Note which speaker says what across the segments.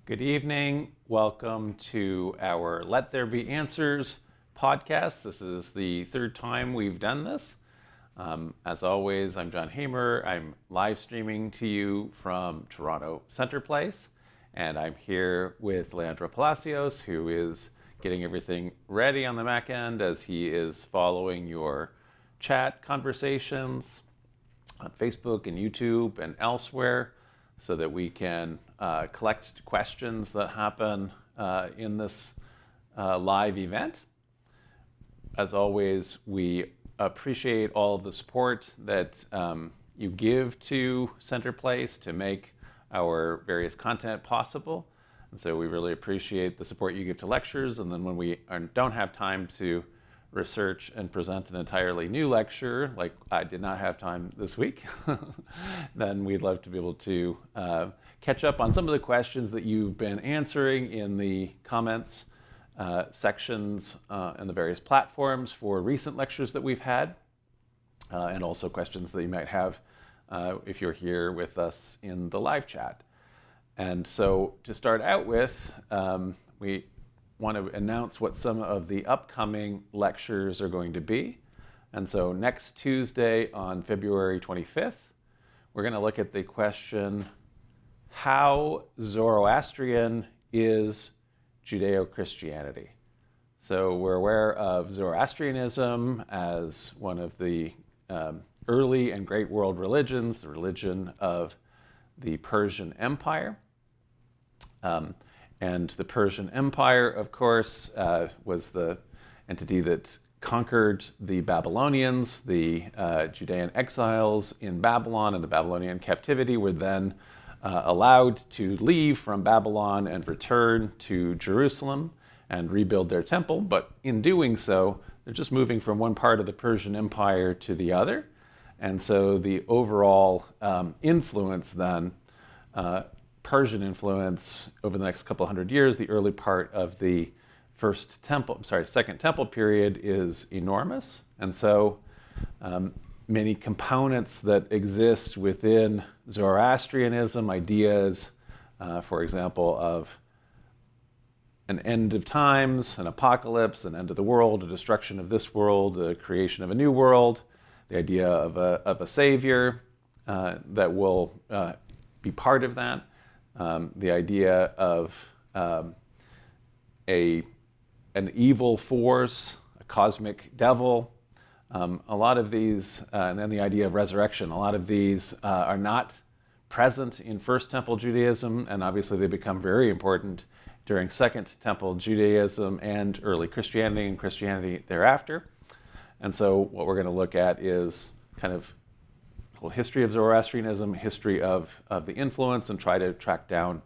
Speaker 1: Good evening. Welcome to our Let There Be Answers podcast. This is the third time we've done this. As always, I'm John Hamer. I'm live streaming to you from Toronto Centre Place, and I'm here with Leandro Palacios, who is getting everything ready on the Mac end as he is following your chat conversations on Facebook and YouTube and elsewhere, so that we can collect questions that happen in this live event. As always, we appreciate all of the support that you give to Centre Place to make our various content possible. And so we really appreciate the support you give to lectures. And then when we don't have time to research and present an entirely new lecture, like I did not have time this week, then we'd love to be able to catch up on some of the questions that you've been answering in the comments sections and the various platforms for recent lectures that we've had, and also questions that you might have if you're here with us in the live chat. And so to start out with, we want to announce what some of the upcoming lectures are going to be. And so next Tuesday on February 25th, we're going to look at the question, how Zoroastrian is Judeo-Christianity? So we're aware of Zoroastrianism as one of the early and great world religions, the religion of the Persian Empire. And the Persian Empire, of course, was the entity that conquered the Babylonians. The Judean exiles in Babylon and the Babylonian captivity were then allowed to leave from Babylon and return to Jerusalem and rebuild their temple. But in doing so, they're just moving from one part of the Persian Empire to the other. And so the overall influence then, Persian influence over the next couple hundred years, the early part of the Second Temple period is enormous. And so many components that exist within Zoroastrianism, ideas, for example, of an end of times, an apocalypse, an end of the world, a destruction of this world, a creation of a new world, the idea of a savior that will be part of that. The idea of an evil force, a cosmic devil, a lot of these, and then the idea of resurrection, a lot of these are not present in First Temple Judaism, and obviously they become very important during Second Temple Judaism and early Christianity and Christianity thereafter. And so what we're going to look at is kind of whole history of Zoroastrianism, history of the influence, and try to track down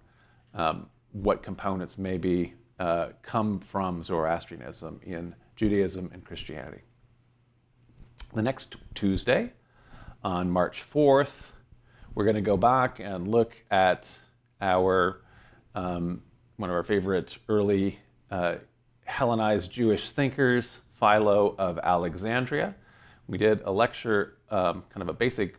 Speaker 1: what components maybe come from Zoroastrianism in Judaism and Christianity. The next Tuesday, on March 4th, we're going to go back and look at our one of our favorite early Hellenized Jewish thinkers, Philo of Alexandria. We did a lecture, kind of a basic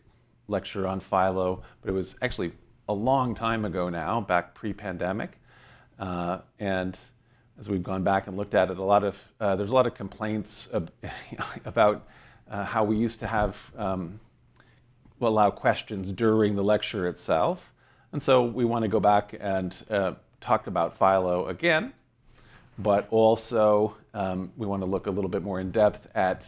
Speaker 1: lecture on Philo, but it was actually a long time ago now, back pre-pandemic. And as we've gone back and looked at it, there's a lot of complaints about how we used to have allow questions during the lecture itself. And so we want to go back and talk about Philo again, but also we want to look a little bit more in depth at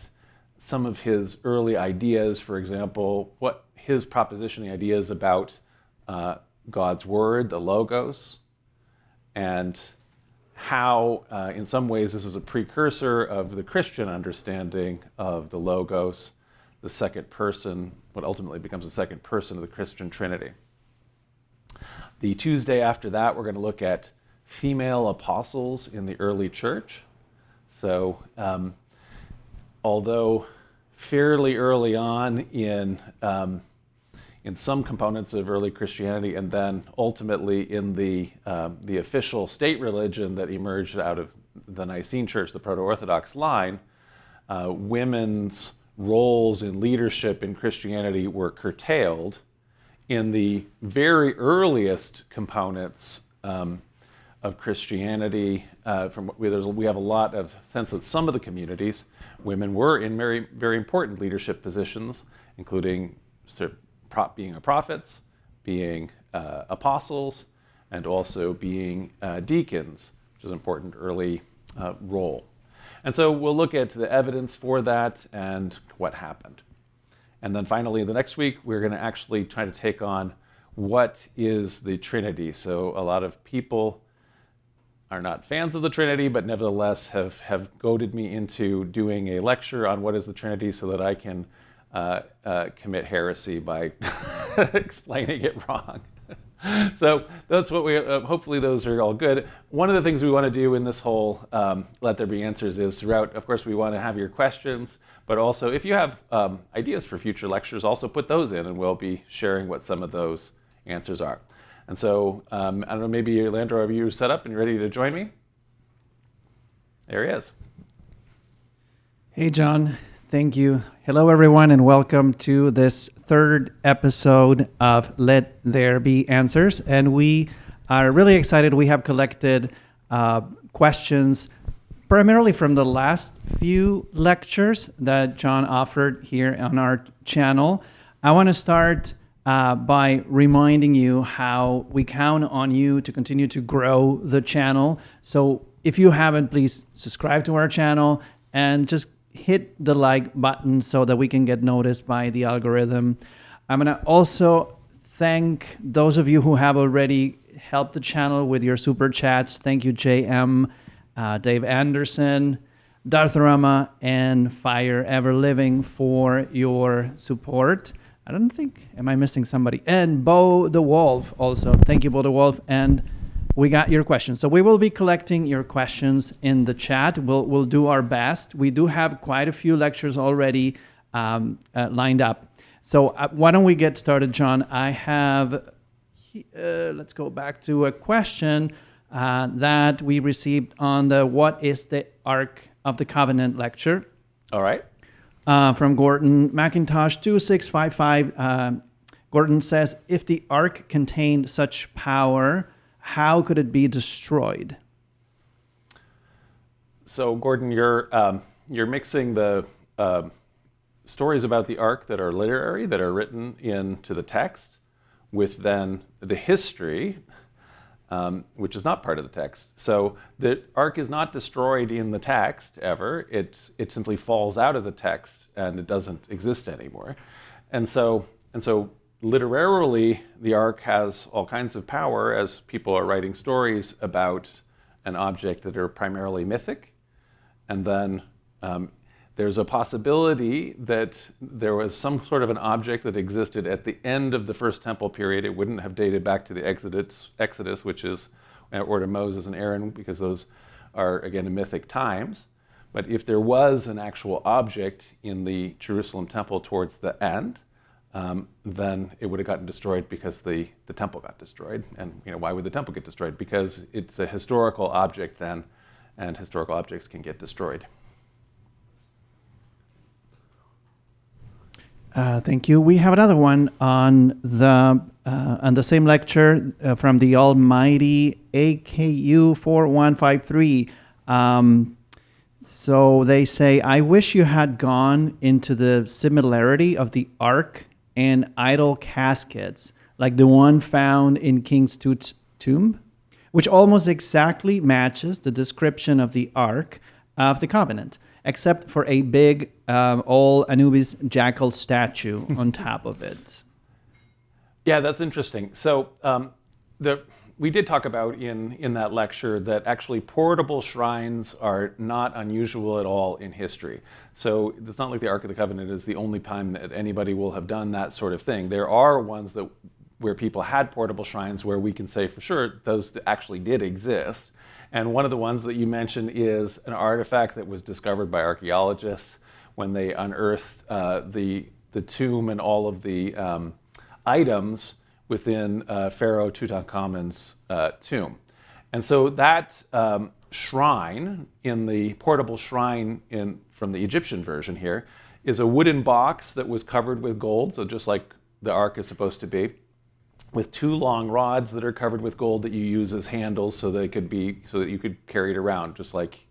Speaker 1: some of his early ideas, for example, what his propositioning ideas about God's Word, the Logos, and how, in some ways, this is a precursor of the Christian understanding of the Logos, the second person, what ultimately becomes the second person of the Christian Trinity. The Tuesday after that, we're going to look at female apostles in the early church. So, although fairly early on in some components of early Christianity, and then ultimately in the official state religion that emerged out of the Nicene Church, the Proto-Orthodox line, women's roles in leadership in Christianity were curtailed. In the very earliest components, of Christianity. We have a lot of sense that some of the communities, women were in very, very important leadership positions, including being prophets, being apostles, and also being deacons, which is an important early role. And so we'll look at the evidence for that and what happened. And then finally, the next week, we're going to actually try to take on what is the Trinity. So a lot of people are not fans of the Trinity, but nevertheless have goaded me into doing a lecture on what is the Trinity so that I can commit heresy by explaining it wrong. So that's what we, hopefully those are all good. One of the things we want to do in this whole Let There Be Answers is throughout, of course, we want to have your questions, but also if you have ideas for future lectures, also put those in and we'll be sharing what some of those answers are. And so, I don't know, maybe Landro, are you set up and ready to join me? There he is.
Speaker 2: Hey, John. Thank you. Hello, everyone, and welcome to this third episode of Let There Be Answers. And we are really excited. We have collected questions primarily from the last few lectures that John offered here on our channel. I want to start by reminding you how we count on you to continue to grow the channel. So if you haven't, please subscribe to our channel and just hit the like button so that we can get noticed by the algorithm. I'm going to also thank those of you who have already helped the channel with your super chats. Thank you, JM, Dave Anderson, Dartharama, and Fire Ever Living for your support. I don't think, am I missing somebody? And Bo the Wolf also. Thank you, Bo the Wolf. And we got your questions. So we will be collecting your questions in the chat. We'll do our best. We do have quite a few lectures already lined up. So why don't we get started, John? I have, let's go back to a question that we received on the What is the Ark of the Covenant lecture.
Speaker 1: All right.
Speaker 2: From Gordon McIntosh 2655. Gordon says, if the ark contained such power, how could it be destroyed?
Speaker 1: So, Gordon, you're mixing the stories about the ark that are literary, that are written into the text, with then the history, which is not part of the text. So the ark is not destroyed in the text ever. It simply falls out of the text and it doesn't exist anymore. And so literarily, the ark has all kinds of power as people are writing stories about an object that are primarily mythic. And then there's a possibility that there was some sort of an object that existed at the end of the First Temple period. It wouldn't have dated back to the Exodus, which is, or to Moses and Aaron, because those are, again, mythic times. But if there was an actual object in the Jerusalem temple towards the end, then it would have gotten destroyed because the temple got destroyed. And why would the temple get destroyed? Because it's a historical object then, and historical objects can get destroyed.
Speaker 2: Thank you. We have another one on the same lecture from the Almighty AKU 4153. So they say, I wish you had gone into the similarity of the ark and idol caskets, like the one found in King Tut's tomb, which almost exactly matches the description of the Ark of the Covenant, except for a big old Anubis jackal statue on top of it.
Speaker 1: Yeah, that's interesting. So we did talk about in that lecture that actually portable shrines are not unusual at all in history. So it's not like the Ark of the Covenant is the only time that anybody will have done that sort of thing. There are ones where people had portable shrines where we can say for sure those actually did exist. And one of the ones that you mentioned is an artifact that was discovered by archaeologists when they unearthed the tomb and all of the items within Pharaoh Tutankhamun's tomb. And so that shrine, in the portable shrine from the Egyptian version here, is a wooden box that was covered with gold, so just like the ark is supposed to be. with two long rods that are covered with gold that you use as handles so that you could carry it around, just like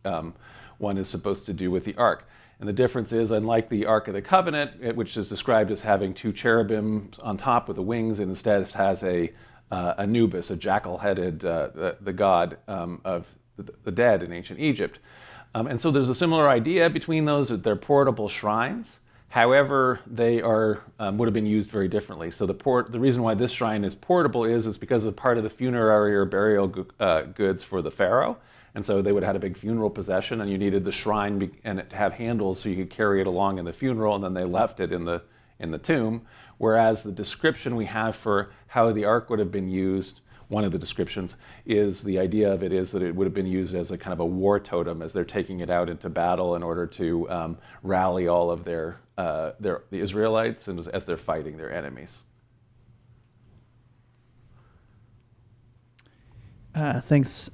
Speaker 1: one is supposed to do with the ark. And the difference is, unlike the Ark of the Covenant, which is described as having two cherubim on top with the wings, it instead has a Anubis, a jackal-headed, the god of the dead in ancient Egypt. And so there's a similar idea between those, that they're portable shrines. However, they would have been used very differently. So the reason why this shrine is portable is because of part of the funerary or burial goods for the pharaoh. And so they would have had a big funeral procession, and you needed the shrine and it to have handles so you could carry it along in the funeral, and then they left it in the tomb. Whereas the description we have for how the ark would have been used, one of the descriptions, is the idea of it is that it would have been used as a kind of a war totem as they're taking it out into battle in order to rally all of the Israelites and as they're fighting their enemies.
Speaker 2: Thanks,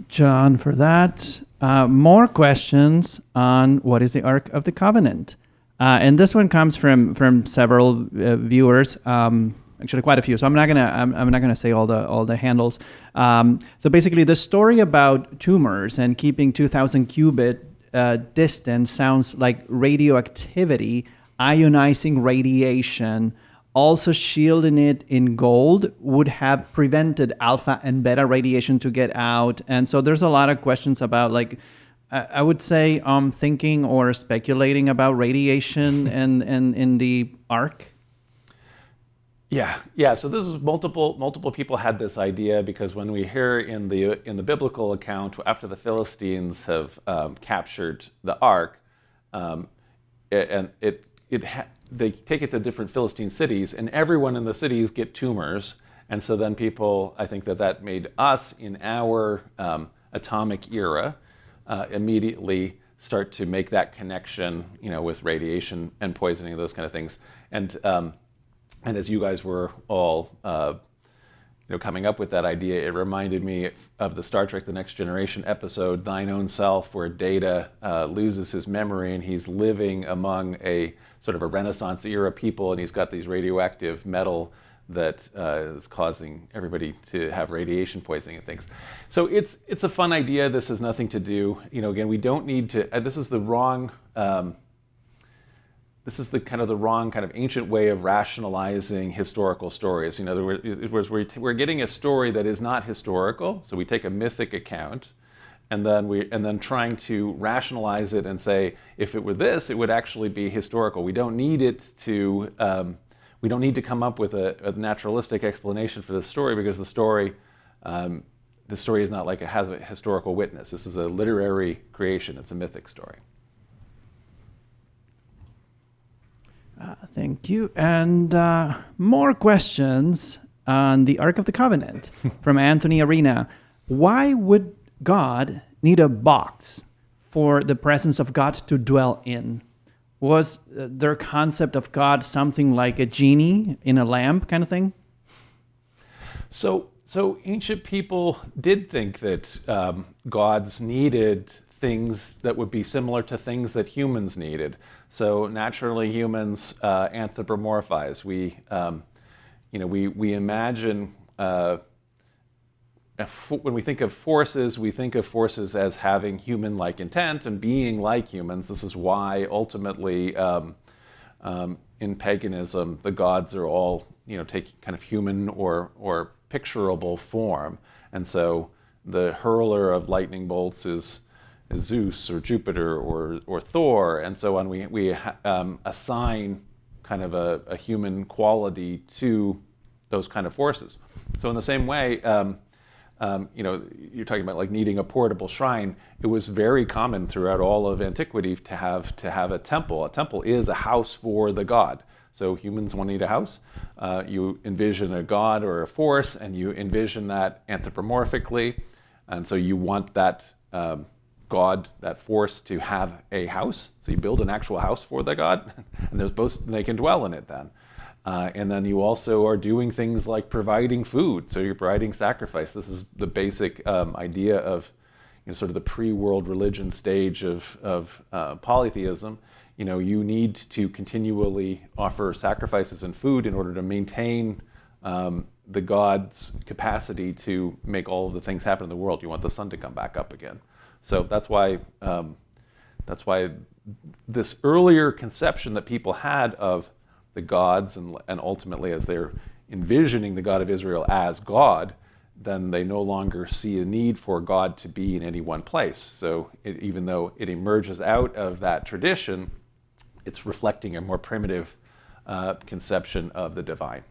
Speaker 2: John, for that. More questions on what is the Ark of the Covenant. And this one comes from several viewers, actually quite a few. So I'm not gonna say all the handles. So basically, the story about tumors and keeping 2,000 cubit distance sounds like radioactivity, ionizing radiation. Also, shielding it in gold would have prevented alpha and beta radiation to get out. And so there's a lot of questions about, like, I would say thinking or speculating about radiation and in the ark.
Speaker 1: Yeah. So this is multiple people had this idea, because when we hear in the biblical account, after the Philistines have captured the ark, they take it to different Philistine cities, and everyone in the cities get tumors. And so then people, I think that made us in our atomic era immediately start to make that connection, with radiation and poisoning, those kind of things. And as you guys were all coming up with that idea, it reminded me of the Star Trek: The Next Generation episode, Thine Own Self, where Data loses his memory and he's living among a sort of a Renaissance era people, and he's got these radioactive metal that is causing everybody to have radiation poisoning and things. So it's a fun idea. This has nothing to do, again, we don't need to, this is the wrong, this is the kind of ancient way of rationalizing historical stories. In other words, we're getting a story that is not historical. So we take a mythic account, and then trying to rationalize it and say, if it were this, it would actually be historical. We don't need it to. We don't need to come up with a naturalistic explanation for the story, because the story is not like it has a historical witness. This is a literary creation. It's a mythic story.
Speaker 2: Thank you. And more questions on the Ark of the Covenant from Anthony Arena. Why would God need a box for the presence of God to dwell in? Was their concept of God something like a genie in a lamp kind of thing?
Speaker 1: So ancient people did think that gods needed things that would be similar to things that humans needed. So naturally, humans anthropomorphize. We imagine. When we think of forces, we think of forces as having human-like intent and being like humans. This is why ultimately in paganism, the gods are all taking kind of human or picturable form. And so the hurler of lightning bolts is Zeus or Jupiter or Thor. And so on, we assign kind of a human quality to those kind of forces. So in the same way, you're talking about like needing a portable shrine. It was very common throughout all of antiquity to have a temple. A temple is a house for the god. So humans want to need a house. You envision a god or a force, and you envision that anthropomorphically. And so you want that god, that force, to have a house. So you build an actual house for the god, and they can dwell in it then. And then you also are doing things like providing food. So you're providing sacrifice. This is the basic idea of sort of the pre-world religion stage of polytheism. You need to continually offer sacrifices and food in order to maintain the God's capacity to make all of the things happen in the world. You want the sun to come back up again. So that's why this earlier conception that people had of the gods, and ultimately as they're envisioning the God of Israel as God, then they no longer see a need for God to be in any one place. So even though it emerges out of that tradition, it's reflecting a more primitive conception of the divine.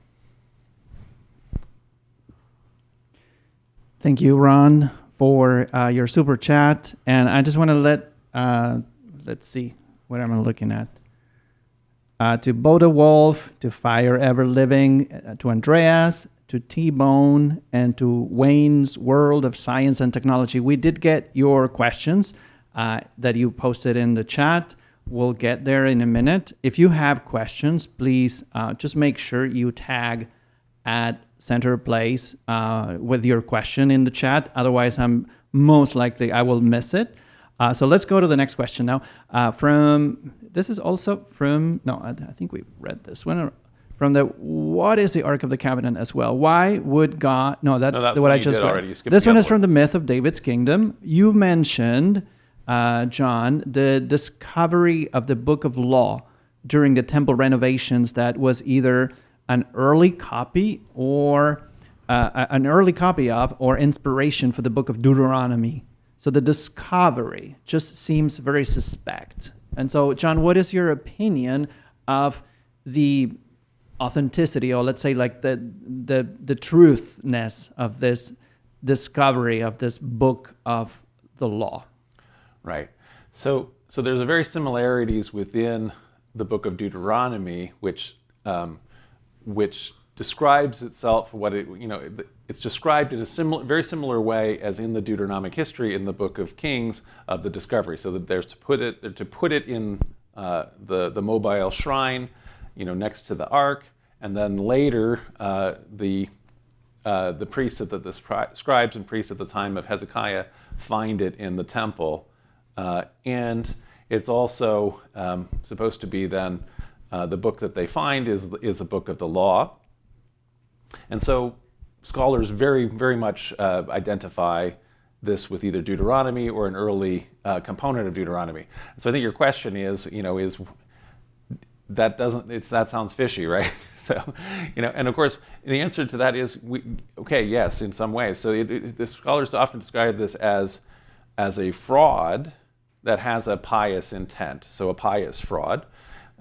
Speaker 2: Thank you, Ron, for your super chat. And I just want to let's see, what am I looking at? To Boda Wolf, to Fire Ever Living, to Andreas, to T-Bone, and to Wayne's World of Science and Technology. We did get your questions that you posted in the chat. We'll get there in a minute. If you have questions, please just make sure you tag at Center Place with your question in the chat. Otherwise, most likely I will miss it. So let's go to the next question now. I think we read this one. From the What is the Ark of the Covenant as well? Why would God... No, that's what I just read. This one is from the Myth of David's Kingdom. You mentioned, John, the discovery of the Book of Law during the temple renovations that was either an early copy or inspiration for the Book of Deuteronomy. So the discovery just seems very suspect. And so, John, what is your opinion of the authenticity, or let's say like the truthness of this discovery of this book of the law?
Speaker 1: Right. So there's a very similarities within the book of Deuteronomy, which describes itself it's described in a very similar way as in the Deuteronomic history in the book of Kings of the discovery. So that there's to put it in the mobile shrine, next to the ark, and then later the priests the scribes and priests at the time of Hezekiah find it in the temple, and it's also supposed to be then the book that they find is a book of the law, and so scholars very, very much identify this with either Deuteronomy or an early component of Deuteronomy. So I think your question is that sounds fishy, right? So, and of course, the answer to that is yes, in some ways. So the scholars often describe this as a fraud that has a pious intent. So a pious fraud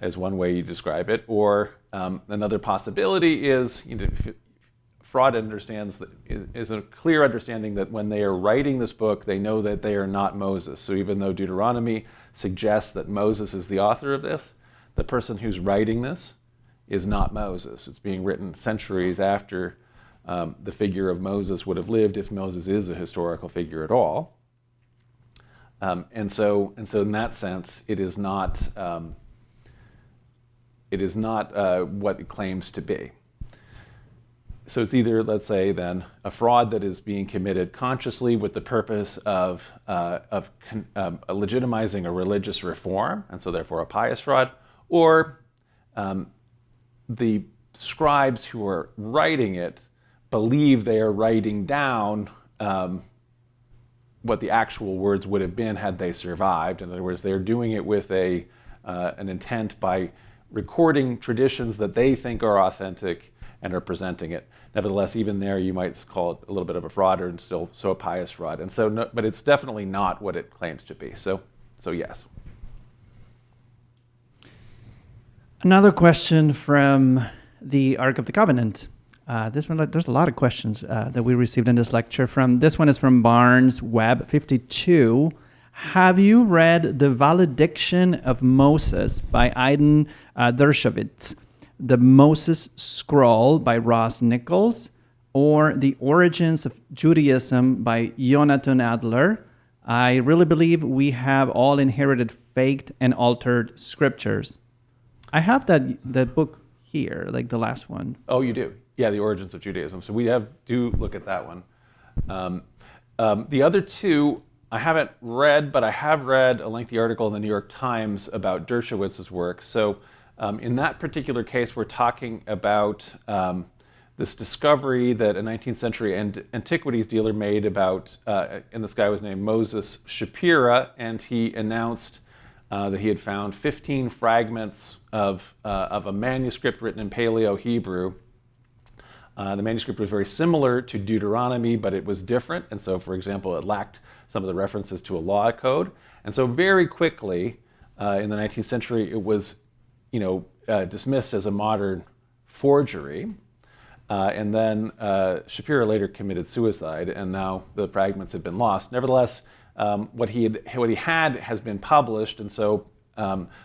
Speaker 1: is one way you describe it. Or another possibility is, fraud is a clear understanding that when they are writing this book, they know that they are not Moses. So even though Deuteronomy suggests that Moses is the author of this, the person who's writing this is not Moses. It's being written centuries after the figure of Moses would have lived, if Moses is a historical figure at all. And so in that sense, it is not what it claims to be. So it's either, let's say, then a fraud that is being committed consciously with the purpose of legitimizing a religious reform, and so therefore a pious fraud, or the scribes who are writing it believe they are writing down what the actual words would have been had they survived. In other words, they're doing it with an intent by recording traditions that they think are authentic and are presenting it. Nevertheless, even there, you might call it a little bit of a fraud, or still a pious fraud. And so, but it's definitely not what it claims to be. So yes.
Speaker 2: Another question from the Ark of the Covenant. This one, there's a lot of questions that we received in this lecture. This one is from Barnes Web 52. Have you read The Valediction of Moses by Aiden Dershowitz, The Moses Scroll by Ross Nichols, or The Origins of Judaism by Jonathan Adler? I really believe we have all inherited faked and altered scriptures. I have that book here, like the last one.
Speaker 1: Oh, you do? Yeah, The Origins of Judaism. So we do look at that one. The other two I haven't read, but I have read a lengthy article in the New York Times about Dershowitz's work. So in that particular case, we're talking about this discovery that a 19th century antiquities dealer made about, and this guy was named Moses Shapira, and he announced that he had found 15 fragments of a manuscript written in Paleo-Hebrew. The manuscript was very similar to Deuteronomy, but it was different. And so, for example, it lacked some of the references to a law code. And so very quickly in the 19th century, it was dismissed as a modern forgery. And then Shapira later committed suicide, and now the fragments had been lost. Nevertheless, what he had has been published, and so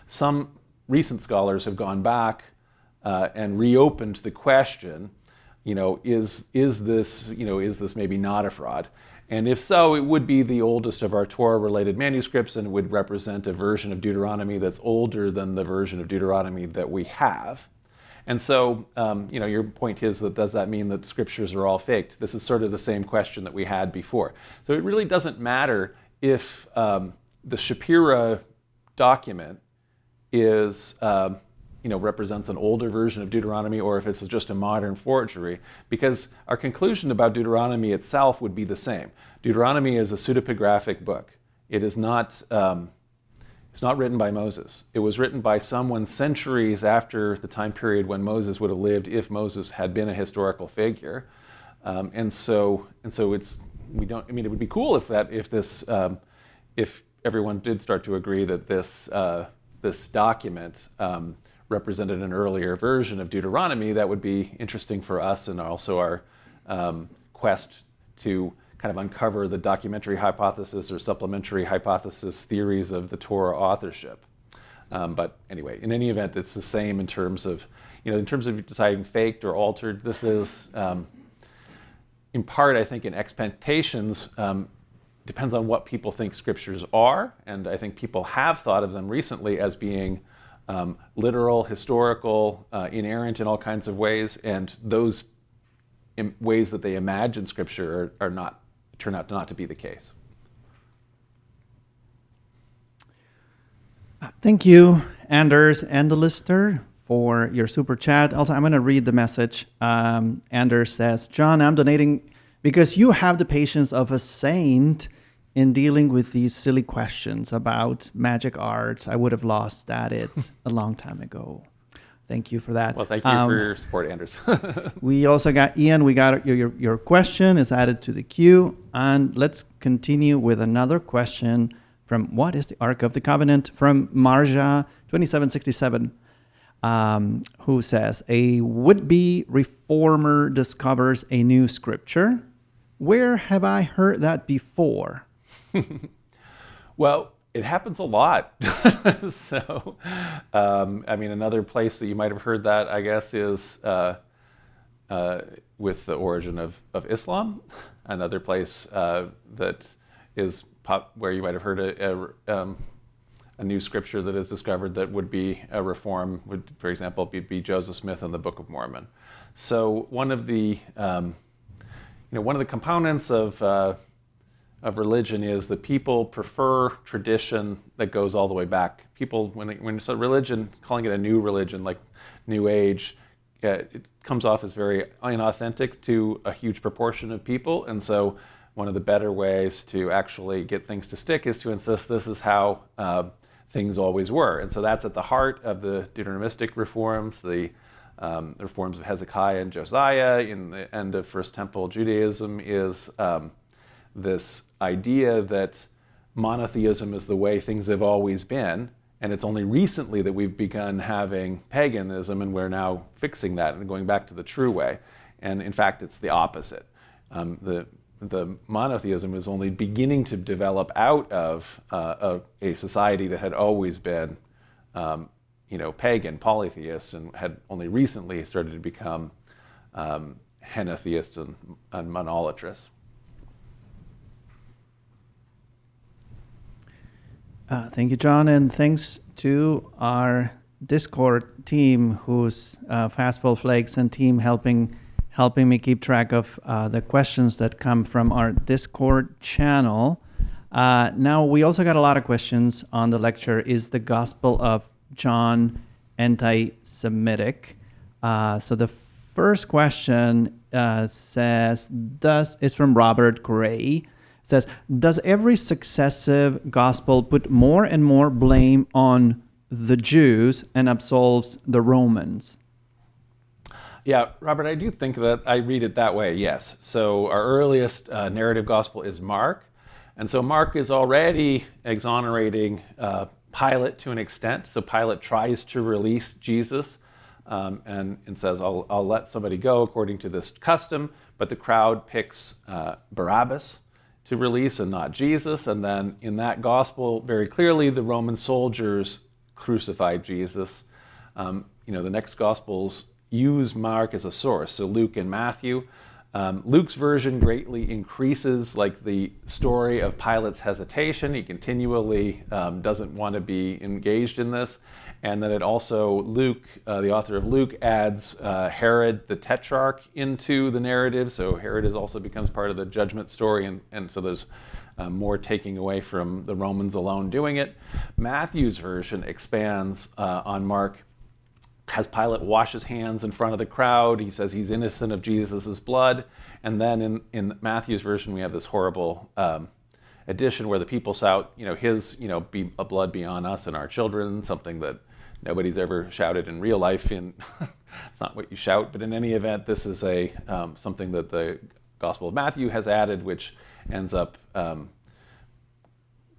Speaker 1: some recent scholars have gone back and reopened the question. Is this maybe not a fraud? And if so, it would be the oldest of our Torah-related manuscripts, and it would represent a version of Deuteronomy that's older than the version of Deuteronomy that we have. And so, your point is that does that mean that scriptures are all faked? This is sort of the same question that we had before. So it really doesn't matter if the Shapira document is represents an older version of Deuteronomy, or if it's just a modern forgery, because our conclusion about Deuteronomy itself would be the same. Deuteronomy is a pseudepigraphic book. It is not, it's not written by Moses. It was written by someone centuries after the time period when Moses would have lived, if Moses had been a historical figure. And so it's, it would be cool if everyone did start to agree that this document represented an earlier version of Deuteronomy. That would be interesting for us, and also our quest to kind of uncover the documentary hypothesis or supplementary hypothesis theories of the Torah authorship. But anyway, in any event, it's the same in terms of, deciding faked or altered. This is, in part, I think, in expectations, depends on what people think scriptures are, and I think people have thought of them recently as being literal, historical, inerrant in all kinds of ways, and those ways that they imagine scripture turn out not to be the case.
Speaker 2: Thank you, Anders and the listener, for your super chat. Also, I'm going to read the message. Anders says, John, I'm donating because you have the patience of a saint in dealing with these silly questions about magic arts. I would have lost at it a long time ago. Thank you for that.
Speaker 1: Well, thank you for your support, Anders.
Speaker 2: We also got Ian. We got your question is added to the queue. And let's continue with another question from What is the Ark of the Covenant? From Marja 2767, who says, a would-be reformer discovers a new scripture. Where have I heard that before?
Speaker 1: Well, it happens a lot. So, another place that you might have heard that, I guess, is with the origin of Islam. Another place that is where you might have heard a new scripture that is discovered that would be a reform would, for example, be Joseph Smith and the Book of Mormon. So one of the components of religion is that people prefer tradition that goes all the way back. People, when it's a religion, calling it a new religion, like New Age, it comes off as very inauthentic to a huge proportion of people. And so one of the better ways to actually get things to stick is to insist this is how things always were. And so that's at the heart of the Deuteronomistic reforms, the reforms of Hezekiah and Josiah in the end of First Temple Judaism is this idea that monotheism is the way things have always been, and it's only recently that we've begun having paganism, and we're now fixing that and going back to the true way. And in fact, it's the opposite. The monotheism is only beginning to develop out of a society that had always been pagan, polytheist, and had only recently started to become henotheist and monolatrous.
Speaker 2: Thank you, John, and thanks to our Discord team, who's Fastball Flakes and team helping me keep track of the questions that come from our Discord channel. Now, we also got a lot of questions on the lecture, is the Gospel of John anti-Semitic? So the first question is from Robert Gray. It says, does every successive gospel put more and more blame on the Jews and absolves the Romans?
Speaker 1: Yeah, Robert, I do think that I read it that way, yes. So our earliest narrative gospel is Mark. And so Mark is already exonerating Pilate to an extent. So Pilate tries to release Jesus and says, I'll let somebody go according to this custom. But the crowd picks Barabbas to release and not Jesus. And then in that gospel, very clearly, the Roman soldiers crucified Jesus. The next gospels use Mark as a source, so Luke and Matthew. Luke's version greatly increases the story of Pilate's hesitation. He continually doesn't want to be engaged in this. And then it also, Luke, the author of Luke, adds Herod the Tetrarch into the narrative. So Herod also becomes part of the judgment story. And so there's more taking away from the Romans alone doing it. Matthew's version expands on Mark, has Pilate wash his hands in front of the crowd. He says he's innocent of Jesus' blood. And then in Matthew's version, we have this horrible addition where the people shout, his, be a blood be on us and our children, something that nobody's ever shouted in real life. It's not what you shout, but in any event, this is something that the Gospel of Matthew has added, which ends up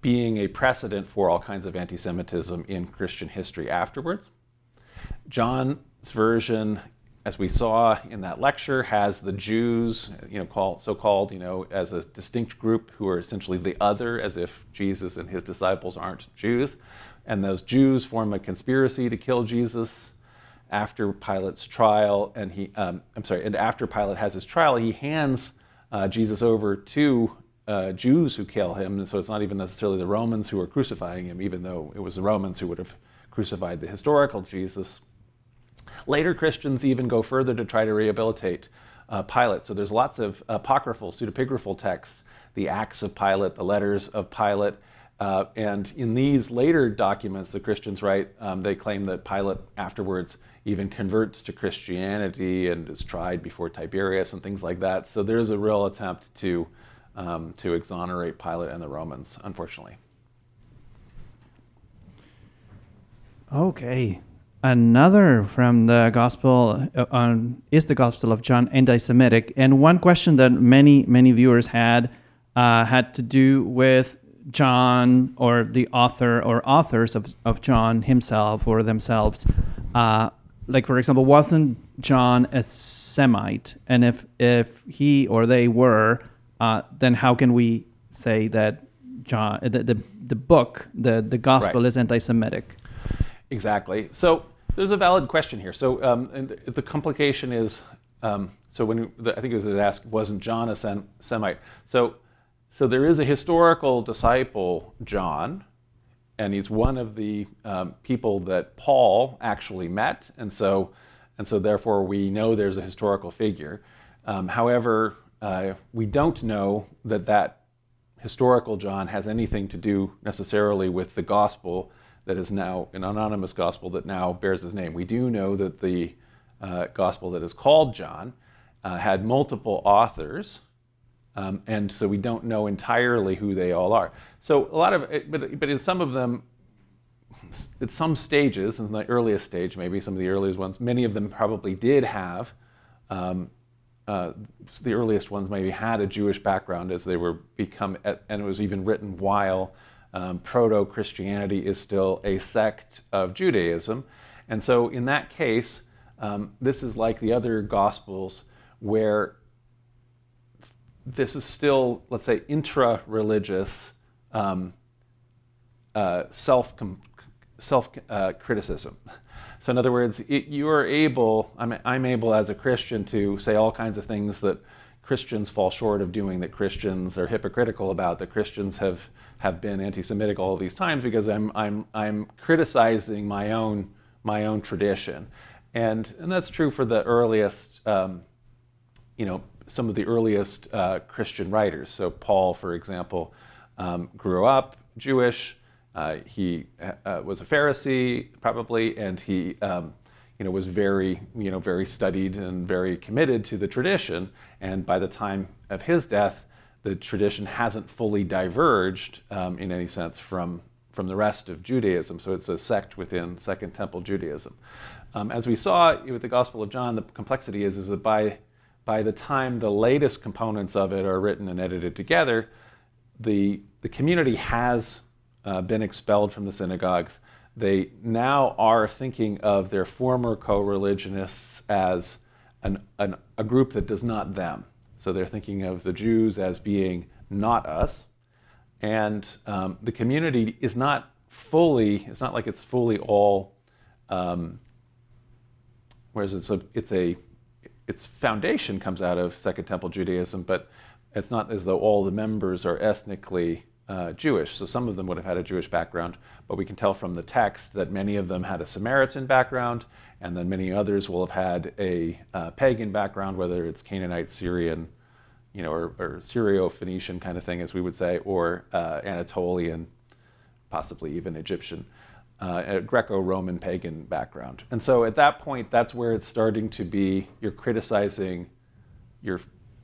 Speaker 1: being a precedent for all kinds of anti-Semitism in Christian history afterwards. John's version, as we saw in that lecture, has the Jews, so-called, as a distinct group who are essentially the other, as if Jesus and his disciples aren't Jews. And those Jews form a conspiracy to kill Jesus after Pilate's trial. And after Pilate has his trial, he hands Jesus over to Jews who kill him. And so it's not even necessarily the Romans who are crucifying him, even though it was the Romans who would have crucified the historical Jesus. Later Christians even go further to try to rehabilitate Pilate. So there's lots of apocryphal, pseudepigraphal texts, the Acts of Pilate, the letters of Pilate. And in these later documents the Christians write, they claim that Pilate afterwards even converts to Christianity and is tried before Tiberius and things like that. So there's a real attempt to exonerate Pilate and the Romans, unfortunately.
Speaker 2: Okay. Another from the Gospel is the Gospel of John, anti-Semitic. And one question that many viewers had to do with John or the author or authors of John himself or themselves. For example, wasn't John a Semite? And if he or they were, then how can we say that John, the book, the Gospel
Speaker 1: Right.
Speaker 2: is anti-Semitic?
Speaker 1: Exactly. So there's a valid question here. So and the complication is, I think it was asked, wasn't John a Semite? So there is a historical disciple, John, and he's one of the people that Paul actually met, and so therefore we know there's a historical figure. However, we don't know that historical John has anything to do necessarily with the gospel that is now an anonymous gospel that now bears his name. We do know that the gospel that is called John had multiple authors, and so we don't know entirely who they all are. So a lot of it, but in some of them, at some stages, in the earliest stage, maybe some of the earliest ones, many of them probably did have, the earliest ones maybe had a Jewish background as they were and it was even written while proto-Christianity is still a sect of Judaism. And so in that case, this is like the other Gospels where this is still, let's say, intra-religious self-criticism. So in other words, I'm able as a Christian to say all kinds of things that Christians fall short of doing, that Christians are hypocritical about, that Christians have been anti-Semitic all these times, because I'm criticizing my own tradition, and that's true for the earliest, some of the earliest Christian writers. So Paul, for example, grew up Jewish. He was a Pharisee probably, and he was very, very studied and very committed to the tradition. And by the time of his death, the tradition hasn't fully diverged in any sense from the rest of Judaism. So it's a sect within Second Temple Judaism. As we saw with the Gospel of John, the complexity is that by the time the latest components of it are written and edited together, the community has been expelled from the synagogues. They now are thinking of their former co-religionists as a group that does not them. So they're thinking of the Jews as being not us. And the community is not fully, it's not like it's fully all, whereas its foundation comes out of Second Temple Judaism, but it's not as though all the members are ethnically Jewish. So some of them would have had a Jewish background, but we can tell from the text that many of them had a Samaritan background, and then many others will have had a pagan background, whether it's Canaanite, Syrian, or Syro-Phoenician kind of thing, as we would say, or Anatolian, possibly even Egyptian, a Greco-Roman pagan background. And so at that point, that's where it's starting to be, you're criticizing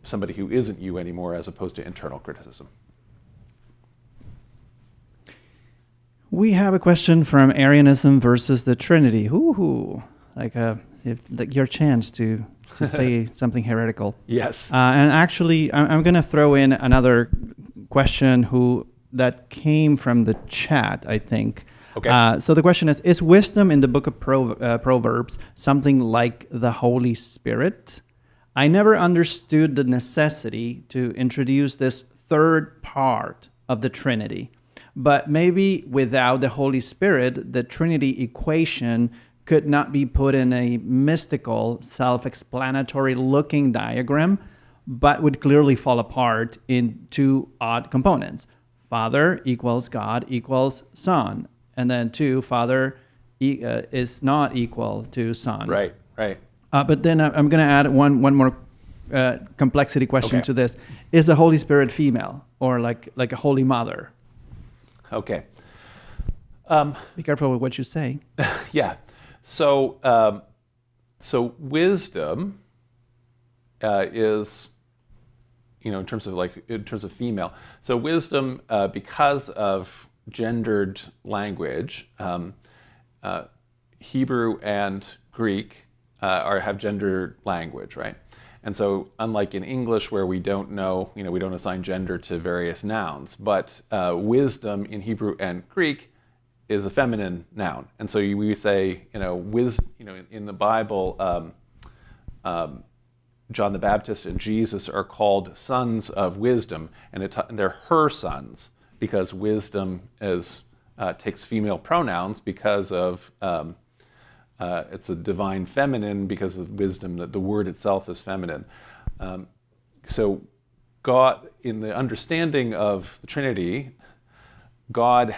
Speaker 1: somebody who isn't you anymore, as opposed to internal criticism.
Speaker 2: We have a question from Arianism versus the Trinity. Ooh, like your chance to say something heretical.
Speaker 1: Yes.
Speaker 2: And actually, I'm going to throw in another question that came from the chat, I think.
Speaker 1: Okay.
Speaker 2: So the question is wisdom in the book of Proverbs something like the Holy Spirit? I never understood the necessity to introduce this third part of the Trinity. But maybe without the Holy Spirit, the Trinity equation could not be put in a mystical, self-explanatory looking diagram, but would clearly fall apart in two odd components. Father equals God equals Son. And then Father is not equal to Son.
Speaker 1: Right.
Speaker 2: But then I'm going to add one more complexity question to this. Is the Holy Spirit female or like a Holy Mother?
Speaker 1: Okay.
Speaker 2: Be careful with what you say.
Speaker 1: Yeah. So wisdom is, in terms of female. So wisdom, because of gendered language, Hebrew and Greek have gendered language, right? And so unlike in English where we don't know, we don't assign gender to various nouns, but wisdom in Hebrew and Greek is a feminine noun. And so we say, in the Bible, John the Baptist and Jesus are called sons of wisdom, and they're her sons because wisdom takes female pronouns because of it's a divine feminine because of wisdom, that the word itself is feminine. So God, in the understanding of the Trinity, God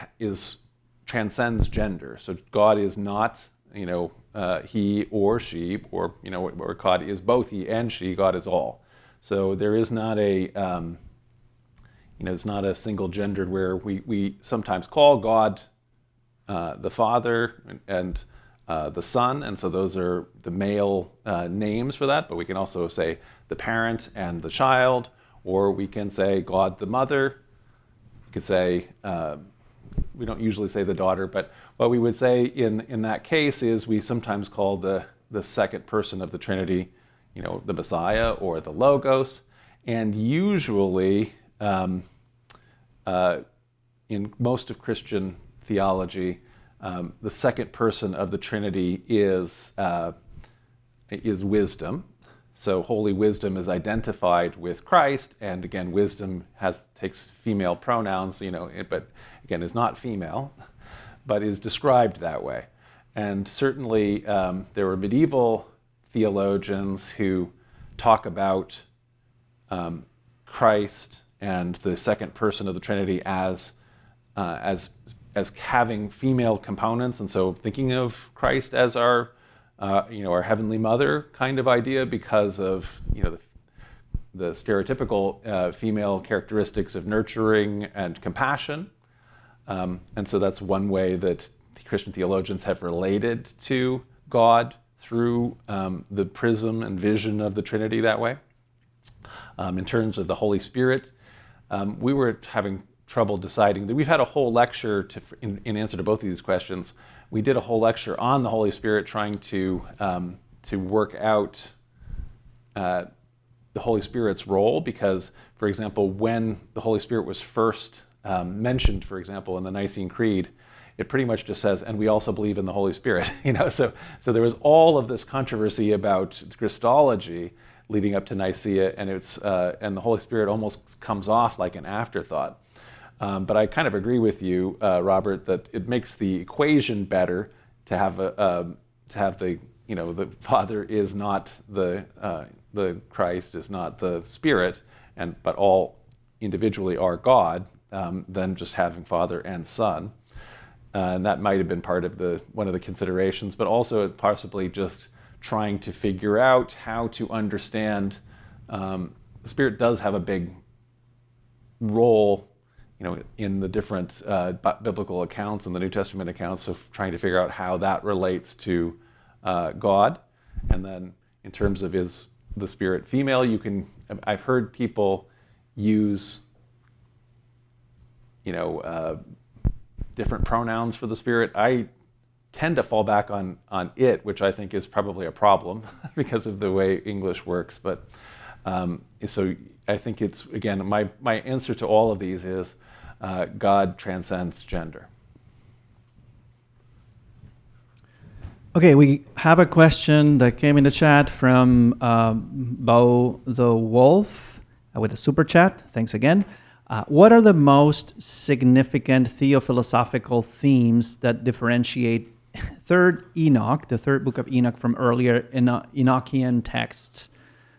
Speaker 1: transcends gender. So God is not, he or she, or God is both he and she. God is all. So there is not it's not a single gendered where we sometimes call God the Father and the Son, and so those are the male names for that, but we can also say the parent and the child, or we can say God the Mother. We could say, we don't usually say the daughter, but what we would say in that case is we sometimes call the second person of the Trinity, the Messiah or the Logos, and usually in most of Christian theology, the second person of the Trinity is wisdom. So holy wisdom is identified with Christ, and again, wisdom takes female pronouns, but again is not female, but is described that way. And certainly there were medieval theologians who talk about Christ and the second person of the Trinity as having female components, and so thinking of Christ as our heavenly mother kind of idea because of the stereotypical female characteristics of nurturing and compassion, and so that's one way that the Christian theologians have related to God through the prism and vision of the Trinity that way. In terms of the Holy Spirit, we were having trouble deciding. We've had a whole lecture in answer to both of these questions. We did a whole lecture on the Holy Spirit, trying to work out the Holy Spirit's role, because, for example, when the Holy Spirit was first mentioned, for example, in the Nicene Creed, it pretty much just says, and we also believe in the Holy Spirit. So there was all of this controversy about Christology leading up to Nicaea, and and the Holy Spirit almost comes off like an afterthought. But I kind of agree with you, Robert, that it makes the equation better to have the Father is not the Christ, is not the Spirit, but all individually are God, than just having Father and Son. And that might have been part of one of the considerations, but also possibly just trying to figure out how to understand. The Spirit does have a big role, in the different biblical accounts and the New Testament accounts, so trying to figure out how that relates to God. And then in terms of is the Spirit female, I've heard people use, different pronouns for the Spirit. I tend to fall back on it, which I think is probably a problem because of the way English works. But so I think it's, again, my answer to all of these is God transcends gender.
Speaker 2: Okay, we have a question that came in the chat from Bo the Wolf with a super chat. Thanks again. What are the most significant theophilosophical themes that differentiate third Enoch, the third book of Enoch, from earlier Enochian texts?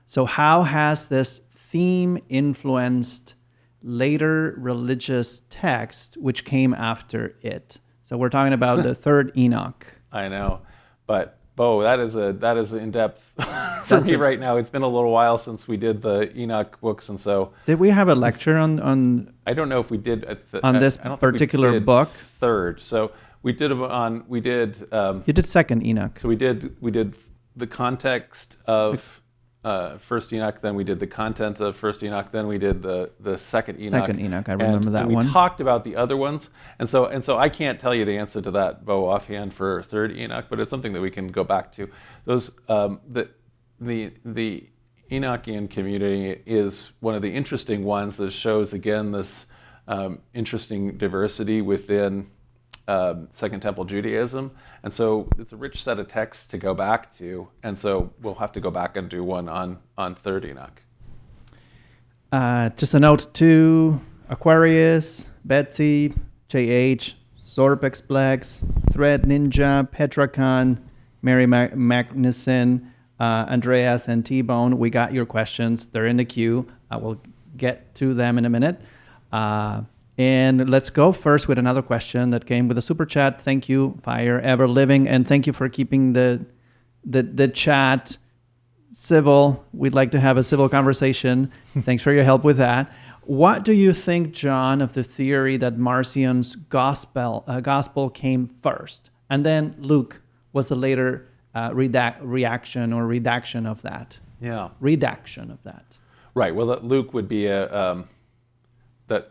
Speaker 2: So how has this theme influenced later religious text which came after it? So we're talking about the third Enoch.
Speaker 1: I know, but Bo, that is an in-depth for me right now. It's been a little while since we did the Enoch books, and so
Speaker 2: did we have a lecture on
Speaker 1: I don't know if we did
Speaker 2: on this particular book.
Speaker 1: Third, so we did
Speaker 2: you did second Enoch.
Speaker 1: So we did the context of First Enoch, then we did the content of First Enoch, then we did the second Enoch.
Speaker 2: Second Enoch, I remember that
Speaker 1: and
Speaker 2: one.
Speaker 1: We talked about the other ones, and so I can't tell you the answer to that, Bo, offhand for third Enoch, but it's something that we can go back to. Those the Enochian community is one of the interesting ones that shows again this interesting diversity within Second Temple Judaism, and so it's a rich set of texts to go back to, and so we'll have to go back and do one on third Enoch.
Speaker 2: Just a note to Aquarius, Betsy, JH, Zorpex Plex, Thread Ninja, Petracon, Mary Magnuson, Andreas, and T-Bone. We got your questions. They're in the queue. I will get to them in a minute. And let's go first with another question that came with a super chat. Thank you, Fire Ever Living, and thank you for keeping the chat civil. We'd like to have a civil conversation. Thanks for your help with that. What do you think, John, of the theory that Marcion's gospel came first, and then Luke was a later reaction or redaction of that?
Speaker 1: Yeah.
Speaker 2: Redaction of that.
Speaker 1: Right. Well, Luke would be a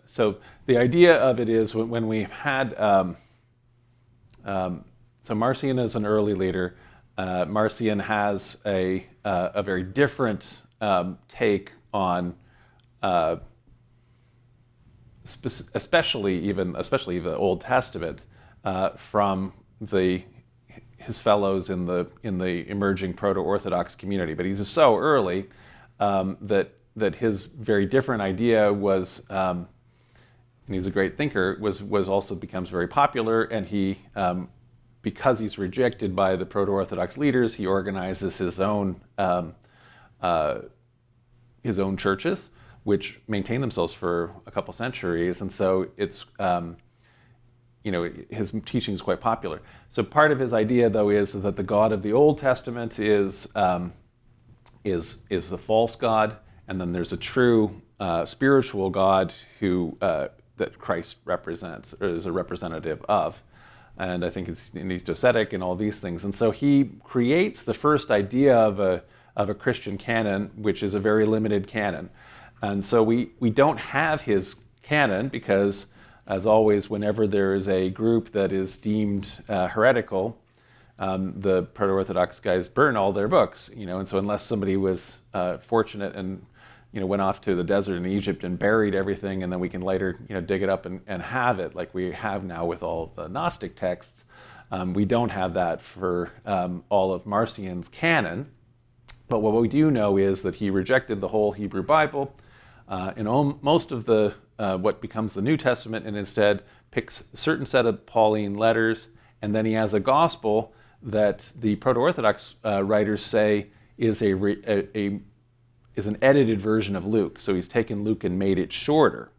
Speaker 1: so the idea of it is when we've had so Marcion is an early leader. Marcion has a very different take on especially the Old Testament from his fellows in the emerging proto-Orthodox community. But he's so early that his very different idea was, and he's a great thinker, was also becomes very popular, and he, because he's rejected by the proto-Orthodox leaders, he organizes his own churches, which maintain themselves for a couple centuries, and so it's his teaching is quite popular. So part of his idea, though, is that the God of the Old Testament is the false God, and then there's a true spiritual God who that Christ represents or is a representative of. and I think he's docetic and all these things. And so he creates the first idea of a Christian canon, which is a very limited canon. And so we don't have his canon because, as always, whenever there is a group that is deemed heretical, the proto-Orthodox guys burn all their books, and so unless somebody was fortunate and went off to the desert in Egypt and buried everything, and then we can later dig it up and have it like we have now with all the Gnostic texts. We don't have that for all of Marcion's canon, but what we do know is that he rejected the whole Hebrew Bible in most of the what becomes the New Testament, and instead picks a certain set of Pauline letters, and then he has a gospel that the proto-Orthodox writers say is is an edited version of Luke. So he's taken Luke and made it shorter.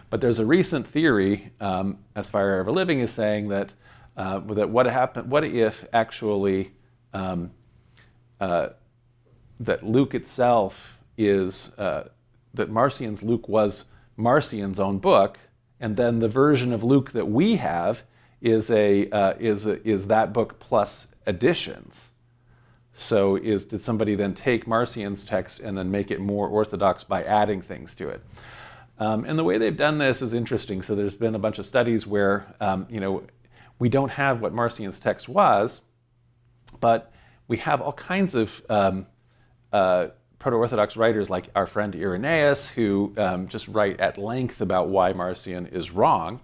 Speaker 1: But there's a recent theory, as Fire Ever Living is saying, that what if actually that Luke itself is that Marcion's Luke was Marcion's own book, and then the version of Luke that we have is that book plus additions. So did somebody then take Marcion's text and then make it more orthodox by adding things to it? And the way they've done this is interesting. So there's been a bunch of studies where we don't have what Marcion's text was, but we have all kinds of proto-Orthodox writers like our friend Irenaeus who just write at length about why Marcion is wrong.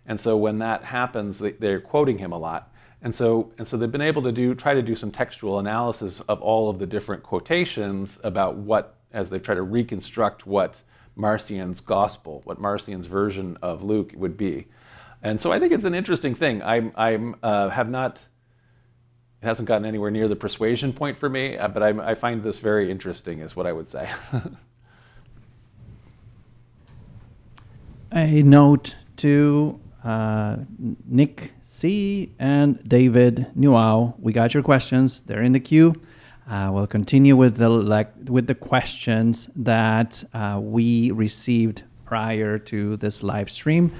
Speaker 1: And so when that happens, they're quoting him a lot. And so they've been able to try to do some textual analysis of all of the different quotations about as they try to reconstruct what Marcion's gospel, what Marcion's version of Luke would be. And so I think it's an interesting thing. It hasn't gotten anywhere near the persuasion point for me, but I find this very interesting, is what I would say.
Speaker 2: A note to Nick C. and David Newell. We got your questions. They're in the queue. We'll continue with the questions that we received prior to this live stream.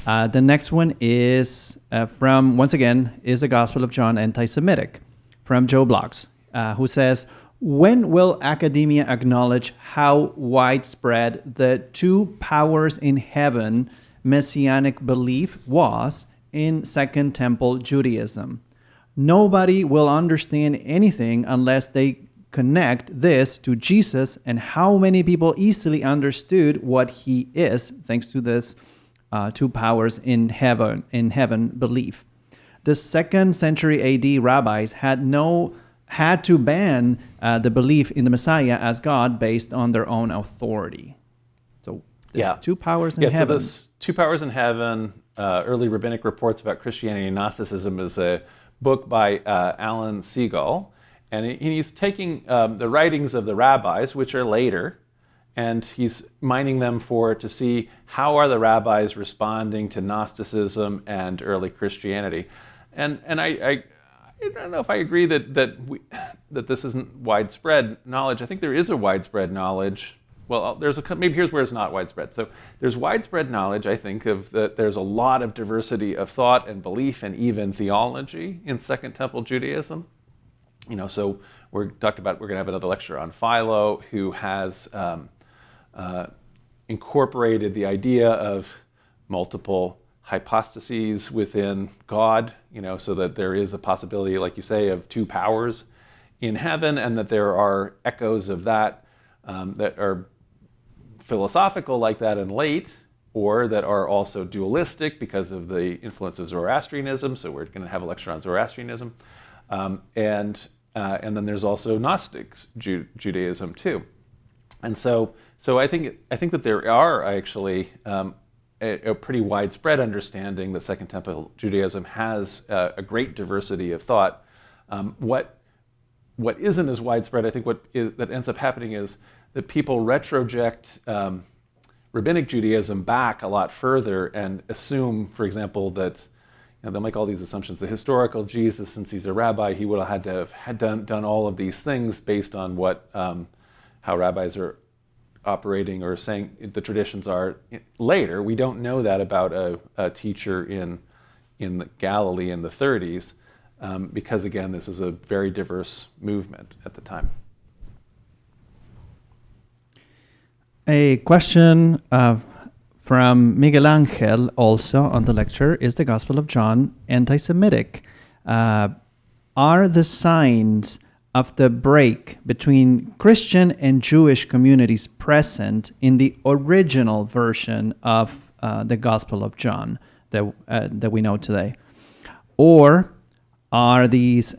Speaker 2: The next one is once again, is the Gospel of John anti-Semitic? From Joe Bloggs, who says, when will academia acknowledge how widespread the two powers in heaven messianic belief was in Second Temple Judaism? Nobody will understand anything unless they connect this to Jesus and how many people easily understood what he is, thanks to this two powers in heaven belief. The 2nd century AD rabbis had to ban the belief in the Messiah as God based on their own authority. So there's two powers in heaven.
Speaker 1: So this two powers in heaven, early rabbinic reports about Christianity and Gnosticism, is a book by Alan Siegel, and he's taking the writings of the rabbis, which are later, and he's mining them to see how are the rabbis responding to Gnosticism and early Christianity. And I don't know if I agree that this isn't widespread knowledge. I think there is a widespread knowledge. Well, maybe here's where it's not widespread. So there's widespread knowledge, I think, that there's a lot of diversity of thought and belief and even theology in Second Temple Judaism. So we're going to have another lecture on Philo, who has incorporated the idea of multiple hypostases within God, so that there is a possibility, like you say, of two powers in heaven, and that there are echoes of that that are philosophical like that and late, or that are also dualistic because of the influence of Zoroastrianism. So we're going to have a lecture on Zoroastrianism. And then there's also Gnostic Judaism too. And so I think that there are actually a pretty widespread understanding that Second Temple Judaism has a great diversity of thought. What isn't as widespread, I think that ends up happening is that people retroject rabbinic Judaism back a lot further and assume, for example, that they'll make all these assumptions. The historical Jesus, since he's a rabbi, he would have had to have done all of these things based on how rabbis are operating or saying the traditions are later. We don't know that about a teacher in in Galilee in the 30s, because again, this is a very diverse movement at the time.
Speaker 2: A question from Miguel Angel also on the lecture: is the Gospel of John anti-Semitic? Are the signs of the break between Christian and Jewish communities present in the original version of the Gospel of John that we know today? Or are these...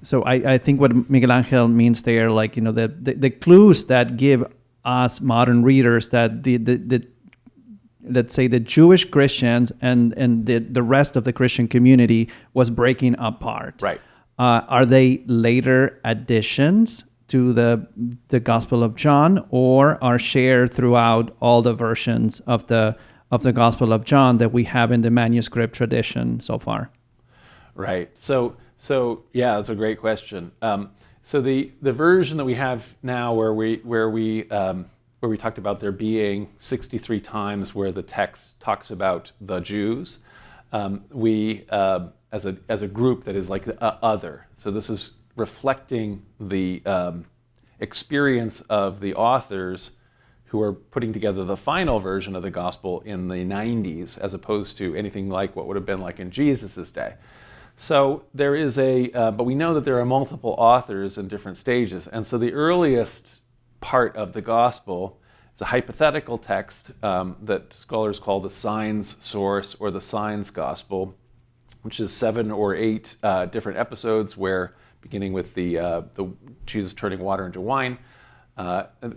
Speaker 2: so I think what Miguel Angel means there, like, the clues that give us modern readers that the let's say the Jewish Christians and the rest of the Christian community was breaking apart.
Speaker 1: Right.
Speaker 2: Are they later additions to the Gospel of John, or are shared throughout all the versions of the Gospel of John that we have in the manuscript tradition so far?
Speaker 1: Right. So yeah, that's a great question. So the version that we have now, where we talked about there being 63 times where the text talks about the Jews, we as a group that is like the other. So this is reflecting the experience of the authors who are putting together the final version of the gospel in the 90s, as opposed to anything like what would have been like in Jesus's day. So there is but we know that there are multiple authors in different stages. And so the earliest part of the gospel is a hypothetical text that scholars call the signs source, or the signs gospel, which is 7 or 8 different episodes where, beginning with the Jesus turning water into wine,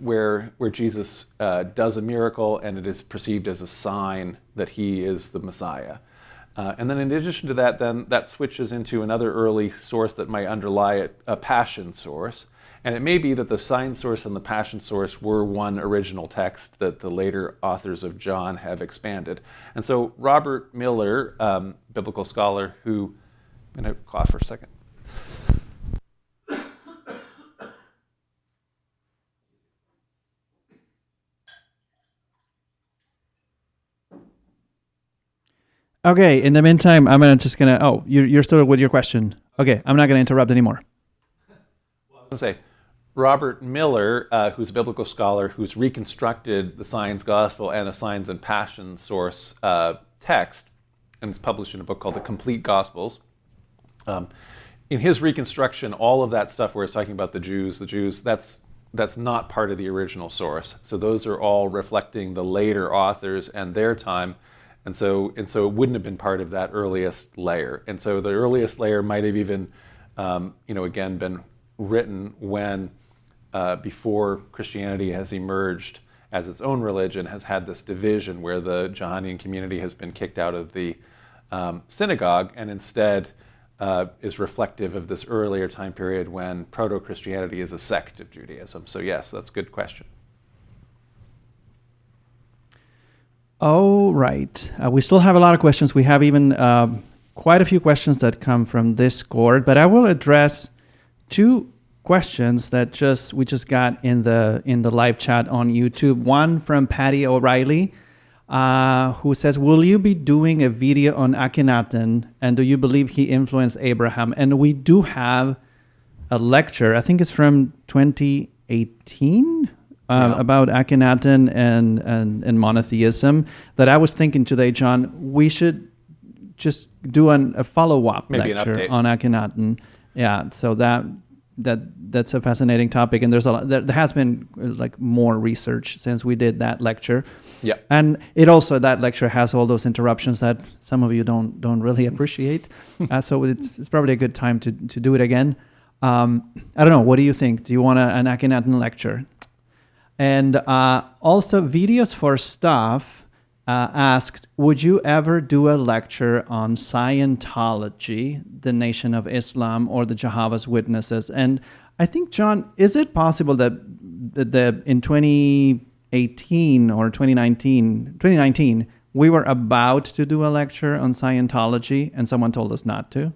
Speaker 1: where Jesus does a miracle, and it is perceived as a sign that he is the Messiah. And then in addition to that, then that switches into another early source that might underlie it, a passion source. And it may be that the sign source and the passion source were one original text that the later authors of John have expanded. And so Robert Miller, biblical scholar who... I'm going to cough for a second.
Speaker 2: Okay, in the meantime, you're still with your question. Okay, I'm not going to interrupt anymore.
Speaker 1: Well, I was going to say, Robert Miller, who's a biblical scholar who's reconstructed the signs gospel and a signs and passion source text, and it's published in a book called The Complete Gospels. In his reconstruction, all of that stuff where it's talking about the Jews, that's not part of the original source. So those are all reflecting the later authors and their time. And so it wouldn't have been part of that earliest layer. And so the earliest layer might have even, again, been written when, before Christianity has emerged as its own religion, has had this division where the Johannine community has been kicked out of the synagogue, and instead is reflective of this earlier time period when proto-Christianity is a sect of Judaism. So yes, that's a good question.
Speaker 2: All right. We still have a lot of questions. We have even quite a few questions that come from Discord, but I will address 2 questions that we just got in the live chat on YouTube. One from Patty O'Reilly, who says, will you be doing a video on Akhenaten, and do you believe he influenced Abraham? And we do have a lecture, I think it's from 2018, about Akhenaten and monotheism, that I was thinking today, John, we should just do a follow-up lecture on Akhenaten. Yeah, so that's a fascinating topic, and there has been like more research since we did that lecture.
Speaker 1: Yeah,
Speaker 2: and that lecture has all those interruptions that some of you don't really appreciate. So it's probably a good time to do it again. I don't know. What do you think? Do you want an Akhenaten lecture? And also, Videos for Stuff asked, would you ever do a lecture on Scientology, the Nation of Islam, or the Jehovah's Witnesses? And I think, John, is it possible that in 2018 or 2019, we were about to do a lecture on Scientology and someone told us not to?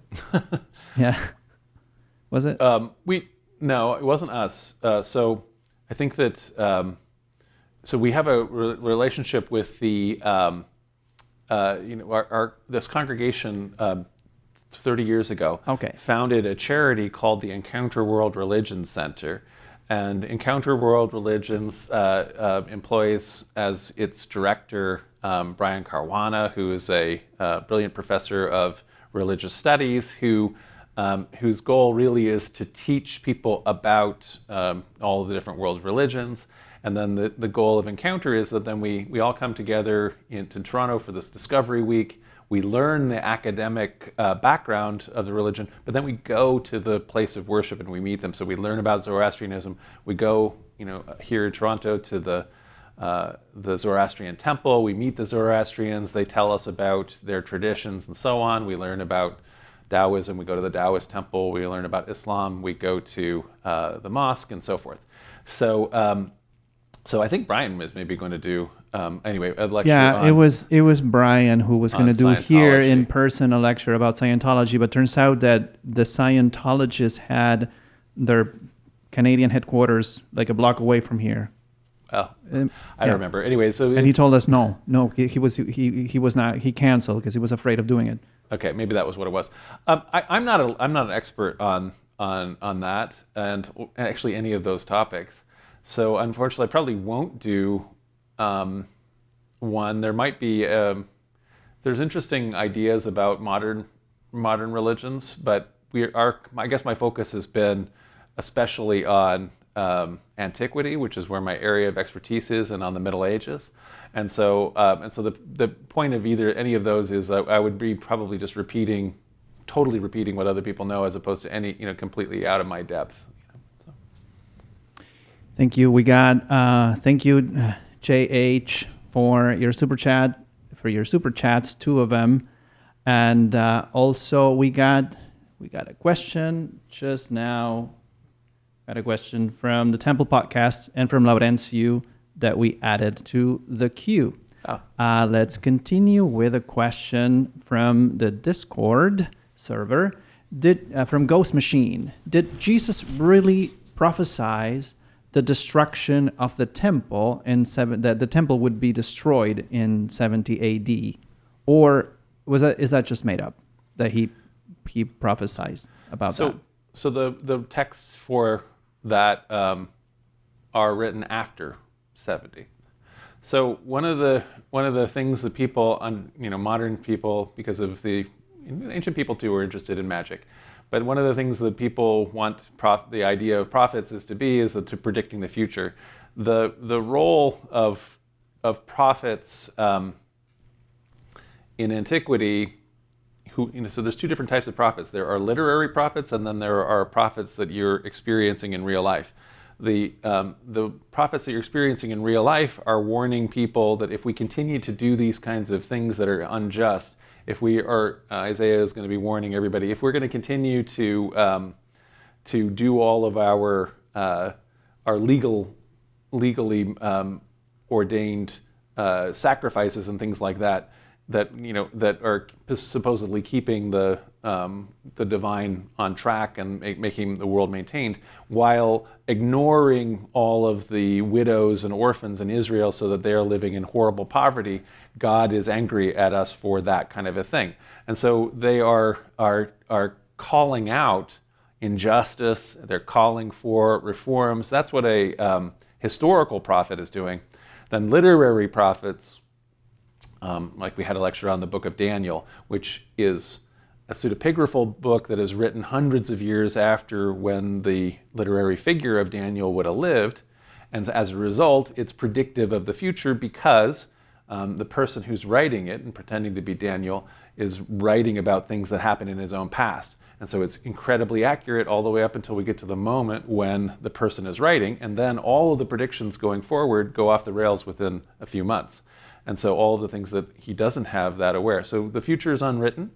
Speaker 2: Yeah. Was it?
Speaker 1: No, it wasn't us. So I think that so we have a relationship with the this congregation 30 years ago
Speaker 2: Okay.
Speaker 1: founded a charity called the Encounter World Religions Center. And Encounter World Religions employs as its director Brian Caruana, who is a brilliant professor of religious studies, whose goal really is to teach people about all of the different world religions. And then the goal of Encounter is that then we all come together into Toronto for this Discovery Week. We learn the academic background of the religion, but then we go to the place of worship and we meet them. So we learn about Zoroastrianism. We go, here in Toronto to the Zoroastrian temple. We meet the Zoroastrians. They tell us about their traditions and so on. We learn about Taoism. We go to the Taoist temple. We learn about Islam. We go to the mosque and so forth. So I think Brian was maybe going to do a lecture.
Speaker 2: Yeah,
Speaker 1: on,
Speaker 2: it was Brian who was going to do here
Speaker 1: Scientology.
Speaker 2: in person a lecture about Scientology, but turns out that the Scientologists had their Canadian headquarters like a block away from here.
Speaker 1: Oh, I don't remember. Anyway,
Speaker 2: and he told us no, he was not. He canceled because he was afraid of doing it.
Speaker 1: Okay, maybe that was what it was. I'm not an expert on that, and actually any of those topics. So unfortunately, I probably won't do one. There might be there's interesting ideas about modern religions, but I guess my focus has been especially on antiquity, which is where my area of expertise is, and on the Middle Ages. And so the point of any of those is I would be probably just totally repeating what other people know, as opposed to any completely out of my depth.
Speaker 2: Thank you. We got thank you, JH, for your super chats, 2 of them, and also we got a question just now. Got a question from the Temple Podcast and from Laurentiu that we added to the queue.
Speaker 1: Oh.
Speaker 2: Let's continue with a question from the Discord server. From Ghost Machine. Did Jesus really prophesize the destruction of the temple that the temple would be destroyed in 70 AD, or is that just made up that he prophesied about that?
Speaker 1: So the texts for that are written after 70. So one of the things that people, modern people, because of the ancient people too, were interested in magic. But one of the things that people want the idea of prophets is to predicting the future. The role of prophets in antiquity, so there's 2 different types of prophets. There are literary prophets, and then there are prophets that you're experiencing in real life. The prophets that you're experiencing in real life are warning people that if we continue to do these kinds of things that are unjust, if we are, Isaiah is going to be warning everybody, if we're going to continue to do all of our legally ordained sacrifices and things like that are supposedly keeping the divine on track and making the world maintained, while ignoring all of the widows and orphans in Israel so that they are living in horrible poverty, God is angry at us for that kind of a thing. And so they are calling out injustice. They're calling for reforms. That's what a historical prophet is doing. Then literary prophets, like we had a lecture on the book of Daniel, which is a pseudepigraphal book that is written hundreds of years after when the literary figure of Daniel would have lived. And as a result, it's predictive of the future because the person who's writing it and pretending to be Daniel is writing about things that happened in his own past. And so it's incredibly accurate all the way up until we get to the moment when the person is writing, and then all of the predictions going forward go off the rails within a few months. And so all of the things that he doesn't have that aware. So the future is unwritten.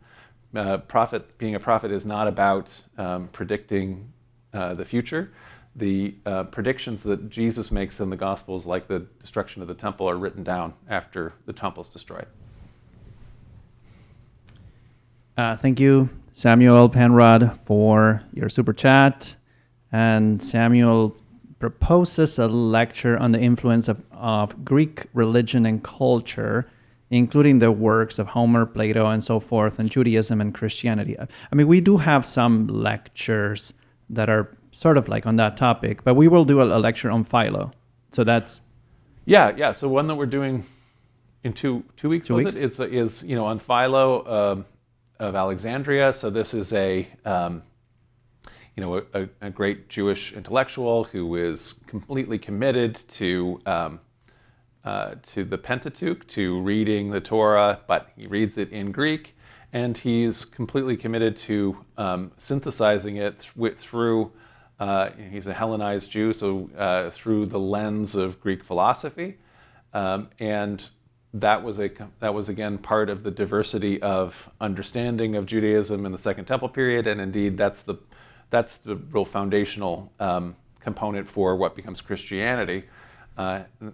Speaker 1: Being a prophet is not about predicting the future. The predictions that Jesus makes in the Gospels, like the destruction of the temple, are written down after the temple is destroyed.
Speaker 2: Thank you, Samuel Penrod, for your super chat. And Samuel proposes a lecture on the influence of Greek religion and culture including the works of Homer, Plato, and so forth, and Judaism and Christianity. I mean, we do have some lectures that are sort of like on that topic, but we will do a lecture on Philo. So that's...
Speaker 1: Yeah. So one that we're doing in 2 weeks,
Speaker 2: 2
Speaker 1: was
Speaker 2: weeks?
Speaker 1: it? Is on Philo of Alexandria. So this is a great Jewish intellectual who is completely committed to the Pentateuch, to reading the Torah, but he reads it in Greek, and he's completely committed to synthesizing it through. He's a Hellenized Jew, so through the lens of Greek philosophy, and that was again part of the diversity of understanding of Judaism in the Second Temple period, and indeed that's the real foundational component for what becomes Christianity,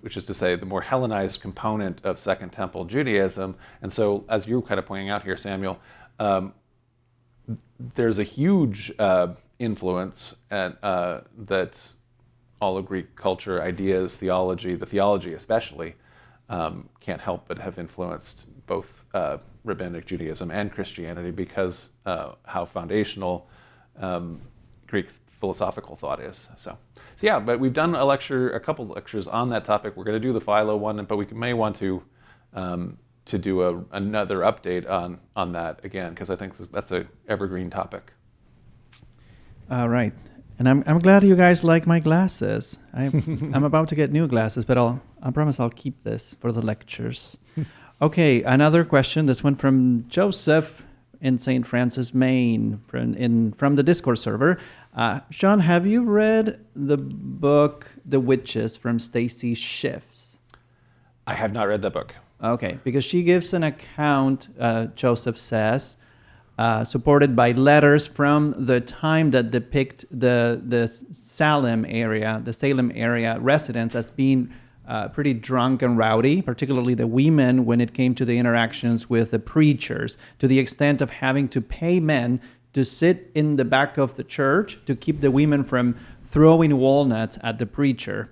Speaker 1: which is to say the more Hellenized component of Second Temple Judaism. And so, as you were kind of pointing out here, Samuel, there's a huge influence that all of Greek culture, ideas, theology, the theology especially, can't help but have influenced both Rabbinic Judaism and Christianity because how foundational Greek philosophical thought is. So yeah, but we've done a couple lectures on that topic. We're going to do the Philo one, but we may want to do another update on that again, because I think that's an evergreen topic.
Speaker 2: All right. And I'm glad you guys like my glasses. I'm about to get new glasses, but I promise I'll keep this for the lectures. Okay, another question. This one from Joseph in St. Francis, Maine, from the Discord server. Sean, have you read the book The Witches from Stacy Schiff's?
Speaker 1: I have not read that book.
Speaker 2: Okay, because she gives an account, Joseph says, supported by letters from the time that depict the Salem area residents as being pretty drunk and rowdy, particularly the women when it came to the interactions with the preachers, to the extent of having to pay men to sit in the back of the church to keep the women from throwing walnuts at the preacher.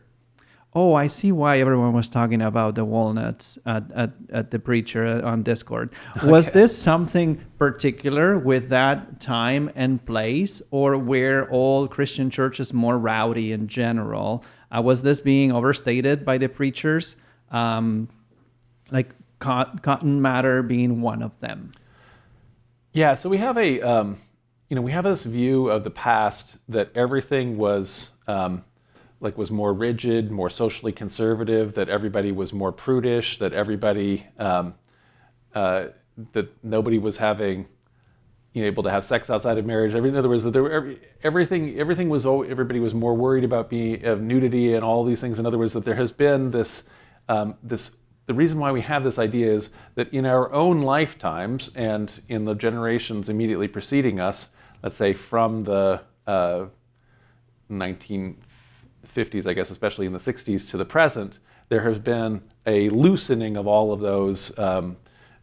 Speaker 2: Oh, I see why everyone was talking about the walnuts at the preacher on Discord. Was this something particular with that time and place, or were all Christian churches more rowdy in general? Was this being overstated by the preachers, like cotton matter being one of them?
Speaker 1: Yeah, so we have we have this view of the past that everything was was more rigid, more socially conservative, that everybody was more prudish, that everybody that nobody was having able to have sex outside of marriage. In other words, that everybody was more worried about nudity and all these things. In other words, that there has been this the reason why we have this idea is that in our own lifetimes and in the generations immediately preceding us, let's say from the 1950s, I guess, especially in the 60s to the present, there has been a loosening of all of those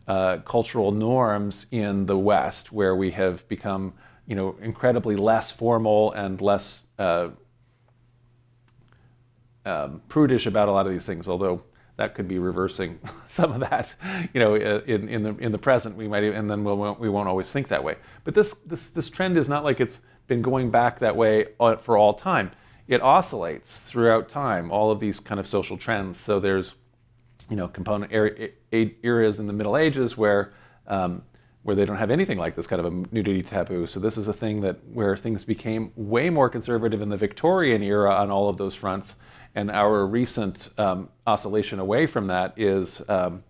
Speaker 1: cultural norms in the West, where we have become, incredibly less formal and less prudish about a lot of these things. Although that could be reversing some of that, in the present. We might, and then we won't always think that way. But this trend is not like it's been going back that way for all time. It oscillates throughout time, all of these kind of social trends. So there's, component eras in the Middle Ages where they don't have anything like this kind of a nudity taboo. So this is a thing where things became way more conservative in the Victorian era on all of those fronts. And our recent oscillation away from that is a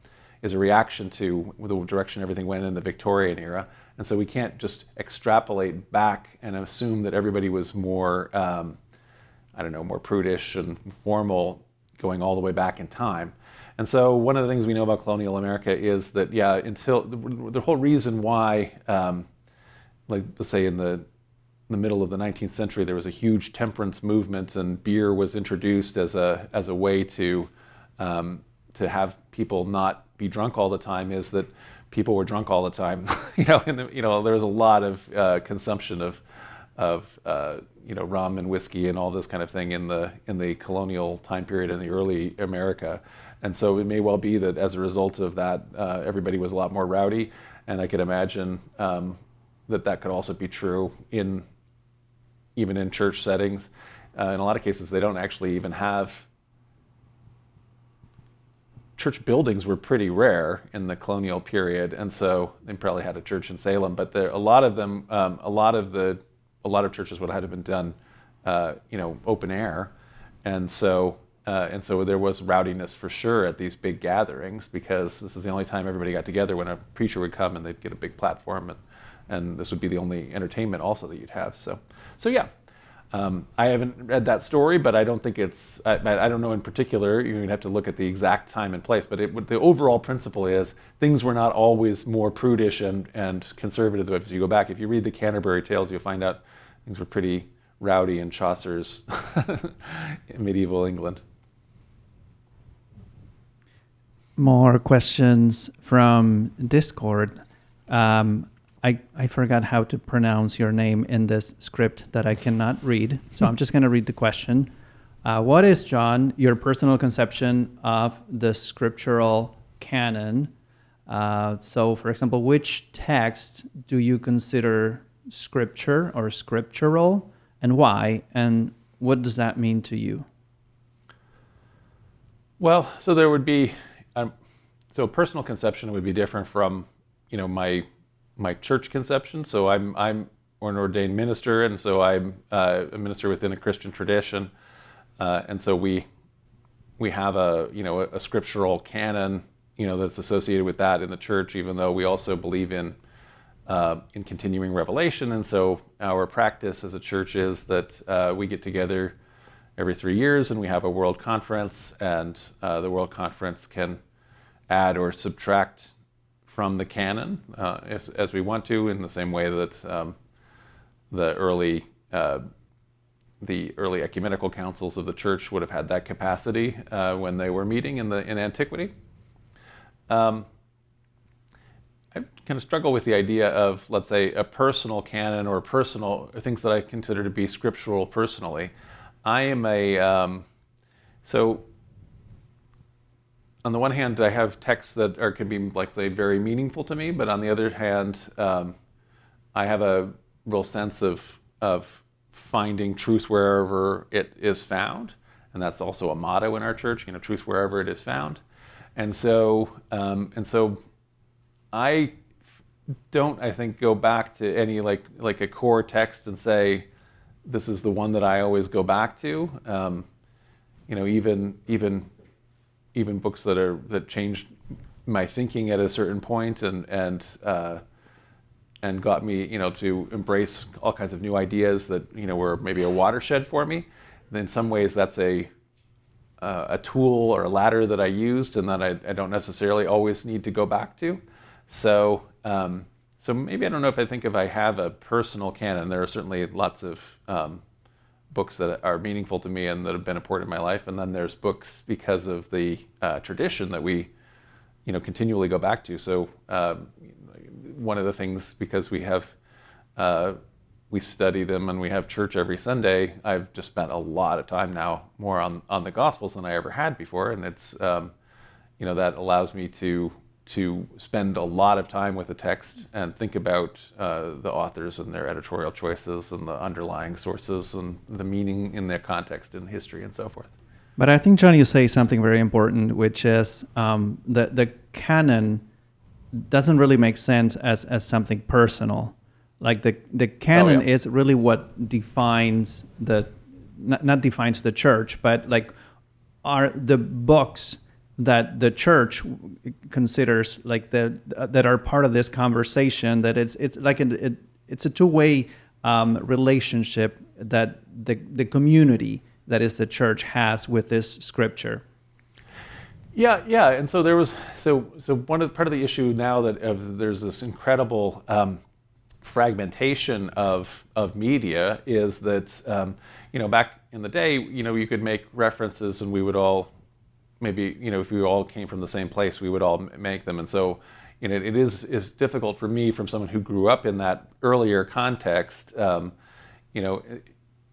Speaker 1: reaction to the direction everything went in the Victorian era. And so we can't just extrapolate back and assume that everybody was more, more prudish and formal going all the way back in time. And so one of the things we know about colonial America is that, until the whole reason why, let's say in the middle of the 19th century, there was a huge temperance movement, and beer was introduced as a way to have people not be drunk all the time, is that people were drunk all the time. There was a lot of consumption of rum and whiskey and all this kind of thing in the colonial time period in the early America. And so it may well be that as a result of that, everybody was a lot more rowdy. And I could imagine that could also be true even in church settings. In a lot of cases, they don't actually even have church buildings were pretty rare in the colonial period, and so they probably had a church in Salem. But a lot of them, a lot of churches would have been done, open air, and so there was rowdiness for sure at these big gatherings, because this is the only time everybody got together, when a preacher would come and they'd get a big platform, and this would be the only entertainment also that you'd have. So yeah. I haven't read that story, but I don't think it's, I don't know in particular, you'd have to look at the exact time and place, but the overall principle is things were not always more prudish and conservative. If you go back, if you read the Canterbury Tales, you'll find out things were pretty rowdy in Chaucer's medieval England.
Speaker 2: More questions from Discord. I forgot how to pronounce your name in this script that I cannot read, so I'm just going to read the question. What is, John, your personal conception of the scriptural canon? So, for example, which text do you consider scripture or scriptural, and why? And what does that mean to you? Well,
Speaker 1: so there would be, so personal conception would be different from, my church conception. So I'm an ordained minister, and so I'm a minister within a Christian tradition, and so we have a scriptural canon, that's associated with that in the church, even though we also believe in continuing revelation. And so our practice as a church is that we get together every 3 years and we have a world conference, and the world conference can add or subtract from the canon as we want to, in the same way that the early ecumenical councils of the church would have had that capacity when they were meeting in antiquity. I kind of struggle with the idea of, let's say, a personal canon or things that I consider to be scriptural personally. I am so on the one hand, I have texts that can be, like, say, very meaningful to me, but on the other hand, I have a real sense of finding truth wherever it is found, and that's also a motto in our church, truth wherever it is found. And so I don't, I think, go back to any like a core text and say, this is the one that I always go back to. Even books that changed my thinking at a certain point and got me, to embrace all kinds of new ideas that, were maybe a watershed for me. And in some ways, that's a tool or a ladder that I used, and that I don't necessarily always need to go back to. So maybe, I don't know if I have a personal canon. There are certainly lots of books that are meaningful to me and that have been important in my life, and then there's books because of the tradition that we, continually go back to. So one of the things, because we study them and we have church every Sunday, I've just spent a lot of time now more on the Gospels than I ever had before, and it's that allows me to spend a lot of time with the text and think about the authors and their editorial choices and the underlying sources and the meaning in their context and history and so forth.
Speaker 2: But I think, John, you say something very important, which is the canon doesn't really make sense as something personal. Like the canon is really what defines not defines the church, but like are the books that the church considers like that are part of this conversation, that it's like it's a two-way relationship that the community that is the church has with this scripture.
Speaker 1: Yeah, and so there was part of the issue now that there's this incredible fragmentation of media is that back in the day, you could make references and we would all maybe, if we all came from the same place, we would all make them. And so, it is difficult for me, from someone who grew up in that earlier context,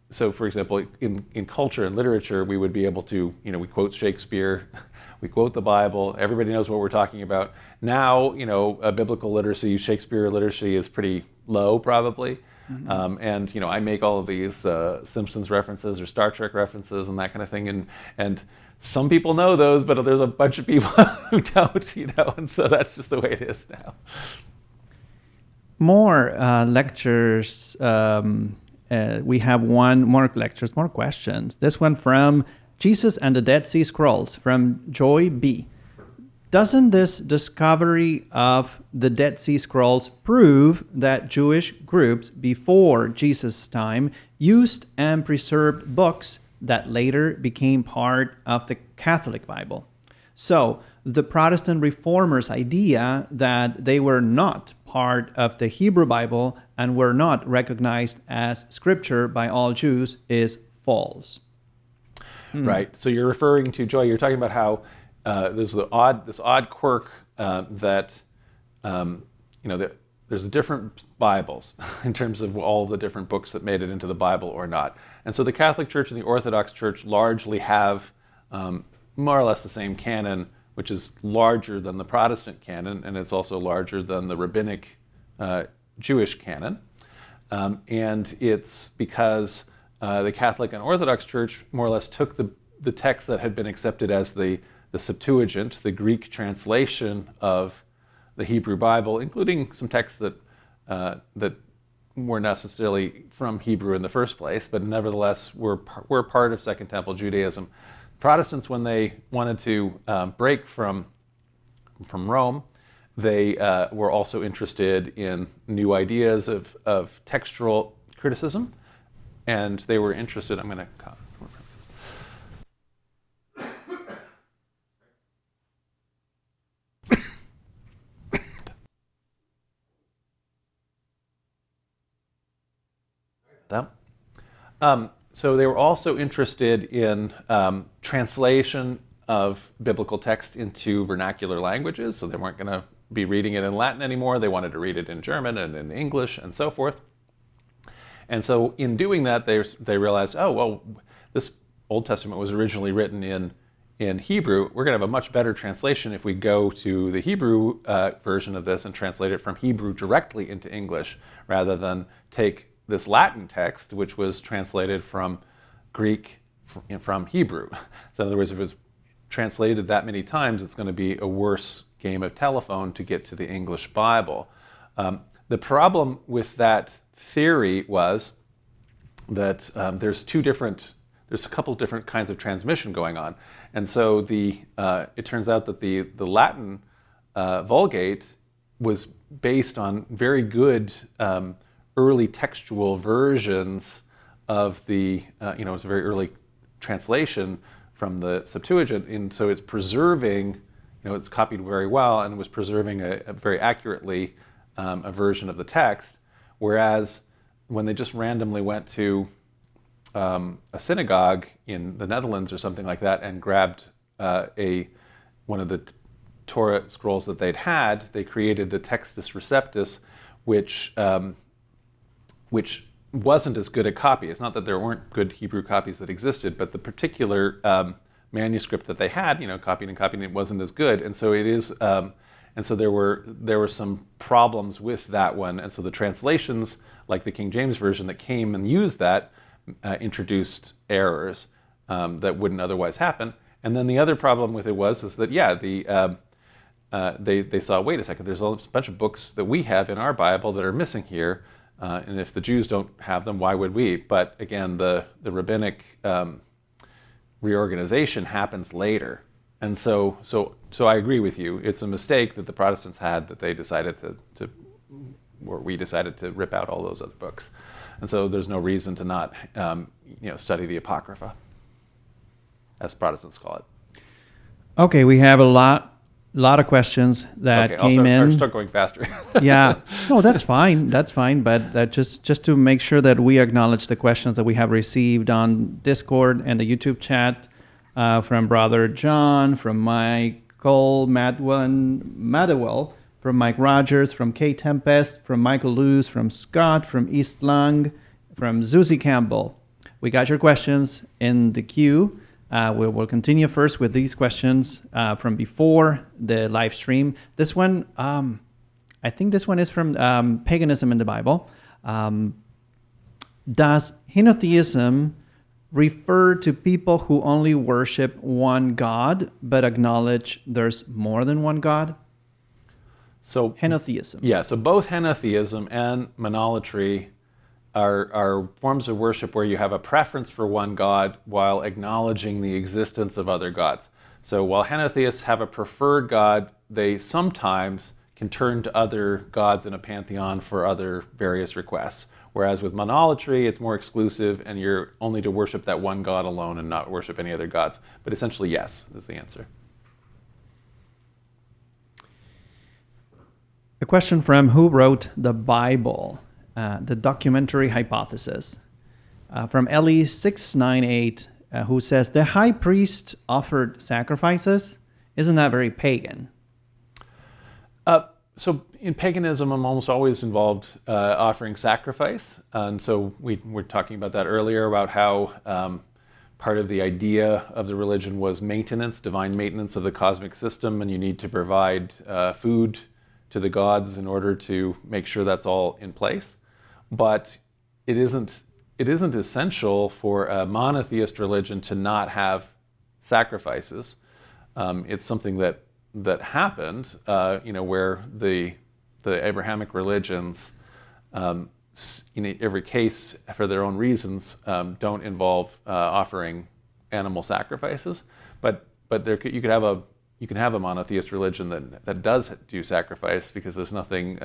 Speaker 1: so for example, in culture and literature, we would be able to, we quote Shakespeare, we quote the Bible, everybody knows what we're talking about. Now, biblical literacy, Shakespeare literacy is pretty low probably. Mm-hmm. And I make all of these Simpsons references or Star Trek references and that kind of thing, and some people know those, but there's a bunch of people who don't, and so that's just the way it is now.
Speaker 2: More lectures. We have more lectures, more questions. This one from Jesus and the Dead Sea Scrolls from Joy B. Doesn't this discovery of the Dead Sea Scrolls prove that Jewish groups before Jesus' time used and preserved books that later became part of the Catholic Bible? So the Protestant reformers' idea that they were not part of the Hebrew Bible and were not recognized as scripture by all Jews is false.
Speaker 1: Right. So you're referring to, Joy, you're talking about how there's this odd quirk that there's different Bibles in terms of all the different books that made it into the Bible or not. And so the Catholic Church and the Orthodox Church largely have more or less the same canon, which is larger than the Protestant canon, and it's also larger than the rabbinic Jewish canon. And it's because the Catholic and Orthodox Church more or less took the text that had been accepted as the Septuagint, the Greek translation of the Hebrew Bible, including some texts that weren't necessarily from Hebrew in the first place, but nevertheless were part of Second Temple Judaism. Protestants, when they wanted to break from Rome, they were also interested in new ideas of textual criticism, and they were interested. I'm going to. So they were also interested in translation of biblical text into vernacular languages. So they weren't going to be reading it in Latin anymore. They wanted to read it in German and in English and so forth. And so in doing that, they realized, oh, well, this Old Testament was originally written in Hebrew. We're going to have a much better translation if we go to the Hebrew version of this and translate it from Hebrew directly into English, rather than take this Latin text, which was translated from Greek from Hebrew. So in other words, if it was translated that many times, it's going to be a worse game of telephone to get to the English Bible. The problem with that theory was that there's a couple different kinds of transmission going on. And so it turns out that the Latin Vulgate was based on very good early textual versions of it was a very early translation from the Septuagint, and so it's preserving, it's copied very well and was preserving a very accurately a version of the text, whereas when they just randomly went to a synagogue in the Netherlands or something like that and grabbed one of the Torah scrolls that they'd had, they created the Textus Receptus, which wasn't as good a copy. It's not that there weren't good Hebrew copies that existed, but the particular manuscript that they had, copied and copied, it wasn't as good. And so it is, and so there were some problems with that one. And so the translations, like the King James Version that came and used that, introduced errors that wouldn't otherwise happen. And then the other problem with it is that they saw, wait a second, there's a bunch of books that we have in our Bible that are missing here. And if the Jews don't have them, why would we? But again, the rabbinic reorganization happens later. And so I agree with you. It's a mistake that the Protestants had, that they decided or we decided to rip out all those other books. And so there's no reason to not study the Apocrypha, as Protestants call it.
Speaker 2: Okay, we have a lot of questions that came in.
Speaker 1: I'll start going faster.
Speaker 2: Yeah, no, that's fine. That's fine. But just to make sure that we acknowledge the questions that we have received on Discord and the YouTube chat from Brother John, from Michael Madewell, from Mike Rogers, from Kay Tempest, from Michael Luz, from Scott, from East Lung, from Zuzi Campbell. we got your questions in the queue. We will continue first with these questions from before the live stream. This one, I think this one is from Paganism in the Bible. Does Enotheism refer to people who only worship one God but acknowledge there's more than one God?
Speaker 1: So
Speaker 2: Henotheism.
Speaker 1: Yeah, so both henotheism and monolatry are forms of worship where you have a preference for one God while acknowledging the existence of other gods. So while henotheists have a preferred God, they sometimes can turn to other gods in a pantheon for other various requests. Whereas with monolatry, it's more exclusive and you're only to worship that one God alone and not worship any other gods. But essentially, yes, is the answer.
Speaker 2: A question from who wrote the Bible, the documentary hypothesis. From Ellie698, who says, the high priest offered sacrifices. Isn't that very pagan?
Speaker 1: So in paganism, I'm almost always involved offering sacrifice. And so we were talking about that earlier, about how part of the idea of the religion was maintenance, divine maintenance of the cosmic system, and you need to provide food to the gods in order to make sure that's all in place. But it isn't essential for a monotheist religion to not have sacrifices. It's something that happened, where the Abrahamic religions, in every case, for their own reasons, don't involve offering animal sacrifices. But you can have a monotheist religion that does do sacrifice, because there's nothing,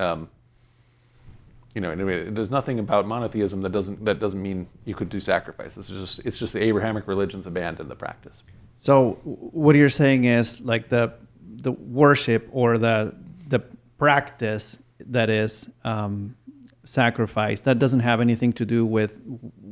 Speaker 1: there's nothing about monotheism that doesn't mean you could do sacrifices. It's just the Abrahamic religions abandoned the practice.
Speaker 2: So what you're saying is like the worship or the practice that is sacrifice, that doesn't have anything to do with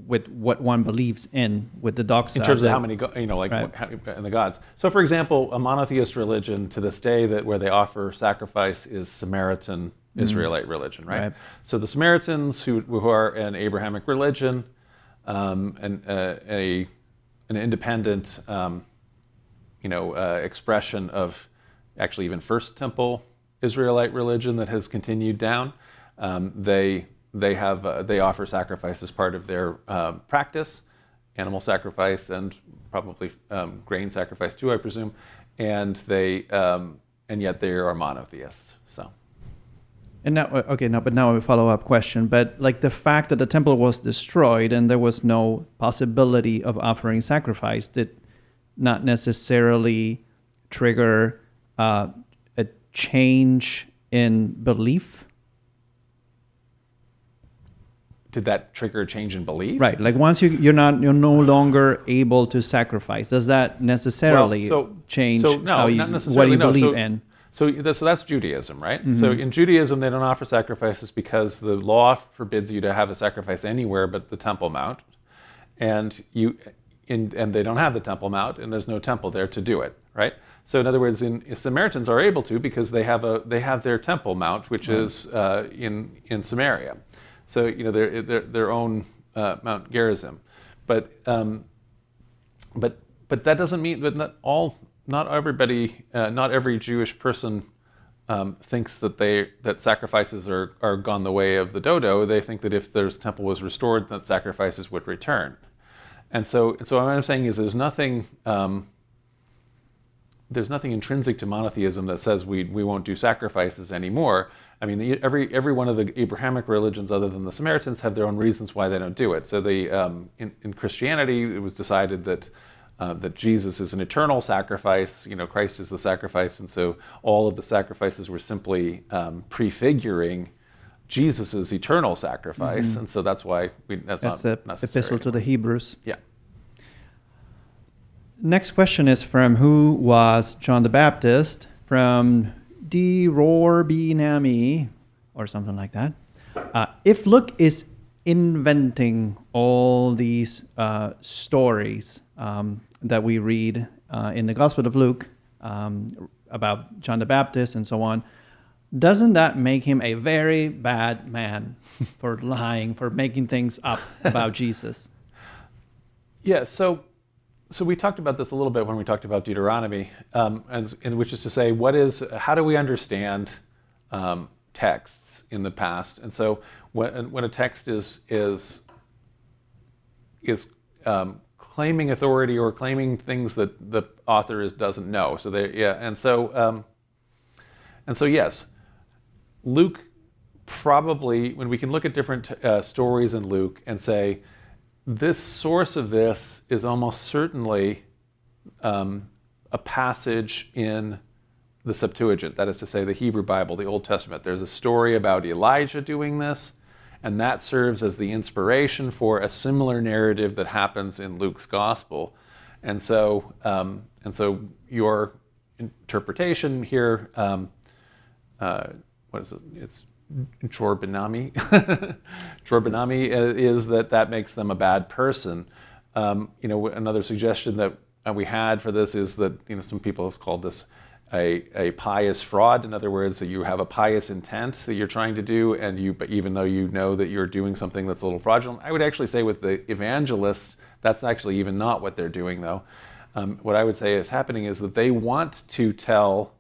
Speaker 2: what one believes in, with the doxa.
Speaker 1: In terms of how many, right. And the gods. So, for example, a monotheist religion to this day where they offer sacrifice is Samaritan Israelite religion, right? So the Samaritans, who are an Abrahamic religion, and an independent, expression of actually even First Temple Israelite religion that has continued down. They offer sacrifice as part of their practice, animal sacrifice and probably grain sacrifice too, I presume. And yet they are monotheists. So.
Speaker 2: And now, but now a follow-up question. But like the fact that the temple was destroyed and there was no possibility of offering sacrifice did not necessarily trigger a change in belief.
Speaker 1: Did that trigger a change in belief?
Speaker 2: Right. Like once you're no longer able to sacrifice, does that necessarily change
Speaker 1: not necessarily,
Speaker 2: what you believe in?
Speaker 1: So that's Judaism, right?
Speaker 2: Mm-hmm.
Speaker 1: So in Judaism, they don't offer sacrifices because the law forbids you to have a sacrifice anywhere but the Temple Mount, and they don't have the Temple Mount, and there's no temple there to do it, right? So in other words, Samaritans are able to because they have their Temple Mount, which is in Samaria. So their own Mount Gerizim, but that doesn't mean that not every Jewish person thinks that sacrifices are gone the way of the dodo. They think that if their temple was restored, that sacrifices would return. And so what I'm saying is there's nothing intrinsic to monotheism that says we won't do sacrifices anymore. I mean, every one of the Abrahamic religions, other than the Samaritans, have their own reasons why they don't do it. So in Christianity, it was decided that Jesus is an eternal sacrifice. Christ is the sacrifice, and so all of the sacrifices were simply prefiguring Jesus' eternal sacrifice, and so that's why that's not
Speaker 2: the
Speaker 1: necessary
Speaker 2: epistle to the Hebrews.
Speaker 1: Yeah.
Speaker 2: Next question is from who was John the Baptist, from D. Rorbinami, or something like that. If Luke is inventing all these stories that we read in the Gospel of Luke about John the Baptist and so on, doesn't that make him a very bad man for lying, for making things up about Jesus?
Speaker 1: Yeah, so we talked about this a little bit when we talked about Deuteronomy, and which is to say, how do we understand texts in the past? And so when a text is claiming authority or claiming things that the author doesn't know, and so yes, Luke probably, when we can look at different stories in Luke and say, this source of this is almost certainly a passage in the Septuagint, that is to say, the Hebrew Bible, the Old Testament. There's a story about Elijah doing this, and that serves as the inspiration for a similar narrative that happens in Luke's Gospel. And so your interpretation here, what is it? It's Jorbanami. Jorbanami is that makes them a bad person. Another suggestion that we had for this is that some people have called this a pious fraud. In other words, that you have a pious intent that you're trying to do, but even though you know that you're doing something that's a little fraudulent. I would actually say with the evangelists, that's actually even not what they're doing, though. What I would say is happening is that they want to tell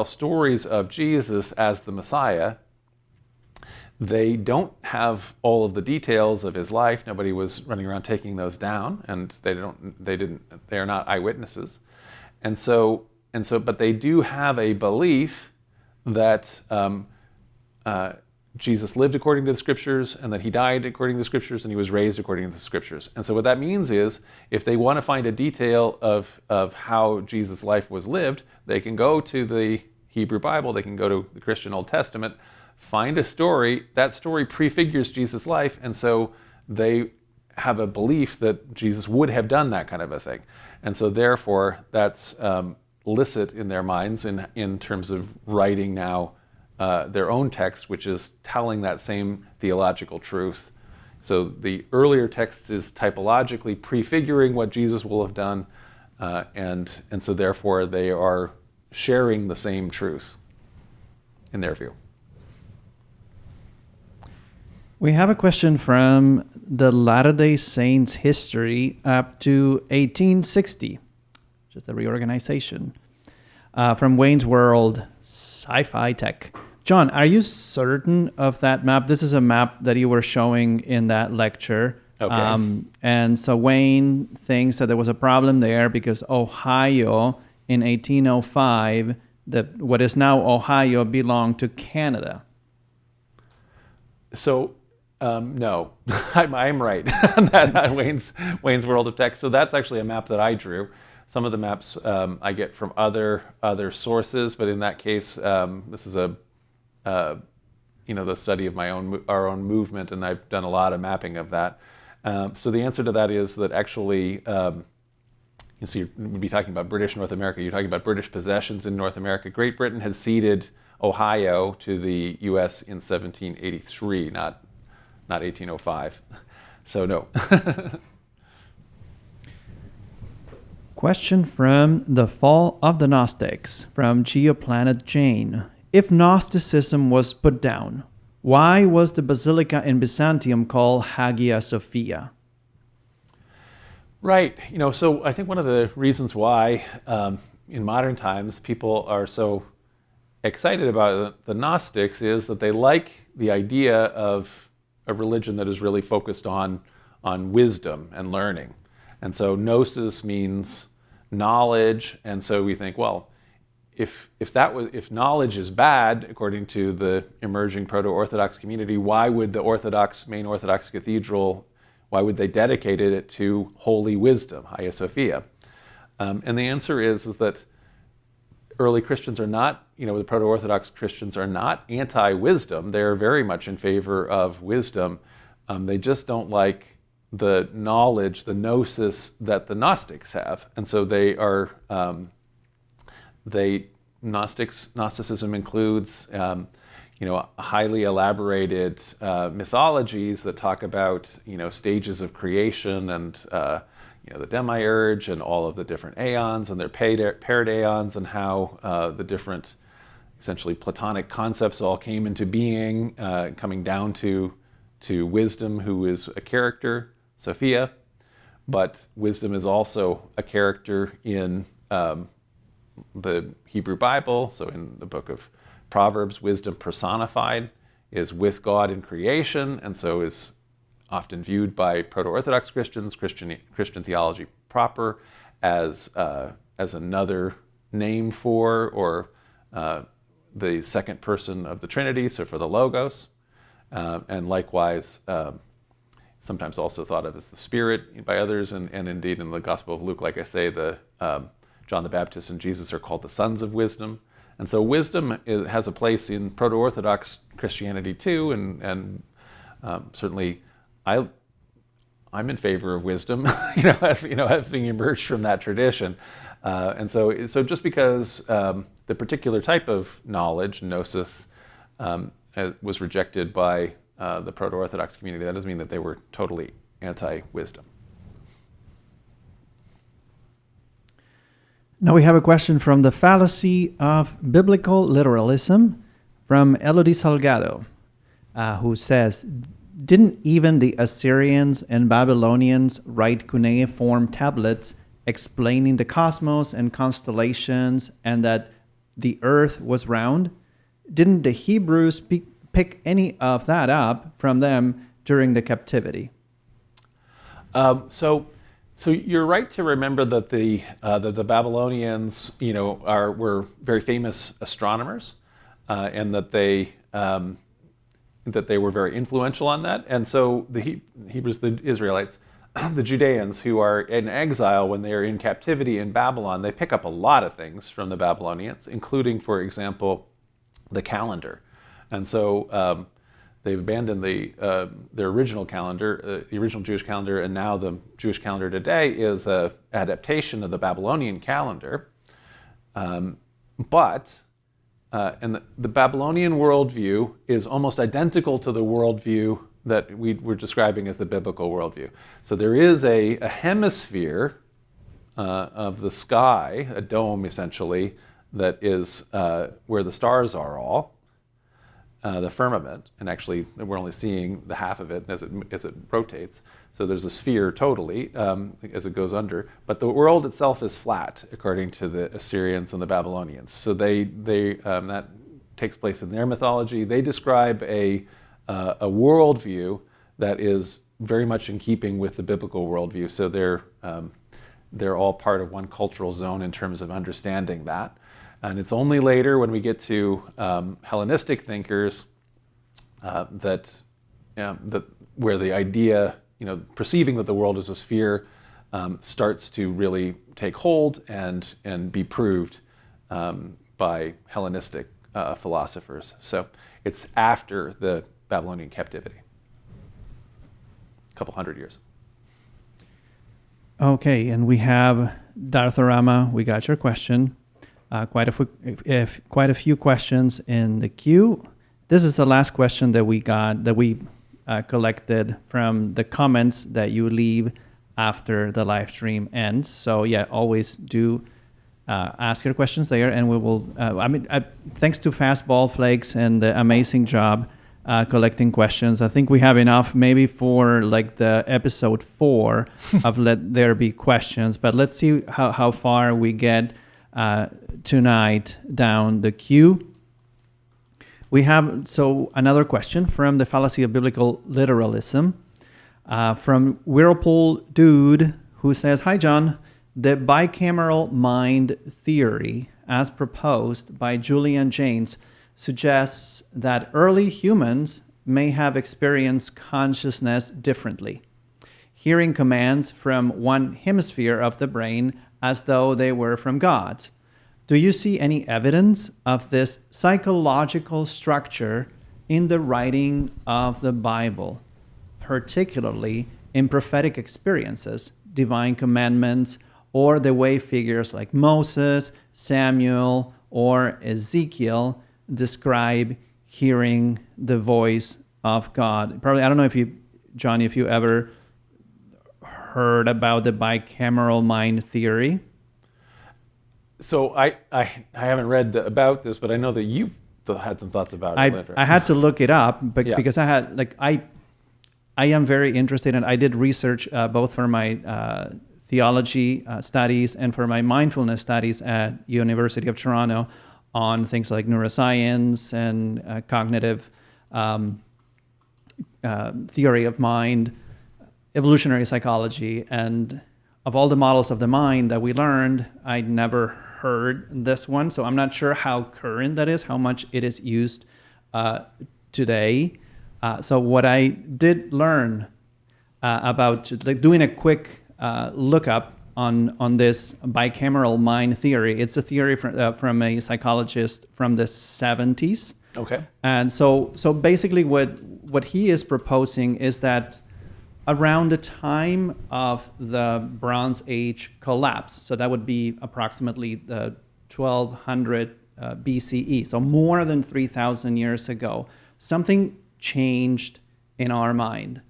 Speaker 1: stories of Jesus as the Messiah. They don't have all of the details of his life. Nobody was running around taking those down, and they are not eyewitnesses. But they do have a belief that Jesus lived according to the Scriptures, and that he died according to the Scriptures, and he was raised according to the Scriptures. And so what that means is, if they want to find a detail of how Jesus' life was lived, they can go to the Hebrew Bible, they can go to the Christian Old Testament, find a story. That story prefigures Jesus' life, and so they have a belief that Jesus would have done that kind of a thing. And so therefore, that's licit in their minds in terms of writing now their own text, which is telling that same theological truth. So the earlier text is typologically prefiguring what Jesus will have done, and so therefore they are sharing the same truth in their view.
Speaker 2: We have a question from the Latter-day Saints history up to 1860, just a reorganization, from Wayne's World Sci-Fi Tech. John, are you certain of that map? This is a map that you were showing in that lecture.
Speaker 1: Okay.
Speaker 2: And so Wayne thinks that there was a problem there because Ohio in 1805, what is now Ohio, belonged to Canada.
Speaker 1: So, no, I'm right on that Wayne's World of Tech. So that's actually a map that I drew. Some of the maps I get from other sources, but in that case, this is the study of our own movement, and I've done a lot of mapping of that. So the answer to that is that actually, you would be talking about British North America. You're talking about British possessions in North America. Great Britain had ceded Ohio to the U.S. in 1783, not 1805. So no.
Speaker 2: Question from The Fall of the Gnostics from Geoplanet Jane. If Gnosticism was put down, why was the basilica in Byzantium called Hagia Sophia?
Speaker 1: Right. So I think one of the reasons why in modern times people are so excited about the Gnostics is that they like the idea of a religion that is really focused on wisdom and learning. And so gnosis means knowledge, and so we think, well, if knowledge is bad, according to the emerging proto-Orthodox community, why would the main Orthodox cathedral, why would they dedicate it to holy wisdom, Hagia Sophia? And the answer is that early Christians are not, the proto-Orthodox Christians are not anti-wisdom. They're very much in favor of wisdom. They just don't like the knowledge, the gnosis that the Gnostics have. And so Gnosticism includes, highly elaborated mythologies that talk about, stages of creation and, the demiurge and all of the different aeons and their paired aeons, and how the different, essentially Platonic concepts all came into being, coming down to to wisdom, who is a character, Sophia, but wisdom is also a character in the Hebrew Bible. So in the book of Proverbs, wisdom personified is with God in creation, and so is often viewed by proto-Orthodox Christians, Christian theology proper, as another name for, or the second person of the Trinity, so for the Logos, and likewise sometimes also thought of as the Spirit by others, and indeed in the Gospel of Luke, like I say, John the Baptist and Jesus are called the sons of wisdom. And so wisdom has a place in proto-Orthodox Christianity too, and certainly I'm in favor of wisdom, having emerged from that tradition. And so just because the particular type of knowledge, gnosis, was rejected by the proto-Orthodox community, that doesn't mean that they were totally anti-wisdom.
Speaker 2: Now we have a question from the fallacy of biblical literalism from Elodie Salgado, who says, didn't even the Assyrians and Babylonians write cuneiform tablets explaining the cosmos and constellations and that the earth was round? Didn't the Hebrews pick any of that up from them during the captivity?
Speaker 1: So you're right to remember that the Babylonians, were very famous astronomers, and that they were very influential on that. And so the Hebrews, the Israelites, the Judeans who are in exile when they are in captivity in Babylon, they pick up a lot of things from the Babylonians, including, for example, the calendar. And so they've abandoned their original calendar, the original Jewish calendar, and now the Jewish calendar today is an adaptation of the Babylonian calendar. But the Babylonian worldview is almost identical to the worldview that we were describing as the biblical worldview. So there is a hemisphere of the sky, a dome essentially, that is where the stars are all, the firmament, and actually we're only seeing the half of it as it rotates. So there's a sphere totally as it goes under, but the world itself is flat according to the Assyrians and the Babylonians. So they that takes place in their mythology. They describe a worldview that is very much in keeping with the biblical worldview. So they're all part of one cultural zone in terms of understanding that. And it's only later when we get to Hellenistic thinkers that where the idea, perceiving that the world is a sphere, starts to really take hold and be proved by Hellenistic philosophers. So it's after the Babylonian captivity, a couple hundred years.
Speaker 2: Okay, and we have Dartharama. We got your question. Quite a few questions in the queue. This is the last question that we got, that we collected from the comments that you leave after the live stream ends. So yeah, always do ask your questions there, and we will. Thanks to Fastball Flakes and the amazing job collecting questions. I think we have enough maybe for like the episode 4 of Let There Be Questions. But let's see how far we get tonight down the queue. We have another question from the fallacy of biblical literalism from Whirlpool Dude, who says, "Hi John, the bicameral mind theory as proposed by Julian Jaynes suggests that early humans may have experienced consciousness differently, hearing commands from one hemisphere of the brain as though they were from God's. Do you see any evidence of this psychological structure in the writing of the Bible, particularly in prophetic experiences, divine commandments, or the way figures like Moses, Samuel, or Ezekiel describe hearing the voice of God?" Probably, I don't know if you, Johnny, if you ever heard about the bicameral mind theory.
Speaker 1: So I haven't read about this, but I know that you've had some thoughts about it later.
Speaker 2: I had to look it up, but
Speaker 1: Yeah.
Speaker 2: because I had I am very interested, and I did research both for my theology studies and for my mindfulness studies at University of Toronto on things like neuroscience and cognitive theory of mind, evolutionary psychology, and of all the models of the mind that we learned, I'd never heard this one. So I'm not sure how current that is, how much it is used today. So what I did learn about, like doing a quick lookup on this bicameral mind theory, it's a theory from a psychologist from the 70s.
Speaker 1: Okay.
Speaker 2: And so basically what he is proposing is that around the time of the Bronze Age collapse, so that would be approximately the 1200 BCE, so more than 3,000 years ago, something changed in our mind.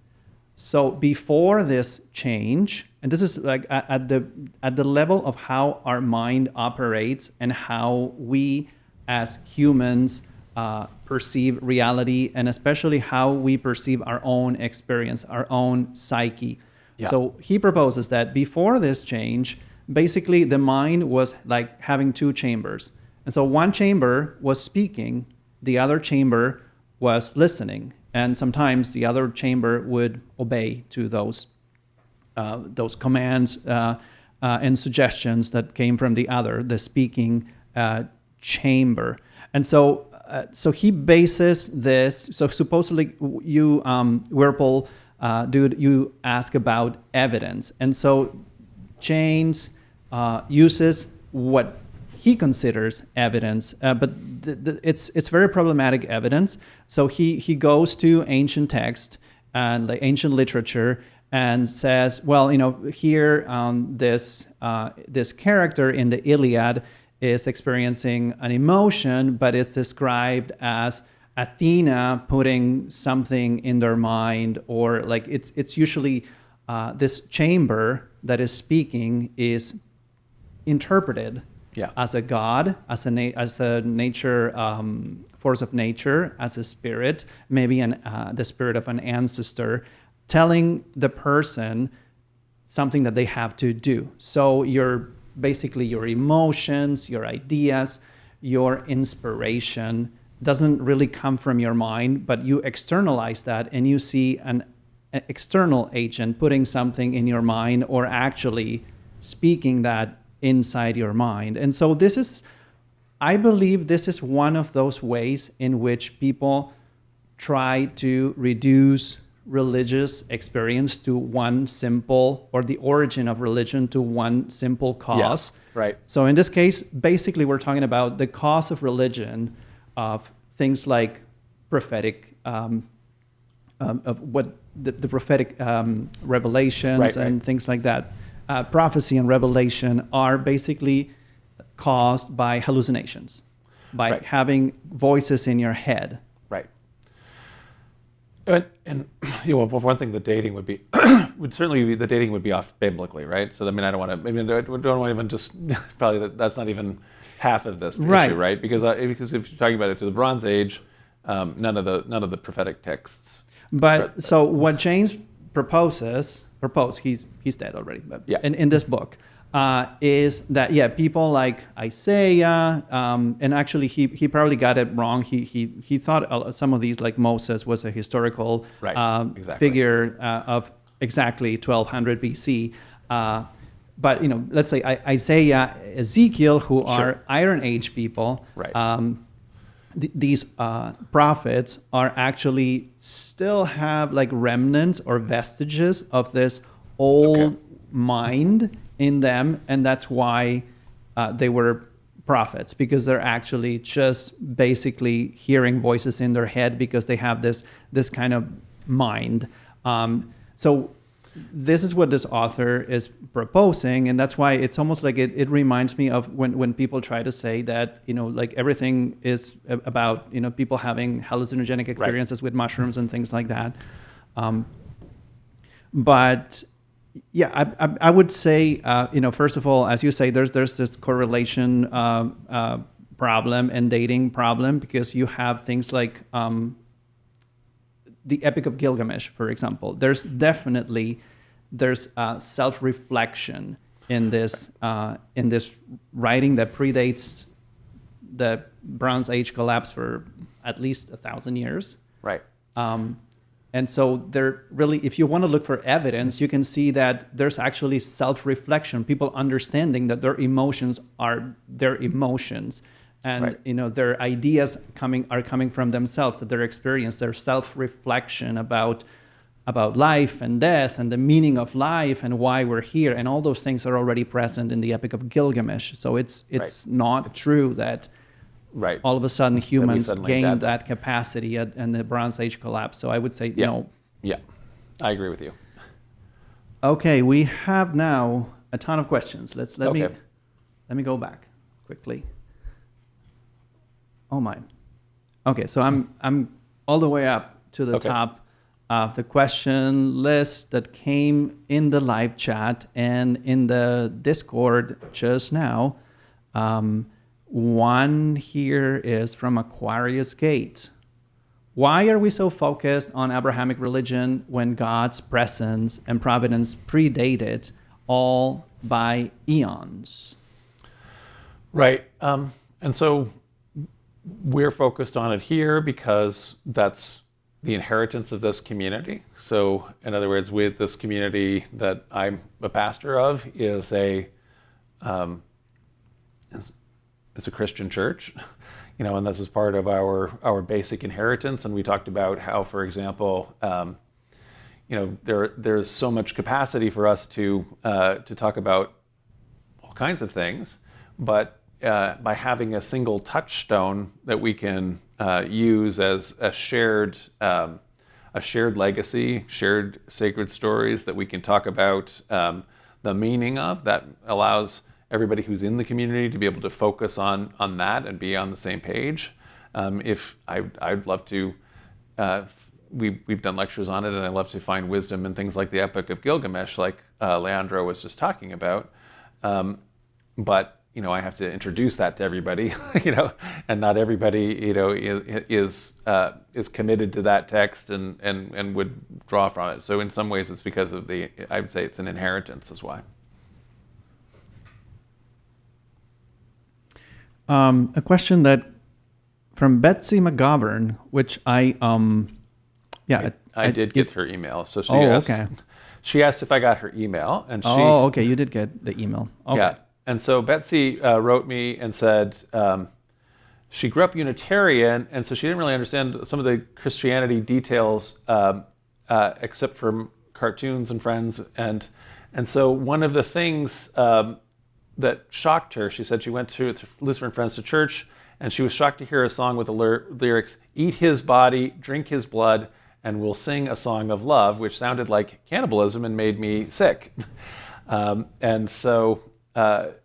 Speaker 2: So before this change, and this is like at the level of how our mind operates and how we as humans perceive reality, and especially how we perceive our own experience, our own psyche. Yeah. So he proposes that before this change, basically the mind was like having two chambers. And so one chamber was speaking, the other chamber was listening. And sometimes the other chamber would obey to those commands and suggestions that came from the speaking chamber. And so he bases this. So supposedly you, Whirlpool, dude, you ask about evidence. And so James uses what he considers evidence, but it's very problematic evidence. So he goes to ancient text and like ancient literature and says, well, here this character in the Iliad is experiencing an emotion, but it's described as Athena putting something in their mind, or like it's usually this chamber that is speaking is interpreted as a god, as a nature force of nature, as a spirit, maybe the spirit of an ancestor, telling the person something that they have to do. So basically your emotions, your ideas, your inspiration doesn't really come from your mind, but you externalize that and you see an external agent putting something in your mind or actually speaking that inside your mind. And so I believe this is one of those ways in which people try to reduce religious experience to one simple, or the origin of religion to one simple cause.
Speaker 1: Yeah, right.
Speaker 2: So in this case, basically we're talking about the cause of religion, of things like prophetic, of what the prophetic revelations and things like that. Prophecy and revelation are basically caused by hallucinations, by having voices in your head.
Speaker 1: Right. And one thing, the dating would be would certainly be, the dating would be off biblically, right? So I mean, I don't want to even just probably that's not even half of this issue, right? Because if you're talking about it to the Bronze Age, none of the prophetic texts.
Speaker 2: But so what James proposed, he's dead already, but in this book, is that people like Isaiah, and actually he probably got it wrong. He thought some of these, like Moses, was a historical figure of exactly 1200 BC. But let's say Isaiah, Ezekiel, who are Iron Age people. Right. These prophets are actually still have like remnants or vestiges of this old mind in them, and that's why they were prophets, because they're actually just basically hearing voices in their head because they have this kind of mind. So this is what this author is proposing, and that's why it's almost like it reminds me of when people try to say that like everything is about people having hallucinogenic experiences with mushrooms and things like that. But I would say first of all, as you say, there's this correlation problem and dating problem, because you have things like the Epic of Gilgamesh, for example, there's self-reflection in this writing that predates the Bronze Age collapse for at least 1,000 years.
Speaker 1: Right.
Speaker 2: And so there really, if you want to look for evidence, you can see that there's actually self-reflection, people understanding that their emotions are their emotions, and
Speaker 1: right.
Speaker 2: Their ideas are coming from themselves, that their experience, their self-reflection about life and death and the meaning of life and why we're here, and all those things are already present in the Epic of Gilgamesh. So it's
Speaker 1: right.
Speaker 2: not true that
Speaker 1: right.
Speaker 2: all of a sudden humans gained that
Speaker 1: them.
Speaker 2: capacity and the Bronze Age collapse. So I would say no.
Speaker 1: Yeah, I agree with you.
Speaker 2: Okay, we have now a ton of questions. Let me go back quickly. Oh my. Okay, so I'm all the way up to the top of the question list that came in the live chat and in the Discord just now. One here is from Aquarius Gate. Why are we so focused on Abrahamic religion when God's presence and providence predated all by eons?
Speaker 1: Right. And so we're focused on it here because that's the inheritance of this community. So in other words, with this community that I'm a pastor of is a Christian church, and this is part of our basic inheritance. And we talked about how, for example, there's so much capacity for us to talk about all kinds of things, but by having a single touchstone that we can use as a shared legacy, shared sacred stories that we can talk about the meaning of, that allows everybody who's in the community to be able to focus on that and be on the same page. I'd love to, we've done lectures on it, and I love to find wisdom in things like the Epic of Gilgamesh, like Leandro was just talking about. But I have to introduce that to everybody, and not everybody, is committed to that text and would draw from it. So in some ways, it's because of I would say it's an inheritance is why.
Speaker 2: A question that from Betsy McGovern, which I
Speaker 1: did get her email. So she asked, she asked if I got her email, and she.
Speaker 2: You did get the email. Okay.
Speaker 1: Yeah, and so Betsy wrote me and said she grew up Unitarian, and so she didn't really understand some of the Christianity details, except for cartoons and Friends, and so one of the things that shocked her, she said she went to Lutheran Friends to church, and she was shocked to hear a song with the lyrics, "Eat his body, drink his blood, and we'll sing a song of love," which sounded like cannibalism and made me sick. And so the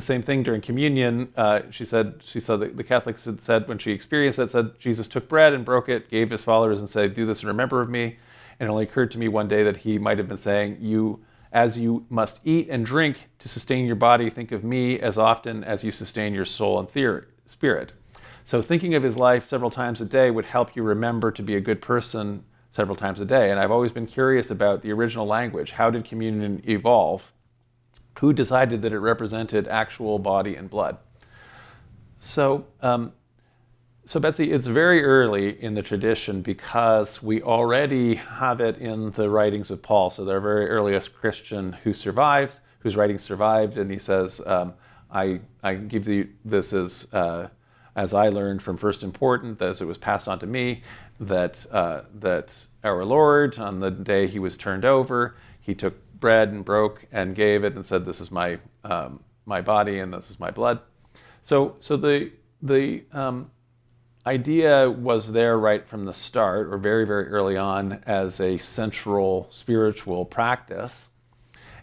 Speaker 1: same thing during communion, she said she saw the Catholics had said when she experienced it, said Jesus took bread and broke it, gave his followers and said, "Do this in remember of me." And it only occurred to me one day that he might have been saying, as you must eat and drink to sustain your body, think of me as often as you sustain your soul and spirit. So thinking of his life several times a day would help you remember to be a good person several times a day. And I've always been curious about the original language. How did communion evolve? Who decided that it represented actual body and blood? So Betsy, it's very early in the tradition because we already have it in the writings of Paul. So the very earliest Christian whose writings survived, and he says, I give you this as I learned from first important, as it was passed on to me, that our Lord, on the day he was turned over, he took bread and broke and gave it and said, "This is my body and this is my blood." So the idea was there right from the start, or very, very early on, as a central spiritual practice.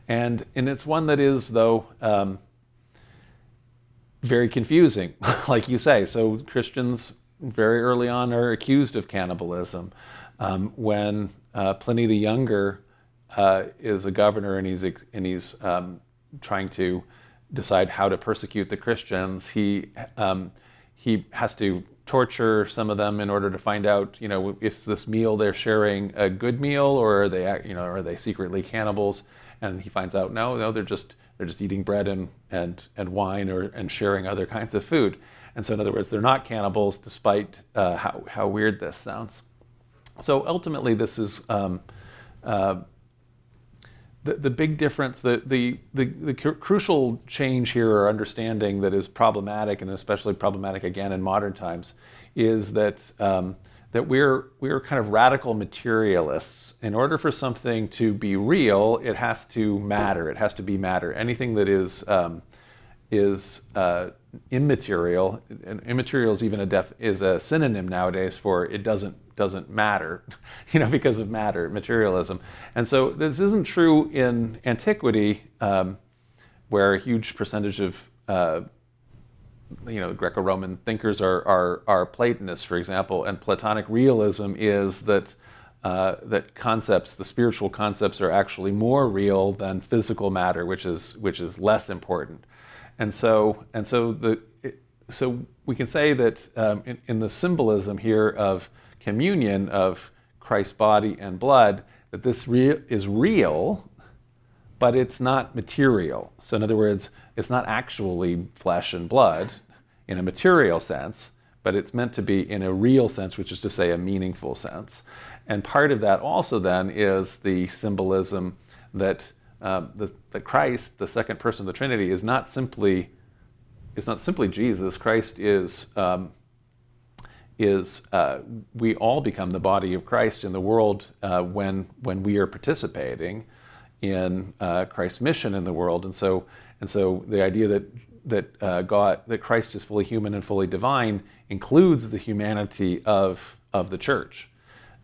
Speaker 1: And it's one that is, though, very confusing, like you say. So Christians very early on are accused of cannibalism. When Pliny the Younger is a governor and he's trying to decide how to persecute the Christians, he has to torture some of them in order to find out, if this meal they're sharing a good meal, or are they secretly cannibals? And he finds out, no, they're just eating bread and wine and sharing other kinds of food. And so, in other words, they're not cannibals, despite how weird this sounds. So ultimately, this is the big difference, the crucial change here, or understanding that is problematic, and especially problematic again in modern times, is that we're kind of radical materialists. In order for something to be real, it has to matter. It has to be matter. Anything that is immaterial, and immaterial is even is a synonym nowadays for it doesn't matter, because of materialism. And so this isn't true in antiquity, where a huge percentage of Greco-Roman thinkers are Platonists, for example, and Platonic realism is that the spiritual concepts are actually more real than physical matter, which is less important. And so we can say that in the symbolism here of communion of Christ's body and blood, that this is real, but it's not material. So in other words, it's not actually flesh and blood in a material sense, but it's meant to be in a real sense, which is to say a meaningful sense. And part of that also then is the symbolism that that Christ, the second person of the Trinity, is not simply Jesus. Christ is we all become the body of Christ in the world when we are participating in Christ's mission in the world. And so the idea that Christ is fully human and fully divine includes the humanity of the church.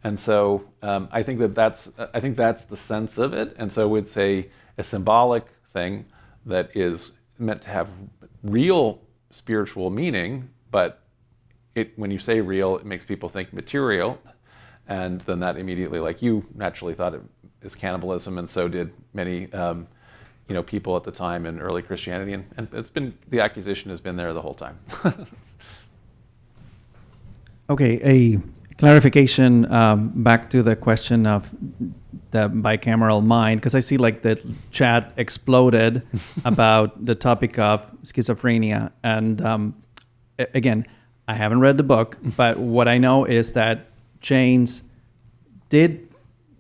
Speaker 1: And so I think that's the sense of it. And so it's a symbolic thing that is meant to have real spiritual meaning, but when you say real, it makes people think material, and then that immediately, like you naturally thought it is cannibalism, and so did many people at the time in early Christianity, and the accusation has been there the whole time.
Speaker 2: Okay, a clarification back to the question of the bicameral mind, because I see like the chat exploded about the topic of schizophrenia. And again, I haven't read the book, but what I know is that James did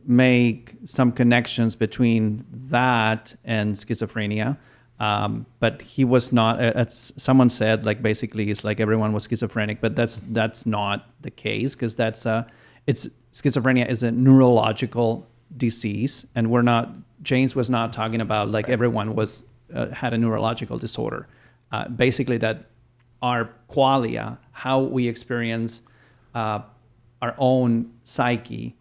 Speaker 2: make some connections between that and schizophrenia. But he was not, someone said, like, basically it's like everyone was schizophrenic, but that's not the case, because schizophrenia is a neurological disease, and James was not talking about like everyone had a neurological disorder. Basically that our qualia, how we experience our own psyche,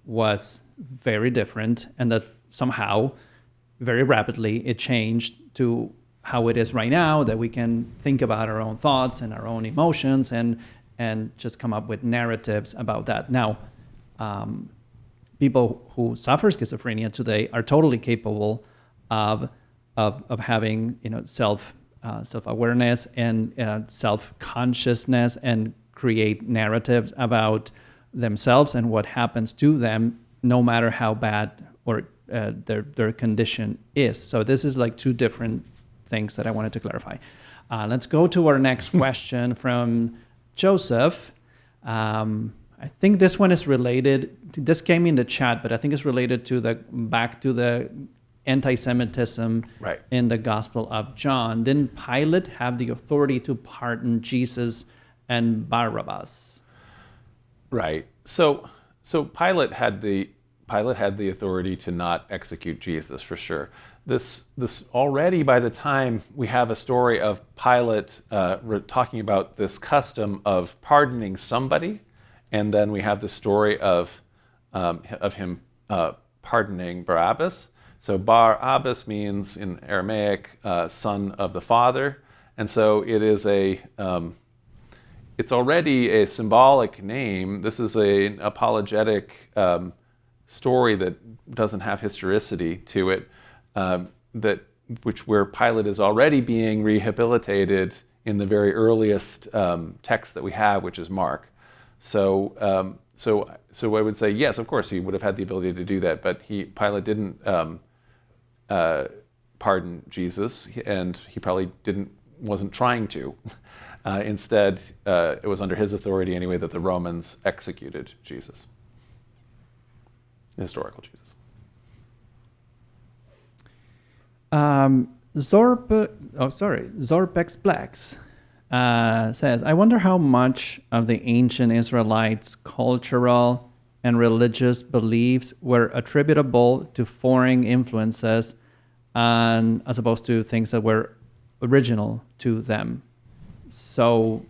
Speaker 2: was very different, and that somehow very rapidly it changed to how it is right now, that we can think about our own thoughts and our own emotions and just come up with narratives about that. Now, people who suffer schizophrenia today are totally capable of having self-awareness and self-consciousness, and create narratives about themselves and what happens to them, no matter how bad or their condition is. So this is like two different things that I wanted to clarify. Let's go to our next question from Joseph. I think this one is related. This came in the chat, but I think it's related to back to the anti-Semitism in the Gospel of John. Didn't Pilate have the authority to pardon Jesus and Barabbas?
Speaker 1: Right. So Pilate had the authority to not execute Jesus, for sure. This already, by the time we have a story of Pilate talking about this custom of pardoning somebody, and then we have the story of him pardoning Barabbas. So Barabbas means in Aramaic son of the father, and so it is it's already a symbolic name. This is an apologetic story that doesn't have historicity to it, where Pilate is already being rehabilitated in the very earliest text that we have, which is Mark. So I would say yes, of course he would have had the ability to do that, but Pilate didn't pardon Jesus, and he probably wasn't trying to. Instead, it was under his authority anyway that the Romans executed Jesus, the historical Jesus.
Speaker 2: Zorpex Blacks says, I wonder how much of the ancient Israelites' cultural and religious beliefs were attributable to foreign influences, and as opposed to things that were original to them. So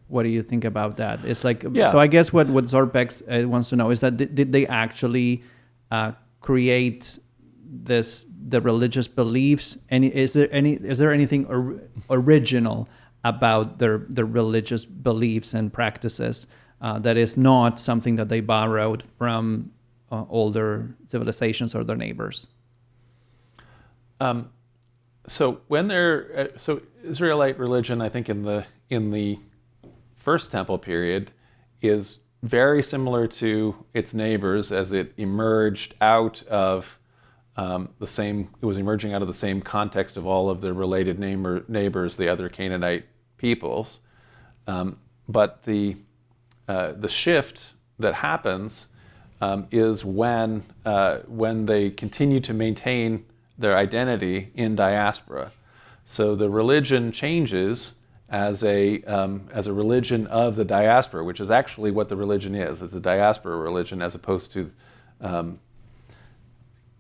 Speaker 2: what do you think about that? It's like, so I guess what Zorpex wants to know is that did they actually create the religious beliefs, and is there anything original about their religious beliefs and practices that is not something that they borrowed from older civilizations or their neighbors?
Speaker 1: So Israelite religion, I think in the First Temple period, is very similar to its neighbors as it emerged out of it was emerging out of the same context of all of the related neighbors, the other Canaanite peoples. But the shift that happens is when they continue to maintain their identity in diaspora. So the religion changes as a religion of the diaspora, which is actually what the religion is. It's a diaspora religion as opposed to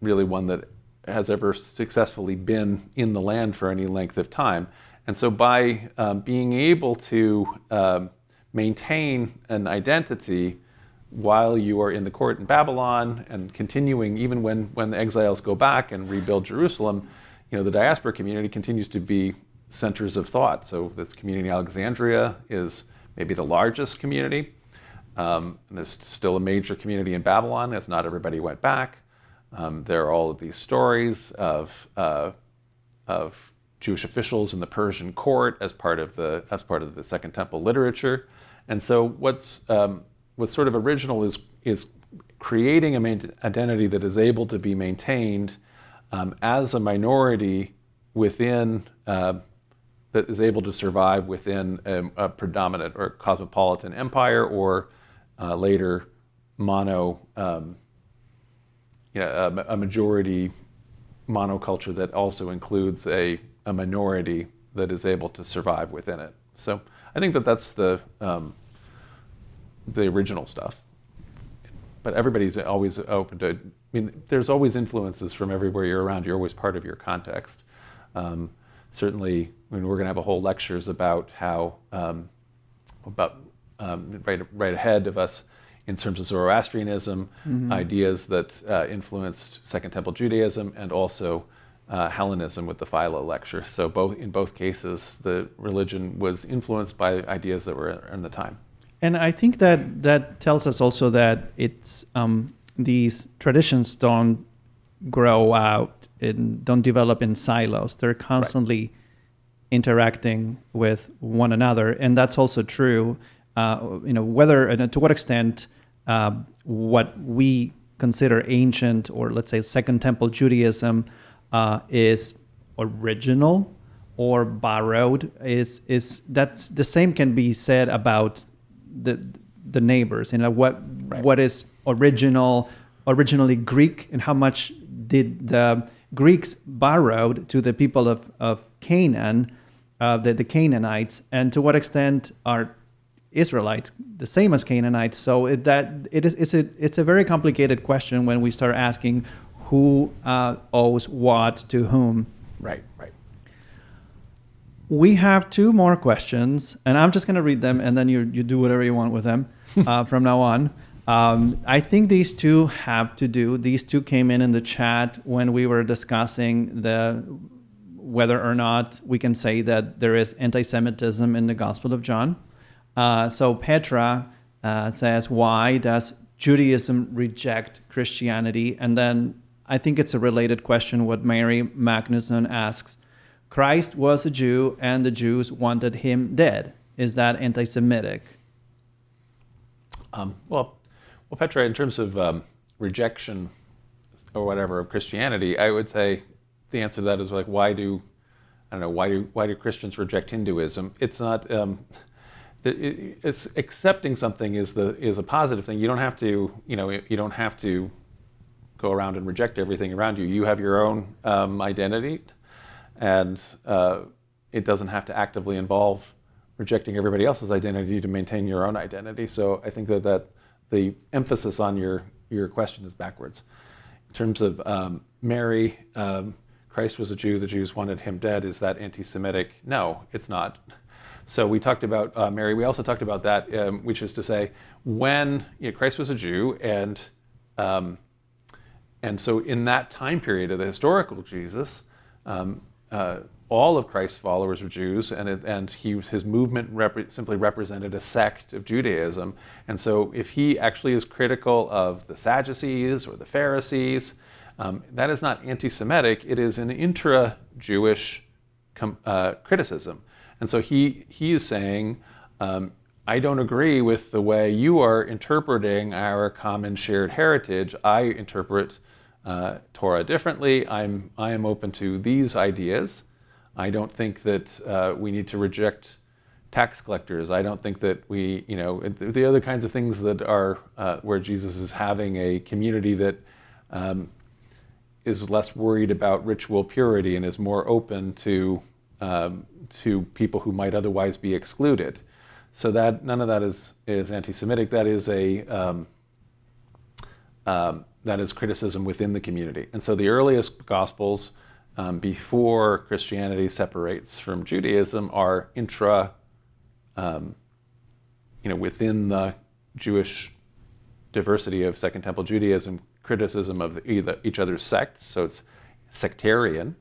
Speaker 1: really one that has ever successfully been in the land for any length of time. And so by being able to maintain an identity while you are in the court in Babylon and continuing even when the exiles go back and rebuild Jerusalem, the diaspora community continues to be centers of thought. So this community in Alexandria is maybe the largest community. And there's still a major community in Babylon, as not everybody went back. There are all of these stories of Jewish officials in the Persian court as part of the Second Temple literature. And so what's sort of original is creating an identity that is able to be maintained as a minority within that is able to survive within a predominant or cosmopolitan empire, or later a majority monoculture that also includes a minority that is able to survive within it. So I think that's the original stuff. But everybody's always open to, there's always influences from everywhere you're around. You're always part of your context. Certainly, we're going to have a whole lectures about how, right ahead of us in terms of Zoroastrianism, ideas that influenced Second Temple Judaism, and also Hellenism with the Philo lecture. So in both cases, the religion was influenced by ideas that were in the time.
Speaker 2: And I think that tells us also that it's these traditions don't grow out and don't develop in silos. They're constantly interacting with one another, and that's also true. Whether and to what extent what we consider ancient, or let's say Second Temple Judaism, is original or borrowed, is that's the same can be said about the neighbors. What is originally Greek, and how much did the Greeks borrowed to the people of Canaan, the Canaanites, and to what extent are Israelites the same as Canaanites? So it's a very complicated question when we start asking who owes what to whom.
Speaker 1: Right.
Speaker 2: We have two more questions, and I'm just going to read them, and then you do whatever you want with them from now on. I think these two came in the chat when we were discussing whether or not we can say that there is anti-Semitism in the Gospel of John. So Petra says, why does Judaism reject Christianity? And then I think it's a related question what Mary Magnusson asks. Christ was a Jew and the Jews wanted him dead. Is that anti-Semitic?
Speaker 1: Well, Petra, in terms of rejection or whatever of Christianity, I would say the answer to that is like, why do Christians reject Hinduism? It's not. It's accepting something is a positive thing. You don't have to, you don't have to go around and reject everything around you. You have your own identity, and it doesn't have to actively involve rejecting everybody else's identity to maintain your own identity. So I think that the emphasis on your question is backwards. In terms of Mary, Christ was a Jew, the Jews wanted him dead. Is that anti-Semitic? No, it's not. So we talked about Mary. We also talked about that, which is to say, when Christ was a Jew, and so in that time period of the historical Jesus, all of Christ's followers were Jews, and his movement simply represented a sect of Judaism. And so if he actually is critical of the Sadducees or the Pharisees, that is not anti-Semitic. It is an intra-Jewish criticism. And so he is saying, I don't agree with the way you are interpreting our common shared heritage. I interpret Torah differently. I am open to these ideas. I don't think that we need to reject tax collectors. I don't think that we, the other kinds of things that are where Jesus is having a community that is less worried about ritual purity and is more open to people who might otherwise be excluded. So that none of that is anti-Semitic. That is that is criticism within the community. And so the earliest Gospels, before Christianity separates from Judaism, are within the Jewish diversity of Second Temple Judaism, criticism of each other's sects. So it's sectarian,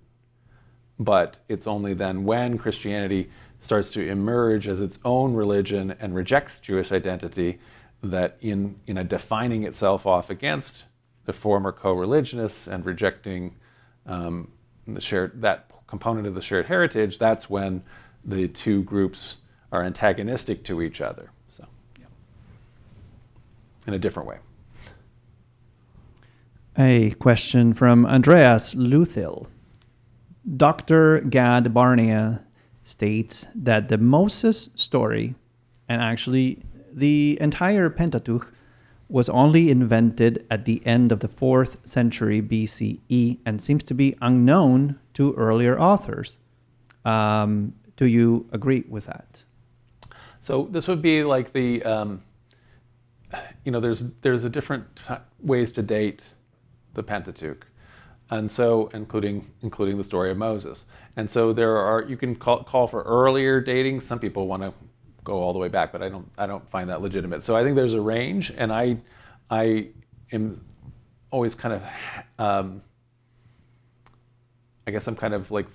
Speaker 1: but it's only then when Christianity starts to emerge as its own religion and rejects Jewish identity that in defining itself off against the former co-religionists and rejecting that component of the shared heritage, that's when the two groups are antagonistic to each other. So, yeah. In a different way.
Speaker 2: A question from Andreas Luthil. Dr. Gad Barnea states that the Moses story, and actually the entire Pentateuch, was only invented at the end of the 4th century BCE and seems to be unknown to earlier authors. Do you agree with that?
Speaker 1: So this would be like the, there's a different ways to date the Pentateuch, and so including the story of Moses. And so you can call for earlier dating. Some people want to go all the way back, but I don't find that legitimate. So I think there's a range, and I am always kind of I guess I'm kind of like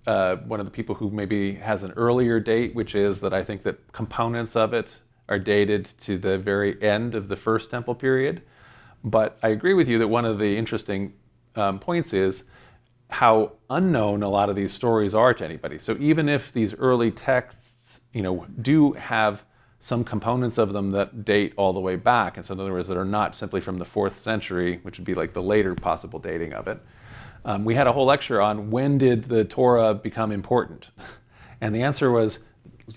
Speaker 1: one of the people who maybe has an earlier date, which is that I think that components of it are dated to the very end of the First Temple period. But I agree with you that one of the interesting points is how unknown a lot of these stories are to anybody. So even if these early texts, do have some components of them that date all the way back, and so in other words, that are not simply from the 4th century, which would be like the later possible dating of it. We had a whole lecture on when did the Torah become important, and the answer was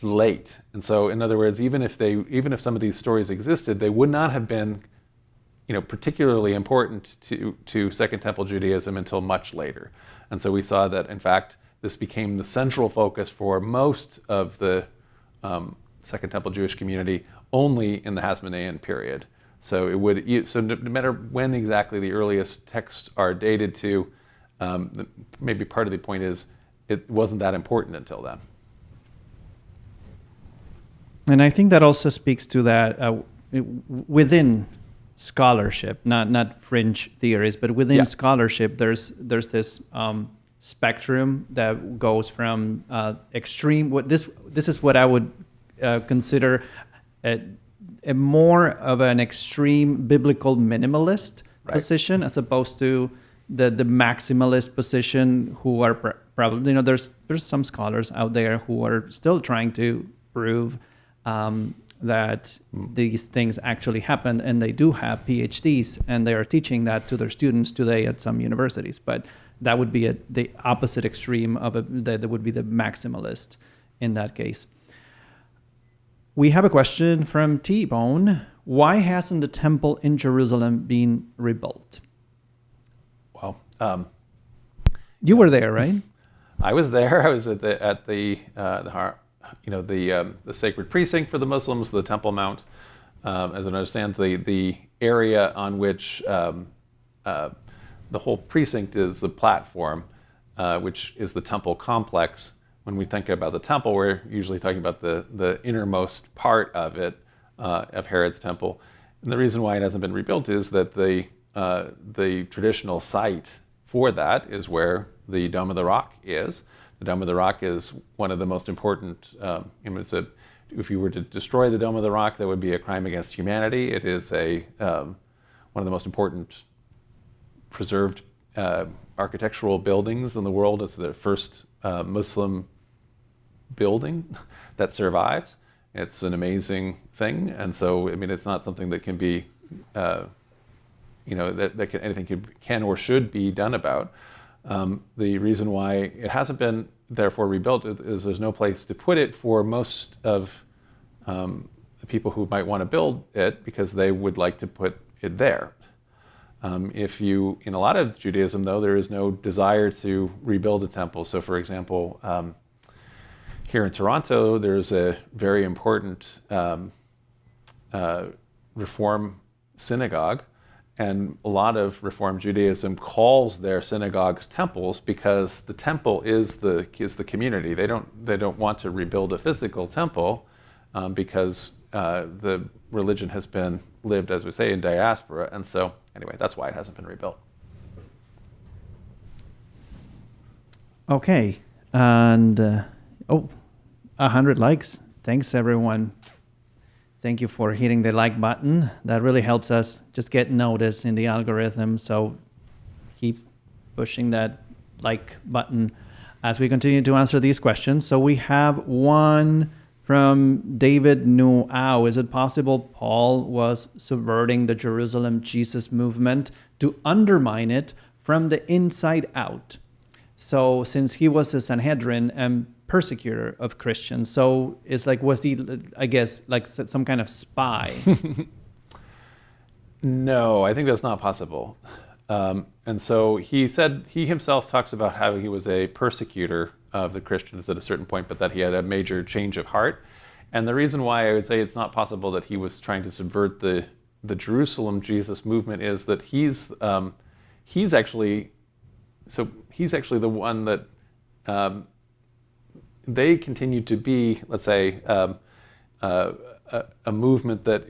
Speaker 1: late. And so, in other words, even if some of these stories existed, they would not have been, particularly important to Second Temple Judaism until much later. And so we saw that, in fact, this became the central focus for most of the Second Temple Jewish community only in the Hasmonean period. So no matter when exactly the earliest texts are dated to, maybe part of the point is it wasn't that important until then.
Speaker 2: And I think that also speaks to that within scholarship, not fringe theories, but within scholarship, there's this spectrum that goes from extreme. This is what I would consider a more of an extreme biblical minimalist position, as opposed to the maximalist position, who are probably, there's some scholars out there who are still trying to prove that these things actually happened, and they do have PhDs, and they are teaching that to their students today at some universities. But that would be the opposite extreme that would be the maximalist in that case. We have a question from T-Bone. Why hasn't the temple in Jerusalem been rebuilt?
Speaker 1: Well,
Speaker 2: you were there, right?
Speaker 1: I was there. I was at the sacred precinct for the Muslims, the Temple Mount. As I understand, the area on which the whole precinct is the platform, which is the temple complex. When we think about the temple, we're usually talking about the innermost part of it, of Herod's temple. And the reason why it hasn't been rebuilt is that the traditional site for that is where the Dome of the Rock is. The Dome of the Rock is one of the most important, if you were to destroy the Dome of the Rock, that would be a crime against humanity. It is one of the most important preserved architectural buildings in the world. It's the first Muslim building that survives. It's an amazing thing, and so it's not something that can be, anything can or should be done about. The reason why it hasn't been therefore rebuilt is there's no place to put it for most of the people who might want to build it, because they would like to put it there. In a lot of Judaism, though, there is no desire to rebuild a temple. So, for example, here in Toronto, there's a very important Reform synagogue, and a lot of Reform Judaism calls their synagogues temples because the temple is the community. They don't want to rebuild a physical temple because the religion has been lived, as we say, in diaspora, and so anyway, that's why it hasn't been rebuilt.
Speaker 2: Okay, and 100 likes. Thanks, everyone. Thank you for hitting the like button. That really helps us just get noticed in the algorithm. So keep pushing that like button as we continue to answer these questions. So we have one from David Nuau. Is it possible Paul was subverting the Jerusalem Jesus movement to undermine it from the inside out? So since he was a Sanhedrin and persecutor of Christians, so it's like, was he, I guess, like some kind of spy?
Speaker 1: No, I think that's not possible. And so he himself talks about how he was a persecutor of the Christians at a certain point, but that he had a major change of heart. And the reason why I would say it's not possible that he was trying to subvert the Jerusalem Jesus movement is that he's actually the one that they continue to be, let's say, a movement that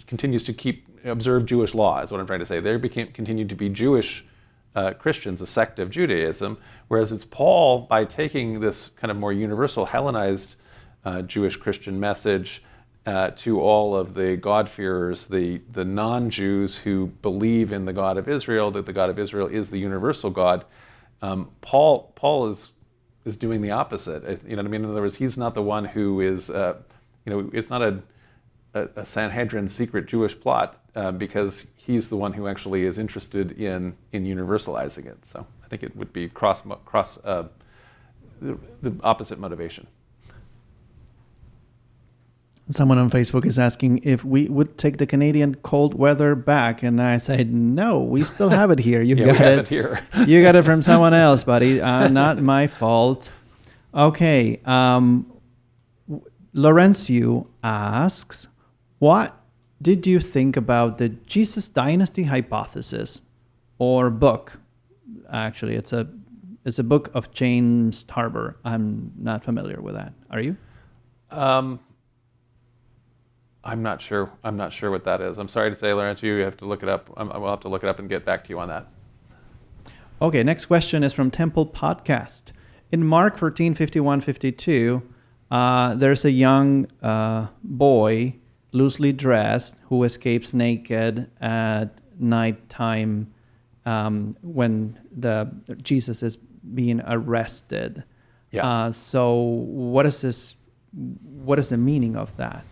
Speaker 1: continues to observe Jewish law, is what I'm trying to say. They continued to be Jewish Christians, a sect of Judaism, whereas it's Paul, by taking this kind of more universal Hellenized Jewish Christian message to all of the God-fearers, the non-Jews who believe in the God of Israel, that the God of Israel is the universal God. Paul is doing the opposite. You know what I mean? In other words, he's not the one who is, it's not a Sanhedrin secret Jewish plot, because he's the one who actually is interested in universalizing it. So I think it would be the opposite motivation.
Speaker 2: Someone on Facebook is asking if we would take the Canadian cold weather back, and I said no. We still have it here. You got it here. You got it from someone else, buddy. Not my fault. Okay. Laurencio asks, what did you think about the Jesus Dynasty hypothesis, or book? Actually, it's a book of James Tarver. I'm not familiar with that. Are you?
Speaker 1: I'm not sure what that is. I'm sorry to say, Laurencio, you have to look it up. We'll have to look it up and get back to you on that.
Speaker 2: Okay, next question is from Temple Podcast. In Mark 14:51-52, there's a young boy, loosely dressed, who escapes naked at nighttime when Jesus is being arrested.
Speaker 1: Yeah.
Speaker 2: So what is this? What is the meaning of that?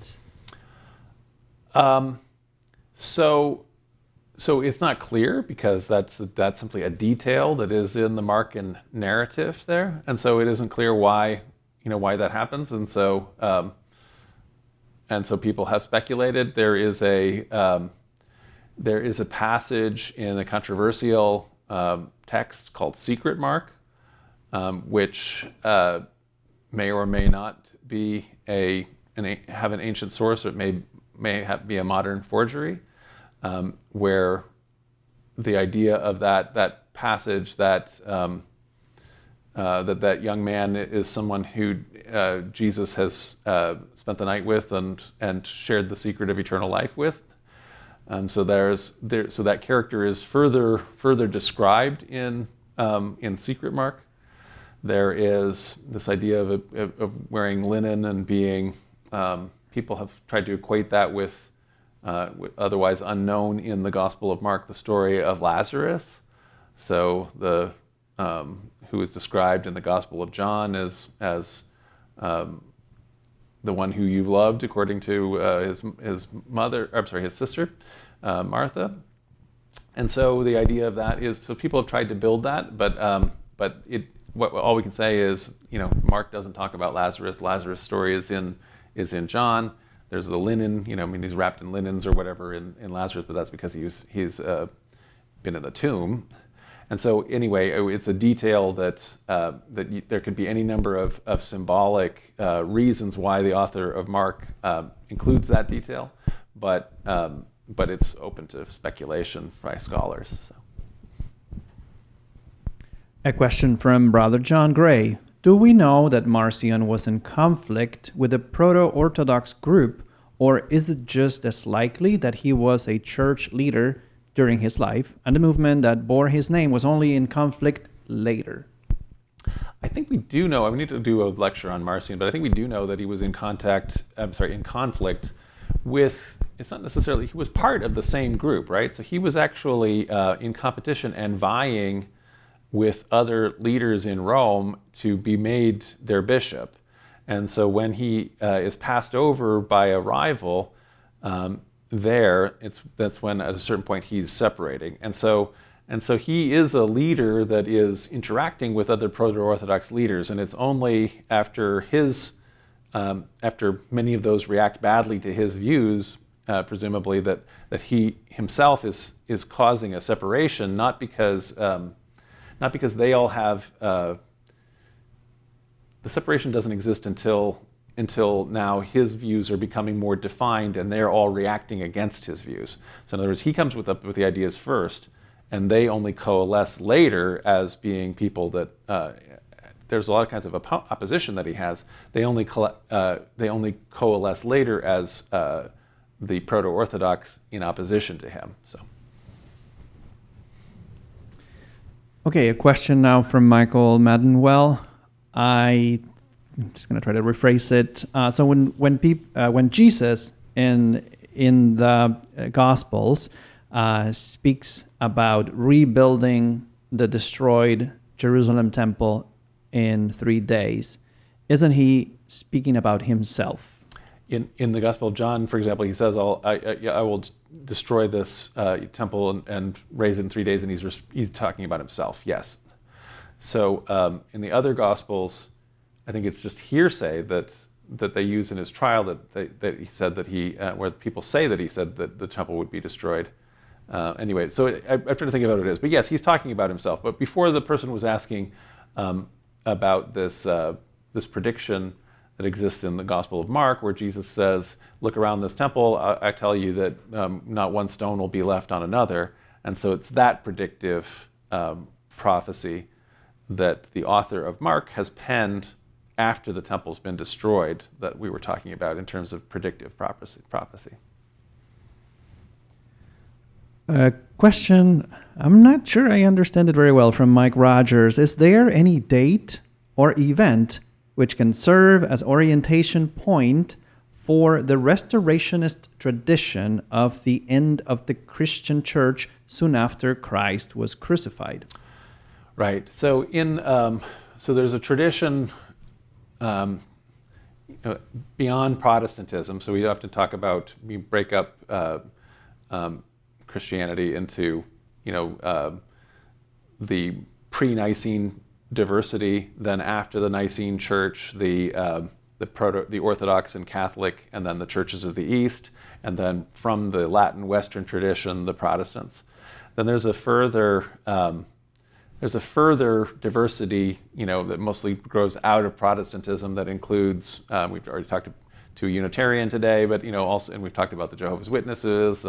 Speaker 1: So it's not clear because that's simply a detail that is in the Marcion narrative there, and so it isn't clear why that happens, and so people have speculated. There is a passage in the controversial text called Secret Mark, which may or may not be have an ancient source, or it may be a modern forgery, where the idea of that passage that that young man is someone who Jesus has spent the night with and shared the secret of eternal life with. So that character is further described in Secret Mark. There is this idea of wearing linen and being. People have tried to equate that with otherwise unknown in the Gospel of Mark, the story of Lazarus. So who is described in the Gospel of John as the one who you loved, according to his sister, Martha. And so the idea of that is, so people have tried to build that, but all we can say is, Mark doesn't talk about Lazarus. Lazarus' story is in John. There's the linen, he's wrapped in linens or whatever in Lazarus, but that's because he's been in the tomb. And so anyway, it's a detail that there could be any number of symbolic reasons why the author of Mark includes that detail, but it's open to speculation by scholars. So.
Speaker 2: A question from Brother John Gray. Do we know that Marcion was in conflict with a proto-Orthodox group, or is it just as likely that he was a church leader during his life, and the movement that bore his name was only in conflict later?
Speaker 1: I think we do know. We need to do a lecture on Marcion, but I think we do know that he was in conflict with. It's not necessarily he was part of the same group, right? So he was actually in competition and vying with other leaders in Rome to be made their bishop. And so when he is passed over by a rival, that's when at a certain point he's separating. And so he is a leader that is interacting with other proto-Orthodox leaders, and it's only after after many of those react badly to his views, presumably that he himself is causing a separation, not because they all have the separation doesn't exist until now his views are becoming more defined and they're all reacting against his views. So in other words, he comes with the ideas first, and they only coalesce later as being people that there's a lot of kinds of opposition that he has. They only coalesce later as the proto-Orthodox in opposition to him. So.
Speaker 2: Okay, a question now from Michael Maddenwell. I'm just going to try to rephrase it. So when Jesus in the Gospels speaks about rebuilding the destroyed Jerusalem temple in 3 days, isn't he speaking about himself?
Speaker 1: In the Gospel of John, for example, he says, I will destroy this temple and raise it in 3 days, and he's talking about himself, yes. So in the other Gospels, I think it's just hearsay that they use in his trial that he said that where people say that he said that the temple would be destroyed. Anyway, so I'm trying to think about what it is. But yes, he's talking about himself. But before the person was asking about this prediction that exists in the Gospel of Mark, where Jesus says, look around this temple, I tell you that not one stone will be left on another. And so it's that predictive prophecy that the author of Mark has penned after the temple's been destroyed that we were talking about in terms of predictive prophecy.
Speaker 2: A question, I'm not sure I understand it very well, from Mike Rogers. Is there any date or event which can serve as orientation point for the restorationist tradition of the end of the Christian church soon after Christ was crucified?
Speaker 1: Right. So so there's a tradition beyond Protestantism. So we often talk about, we break up Christianity into the pre-Nicene diversity, then after the Nicene Church, the Orthodox and Catholic, and then the churches of the East, and then from the Latin Western tradition, the Protestants. Then there's a further diversity, that mostly grows out of Protestantism, that includes, we've already talked to a Unitarian today, but also, and we've talked about the Jehovah's Witnesses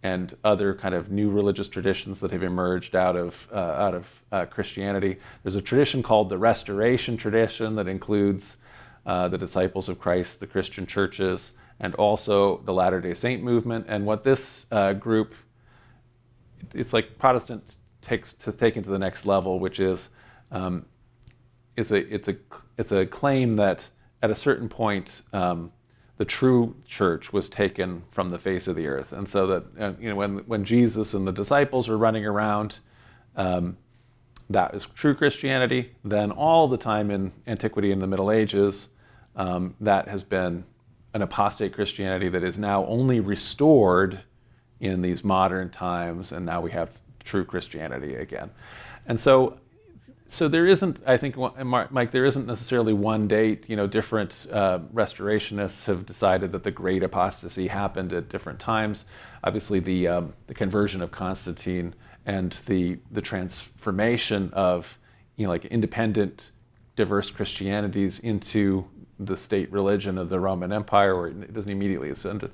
Speaker 1: and other kind of new religious traditions that have emerged out of Christianity. There's a tradition called the Restoration tradition that includes the disciples of Christ, the Christian churches, and also the Latter-day Saint movement. And what this group, it's like Protestant takes to take it to the next level, which is it's a claim that at a certain point the true church was taken from the face of the earth, and so that when Jesus and the disciples were running around, that is true Christianity. Then all the time in antiquity and the Middle Ages, that has been an apostate Christianity that is now only restored in these modern times, and now we have true Christianity again. And so there isn't, I think, Mike, there isn't necessarily one date. Different restorationists have decided that the great apostasy happened at different times. Obviously, the conversion of Constantine and the transformation of like independent, diverse Christianities into the state religion of the Roman Empire, or it doesn't immediately, it's under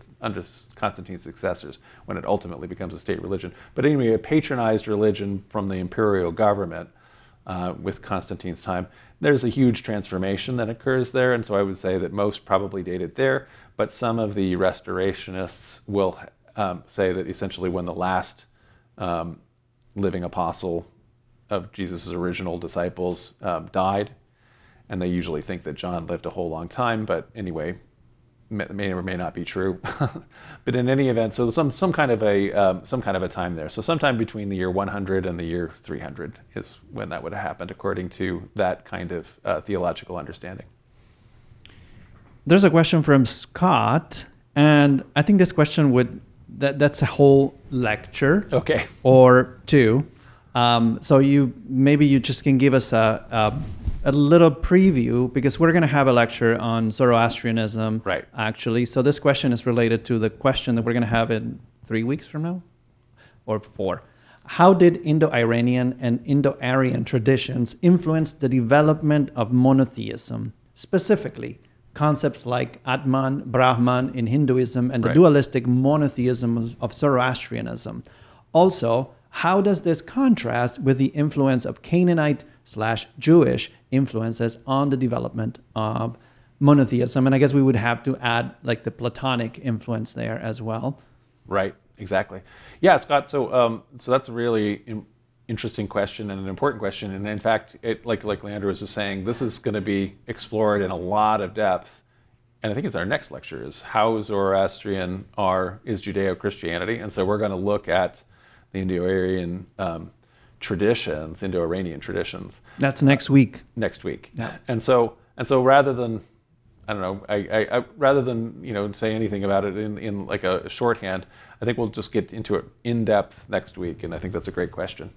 Speaker 1: Constantine's successors when it ultimately becomes a state religion. But anyway, a patronized religion from the imperial government with Constantine's time. There's a huge transformation that occurs there, and so I would say that most probably date it there, but some of the restorationists will say that essentially when the last living apostle of Jesus' original disciples died, and they usually think that John lived a whole long time, but anyway, may or may not be true. But in any event, so some kind of a time there. So sometime between the year 100 and the year 300 is when that would have happened, according to that kind of theological understanding.
Speaker 2: There's a question from Scott, and I think this question that's a whole lecture,
Speaker 1: okay,
Speaker 2: or two. So you just can give us a little preview, because we're going to have a lecture on Zoroastrianism,
Speaker 1: right,
Speaker 2: actually. So this question is related to the question that we're going to have in 3 weeks from now, or 4. How did Indo-Iranian and Indo-Aryan traditions influence the development of monotheism, specifically concepts like Atman, Brahman in Hinduism, and the dualistic monotheism of Zoroastrianism? Also, how does this contrast with the influence of Canaanite/Jewish influences on the development of monotheism? And I guess we would have to add like the Platonic influence there as well.
Speaker 1: Right, exactly. Yeah, Scott, so that's a really interesting question and an important question. And in fact, like Leandro was just saying, this is going to be explored in a lot of depth. And I think it's our next lecture, is how Zoroastrian is Judeo-Christianity. And so we're going to look at the Indo-Iranian traditions.
Speaker 2: That's next week.
Speaker 1: Next week.
Speaker 2: Yeah.
Speaker 1: And so rather than, I don't know, I rather than say anything about it in like a shorthand, I think we'll just get into it in depth next week, and I think that's a great question.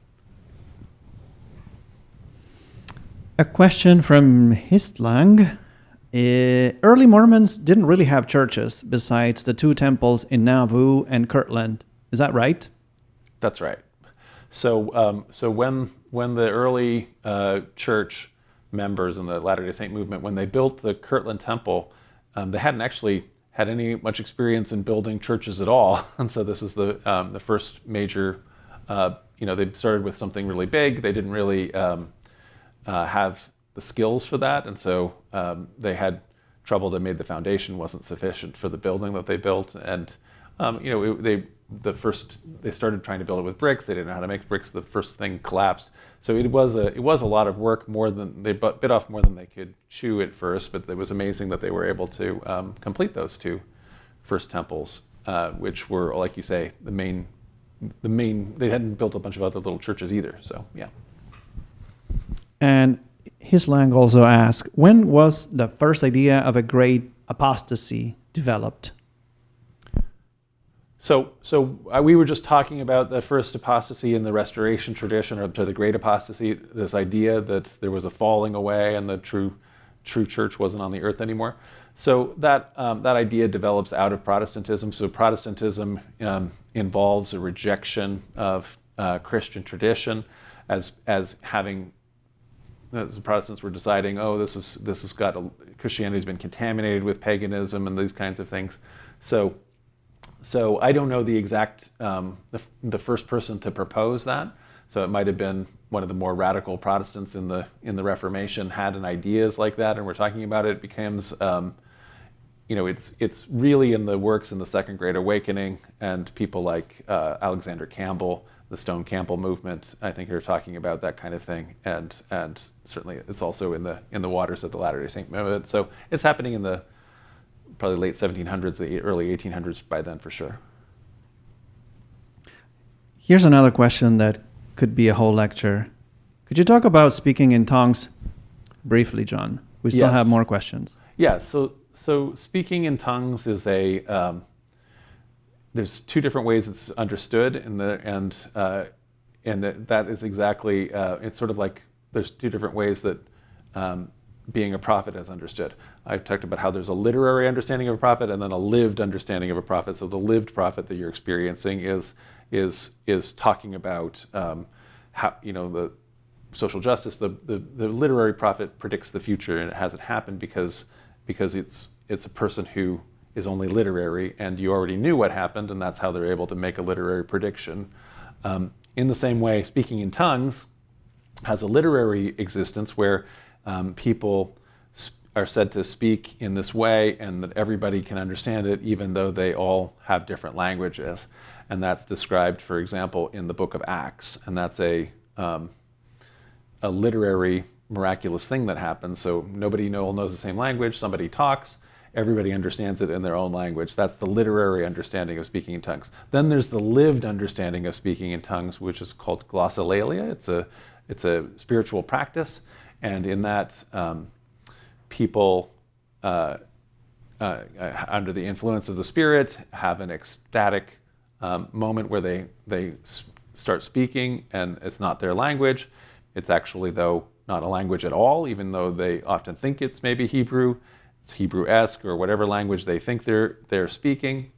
Speaker 2: A question from Histlang. Early Mormons didn't really have churches besides the 2 temples in Nauvoo and Kirtland. Is that right?
Speaker 1: That's right. So when the early church members in the Latter-day Saint movement, when they built the Kirtland Temple, they hadn't actually had much experience in building churches at all, and so this was the first major. They started with something really big. They didn't really have the skills for that, and so they had trouble. They made the foundation wasn't sufficient for the building that they built, and they started trying to build it with bricks. They didn't know how to make bricks. The first thing collapsed. So it was a lot of work, more than they bit off more than they could chew at first. But it was amazing that they were able to complete those 2 first temples, which were, like you say, the main. They hadn't built a bunch of other little churches either. So yeah.
Speaker 2: And his Lang also asks, when was the first idea of a great apostasy developed?
Speaker 1: So we were just talking about the first apostasy in the Restoration tradition, or to the Great Apostasy, this idea that there was a falling away and the true church wasn't on the earth anymore. So that idea develops out of Protestantism. So Protestantism involves a rejection of Christian tradition as having, as the Protestants were deciding, oh, this has got Christianity's been contaminated with paganism and these kinds of things. So I don't know the exact the first person to propose that. So it might have been one of the more radical Protestants in the Reformation had an ideas like that, and we're talking about it. It becomes it's really in the works in the Second Great Awakening, and people like Alexander Campbell, the Stone Campbell movement, I think, are talking about that kind of thing, and certainly it's also in the waters of the Latter-day Saint movement. So it's happening in the probably late 1700s, the early 1800s by then for sure.
Speaker 2: Here's another question that could be a whole lecture. Could you talk about speaking in tongues briefly, John? We still have more questions.
Speaker 1: Yeah, so speaking in tongues is there's two different ways it's understood, and that is exactly, it's sort of like there's two different ways that being a prophet is understood. I've talked about how there's a literary understanding of a prophet and then a lived understanding of a prophet. So the lived prophet that you're experiencing is talking about how, the social justice. The literary prophet predicts the future, and it hasn't happened because it's a person who is only literary, and you already knew what happened, and that's how they're able to make a literary prediction. In the same way, speaking in tongues has a literary existence where people are said to speak in this way, and that everybody can understand it, even though they all have different languages. And that's described, for example, in the book of Acts. And that's a literary, miraculous thing that happens. So nobody knows the same language. Somebody talks. Everybody understands it in their own language. That's the literary understanding of speaking in tongues. Then there's the lived understanding of speaking in tongues, which is called glossolalia. It's a spiritual practice. And in that, people under the influence of the Spirit have an ecstatic moment where they start speaking, and it's not their language. It's actually, though, not a language at all, even though they often think it's maybe Hebrew. It's Hebrew-esque or whatever language they think they're speaking.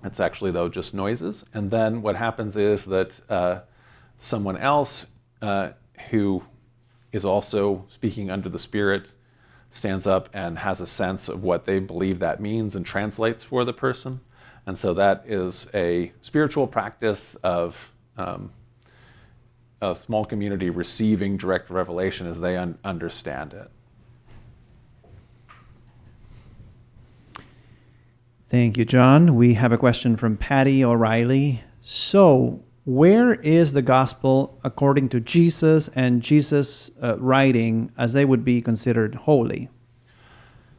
Speaker 1: It's actually, though, just noises. And then what happens is that someone else who is also speaking under the Spirit stands up and has a sense of what they believe that means and translates for the person. And so that is a spiritual practice of a small community receiving direct revelation as they understand it.
Speaker 2: Thank you, John. We have a question from Patty O'Reilly. So, where is the gospel according to Jesus and Jesus' writing, as they would be considered holy?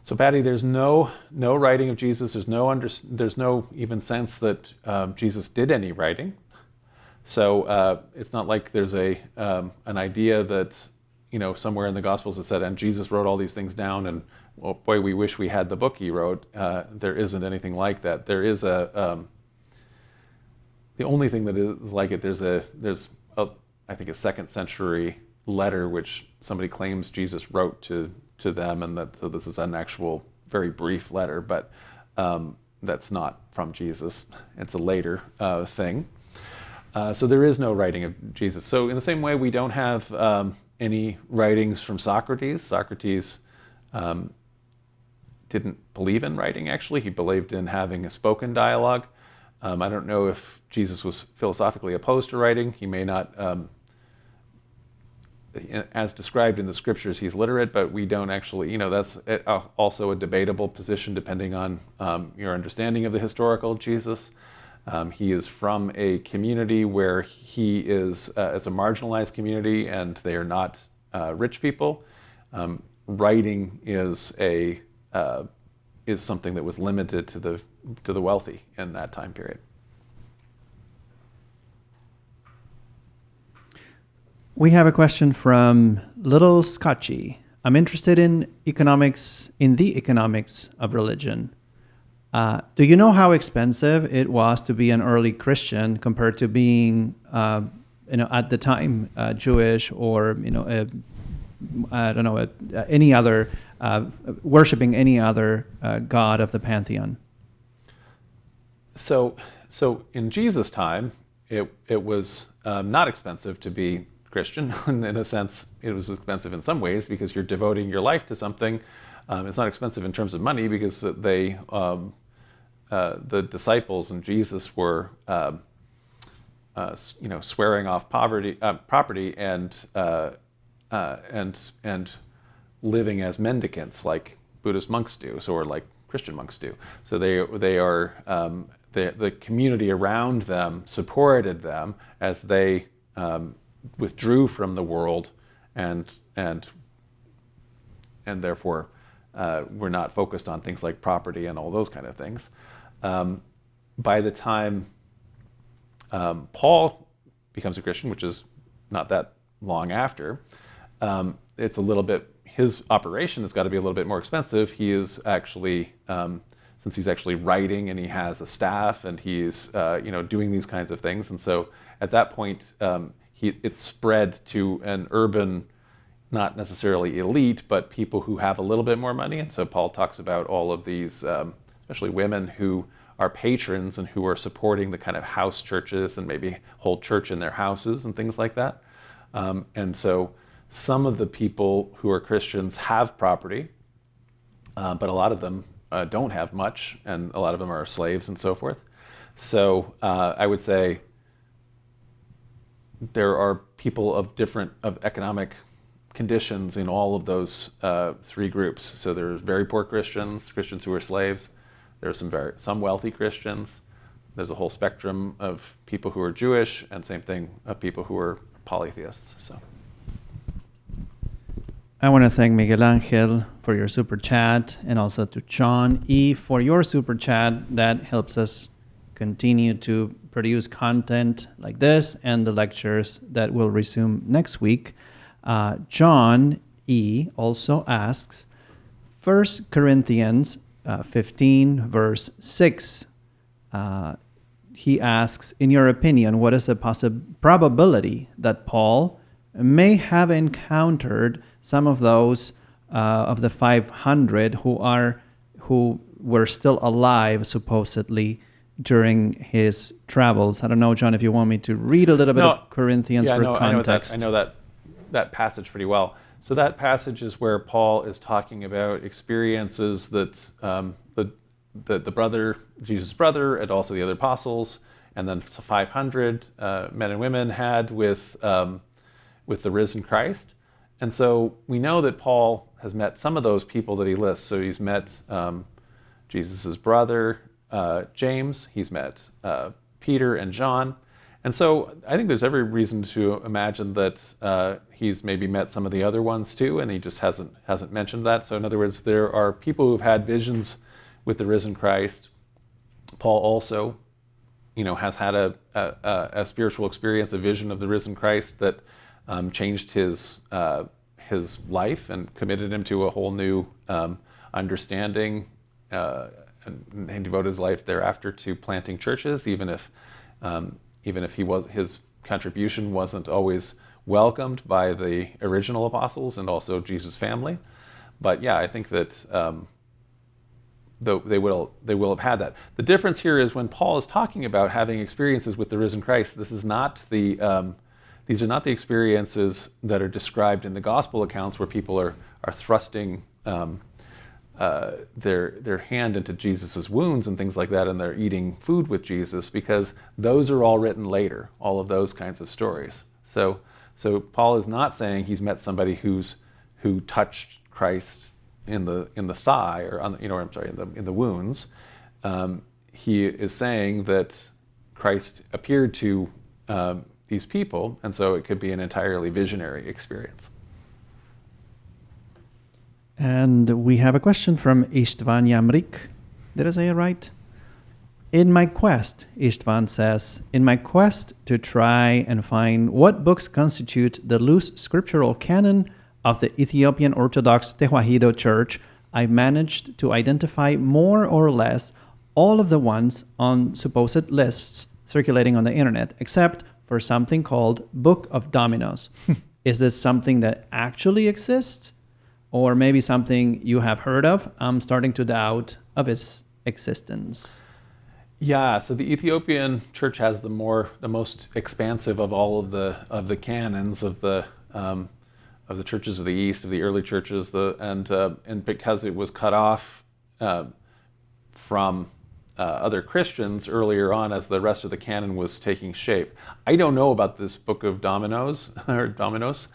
Speaker 1: So, Patty, there's no writing of Jesus. There's no even sense that Jesus did any writing. So it's not like there's an idea that somewhere in the Gospels it said, and Jesus wrote all these things down, and well, boy, we wish we had the book he wrote. There isn't anything like that. There is the only thing that is like it. There's I think a 2nd century letter which somebody claims Jesus wrote to them, and so this is an actual very brief letter, but that's not from Jesus. It's a later thing. So there is no writing of Jesus. So in the same way, we don't have any writings from Socrates. Socrates didn't believe in writing, actually. He believed in having a spoken dialogue. I don't know if Jesus was philosophically opposed to writing. He may not, as described in the scriptures, he's literate, but we don't actually, that's also a debatable position depending on your understanding of the historical Jesus. He is from a community where he is as a marginalized community, and they are not rich people. Writing is something that was limited to the wealthy in that time period.
Speaker 2: We have a question from Little Scotchy. I'm interested in the economics of religion. Do you know how expensive it was to be an early Christian compared to being, at the time, Jewish or any other worshiping any other god of the pantheon?
Speaker 1: So in Jesus' time, it was not expensive to be Christian. In a sense, it was expensive in some ways because you're devoting your life to something. It's not expensive in terms of money because the disciples and Jesus were, swearing off property and living as mendicants, like Buddhist monks do, or like Christian monks do. So they are the community around them supported them as they withdrew from the world and therefore were not focused on things like property and all those kind of things. By the time Paul becomes a Christian, which is not that long after, it's a little bit, his operation has got to be a little bit more expensive. He is actually, since he's actually writing and he has a staff and he's doing these kinds of things, and so at that point it's spread to an urban, not necessarily elite, but people who have a little bit more money. And so Paul talks about all of these, especially women who are patrons and who are supporting the kind of house churches and maybe hold church in their houses and things like that. And so some of the people who are Christians have property, but a lot of them don't have much, and a lot of them are slaves and so forth. So I would say there are people of economic conditions in all of those three groups. So there's very poor Christians who are slaves. There's some wealthy Christians. There's a whole spectrum of people who are Jewish, and same thing of people who are polytheists. So
Speaker 2: I want to thank Miguel Angel for your super chat, and also to John E for your super chat that helps us continue to produce content like this and the lectures that will resume next week. John E also asks, 1 Corinthians 15 verse 6. He asks, in your opinion, what is the probability that Paul may have encountered some of those of the 500 who were still alive supposedly during his travels? I don't know, John, if you want me to read a little bit of Corinthians for context.
Speaker 1: I know that passage pretty well. So that passage is where Paul is talking about experiences that the brother, Jesus' brother, and also the other apostles, and then 500 men and women had with the risen Christ. And so we know that Paul has met some of those people that he lists. So he's met Jesus' brother, James, he's met Peter and John. And so I think there's every reason to imagine that he's maybe met some of the other ones too, and he just hasn't mentioned that. So in other words, there are people who've had visions with the risen Christ. Paul also, has had a spiritual experience, a vision of the risen Christ that changed his life and committed him to a whole new understanding, and devoted his life thereafter to planting churches, even if his contribution wasn't always welcomed by the original apostles and also Jesus' family. But yeah, I think that they will have had that. The difference here is when Paul is talking about having experiences with the risen Christ, these are not the experiences that are described in the gospel accounts where people are thrusting their hand into Jesus's wounds and things like that, and they're eating food with Jesus, because those are all written later, all of those kinds of stories. So Paul is not saying he's met somebody who touched Christ in the thigh, or in the wounds. He is saying that Christ appeared to these people, and so it could be an entirely visionary experience. And
Speaker 2: we have a question from Istvan Yamrik. Did I say it right? In my quest, Istvan says, in my quest to try and find what books constitute the loose scriptural canon of the Ethiopian Orthodox Tewahedo Church, I managed to identify more or less all of the ones on supposed lists circulating on the internet, except for something called Book of Dominoes. Is this something that actually exists? Or maybe something you have heard of? I'm starting to doubt of its existence.
Speaker 1: Yeah, so the Ethiopian church has the most expansive of all of the canons of the churches of the East, of the early churches, and because it was cut off from other Christians earlier on as the rest of the canon was taking shape. I don't know about this Book of Dominoes or Dominos,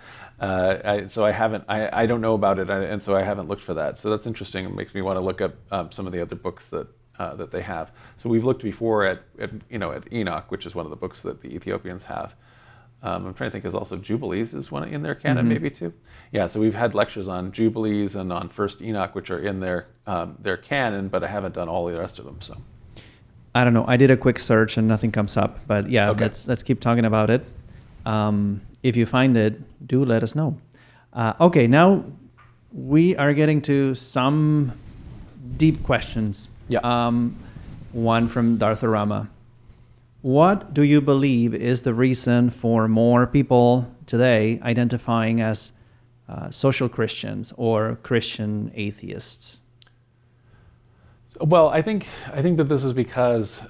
Speaker 1: so I don't know about it, and so I haven't looked for that. So that's interesting. It makes me want to look up some of the other books that they have. So we've looked before at Enoch, which is one of the books that the Ethiopians have. I'm trying to think, there's also Jubilees is one in their canon, maybe too. Yeah, so we've had lectures on Jubilees and on First Enoch, which are in their canon, but I haven't done all the rest of them. So
Speaker 2: I don't know. I did a quick search and nothing comes up. But yeah,
Speaker 1: Okay.
Speaker 2: let's keep talking about it. If you find it, do let us know. Okay, now we are getting to some deep questions.
Speaker 1: Yeah.
Speaker 2: One from Dartharama. What do you believe is the reason for more people today identifying as social Christians or Christian atheists?
Speaker 1: Well, I think that this is because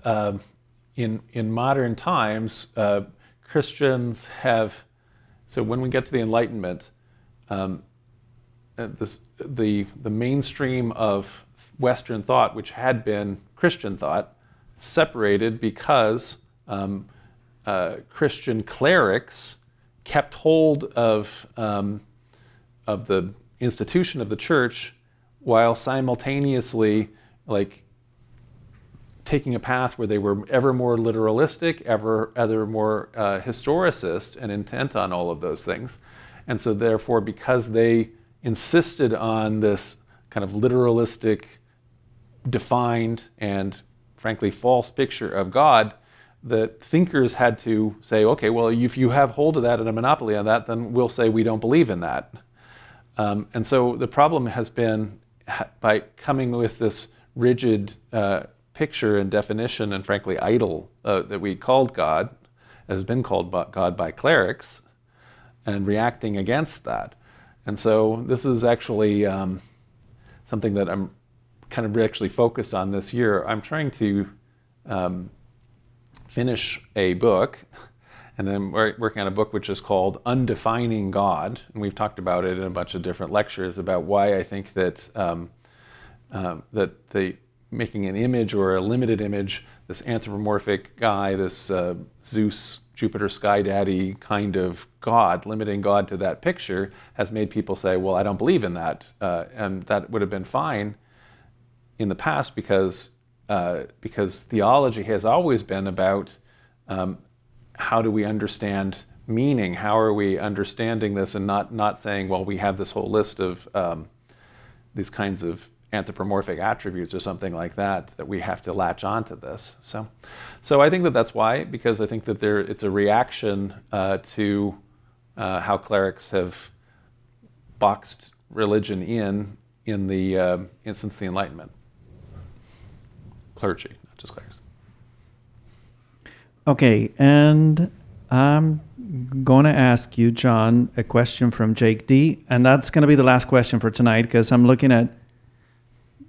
Speaker 1: in modern times Christians have. So when we get to the Enlightenment, the mainstream of Western thought, which had been Christian thought, separated because Christian clerics kept hold of the institution of the church while simultaneously taking a path where they were ever more literalistic, ever more historicist and intent on all of those things. And so therefore, because they insisted on this kind of literalistic, defined and frankly false picture of God, the thinkers had to say, okay, well, if you have hold of that and a monopoly on that, then we'll say we don't believe in that. And so the problem has been, by coming with this rigid picture and definition and frankly idol that we called God, has been called God by clerics, and reacting against that. And so this is actually something that I'm kind of actually focused on this year. I'm trying to finish a book, and then we're working on a book which is called Undefining God, and we've talked about it in a bunch of different lectures about why I think that that the making an image or a limited image, this anthropomorphic guy, this Zeus, Jupiter, Sky Daddy kind of God, limiting God to that picture, has made people say, well, I don't believe in that, and that would have been fine in the past because theology has always been about how do we understand meaning, how are we understanding this, and not saying, well, we have this whole list of these kinds of anthropomorphic attributes or something like that we have to latch onto this. So I think that that's why, because I think that it's a reaction to how clerics have boxed religion since the Enlightenment. Clergy, not just clerics.
Speaker 2: Okay, and I'm going to ask you, John, a question from Jake D. And that's going to be the last question for tonight, because I'm looking at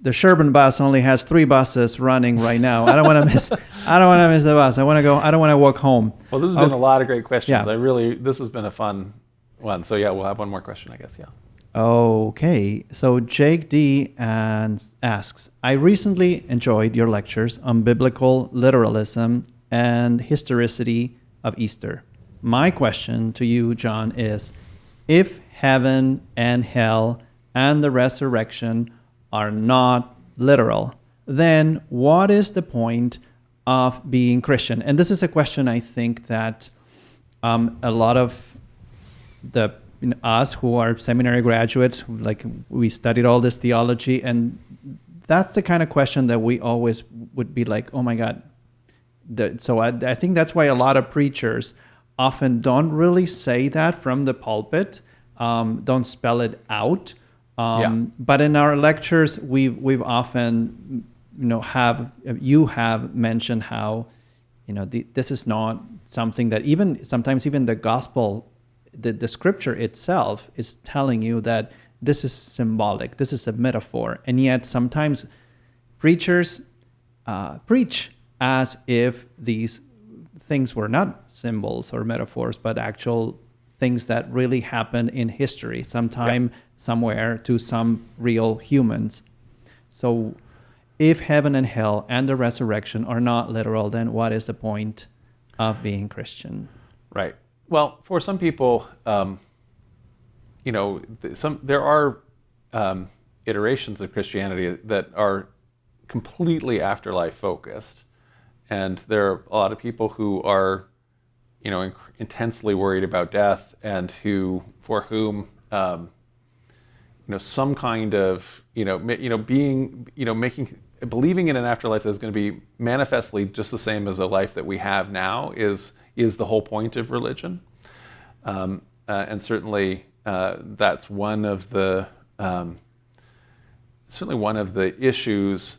Speaker 2: the Sherburne bus only has 3 buses running right now. I don't want to miss the bus. I don't want to walk home.
Speaker 1: Well, this has been a lot of great questions.
Speaker 2: Yeah.
Speaker 1: This has been a fun one. So yeah, we'll have one more question, I guess. Yeah.
Speaker 2: Okay, so Jake D asks, I recently enjoyed your lectures on biblical literalism and historicity of Easter. My question to you, John, is if heaven and hell and the resurrection are not literal, then what is the point of being Christian? And this is a question I think that a lot of us who are seminary graduates, we studied all this theology, and that's the kind of question that we always would be like, oh my God, So I think that's why a lot of preachers often don't really say that from the pulpit, don't spell it out. But in our lectures, we've often, you have mentioned how, this is not something that sometimes even the gospel, the scripture itself is telling you that this is symbolic, this is a metaphor, and yet sometimes preachers preach as if these things were not symbols or metaphors, but actual things that really happened in history, sometime, somewhere, to some real humans. So if heaven and hell and the resurrection are not literal, then what is the point of being Christian?
Speaker 1: Right. Well, for some people, there are iterations of Christianity that are completely afterlife focused, and there are a lot of people who are, intensely worried about death, and for whom, some kind of, believing in an afterlife that's going to be manifestly just the same as a life that we have now is the whole point of religion, and certainly that's one of the issues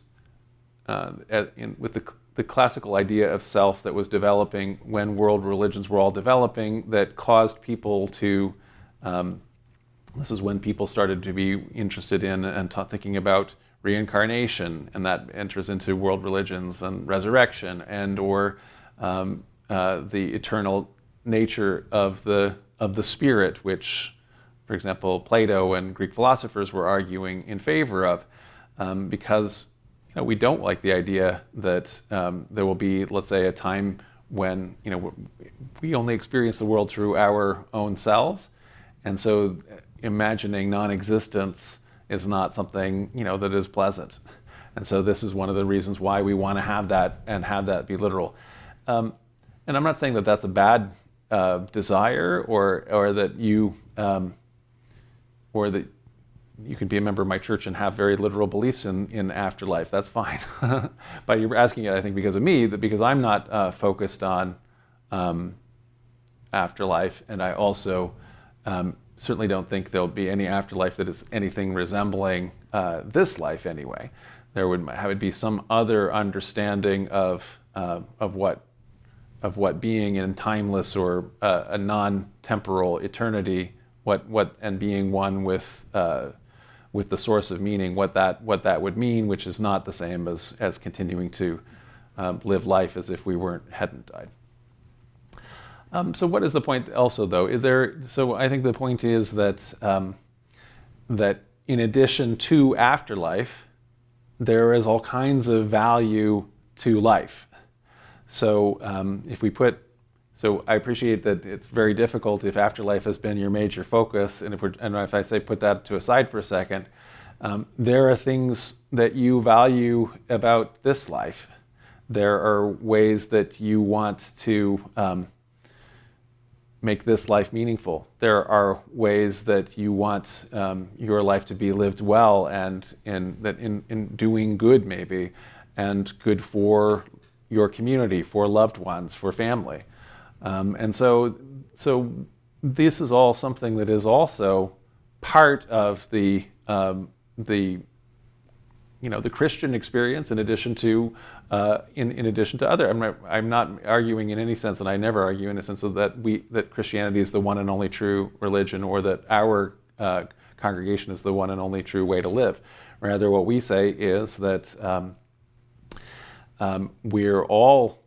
Speaker 1: with the classical idea of self that was developing when world religions were all developing, that caused people to. This is when people started to be interested in and thinking about reincarnation, and that enters into world religions, and resurrection, and or the eternal nature of the spirit, which, for example, Plato and Greek philosophers were arguing in favor of, because we don't like the idea that there will be, let's say, a time when we only experience the world through our own selves, and so imagining non-existence is not something that is pleasant. And so this is one of the reasons why we want to have that and have that be literal. And I'm not saying that that's a bad desire, or that you can be a member of my church and have very literal beliefs in afterlife. That's fine. But you're asking it, I think, because of me, because I'm not focused on afterlife, and I also certainly don't think there'll be any afterlife that is anything resembling this life anyway. There would be some other understanding of what being in timeless or a non-temporal eternity, and being one with the source of meaning, what that would mean, which is not the same as continuing to live life as if we hadn't died. So what is the point also, though? So I think the point is that that in addition to afterlife, there is all kinds of value to life. So so I appreciate that it's very difficult if afterlife has been your major focus, and if I say put that to aside for a second, there are things that you value about this life. There are ways that you want to make this life meaningful. There are ways that you want your life to be lived well, and in doing good, maybe, and good for your community, for loved ones, for family. And so this is all something that is also part of the Christian experience, in addition to other. I'm not arguing in any sense, and I never argue in a sense of that Christianity is the one and only true religion, or that our congregation is the one and only true way to live. Rather, what we say is that we're all,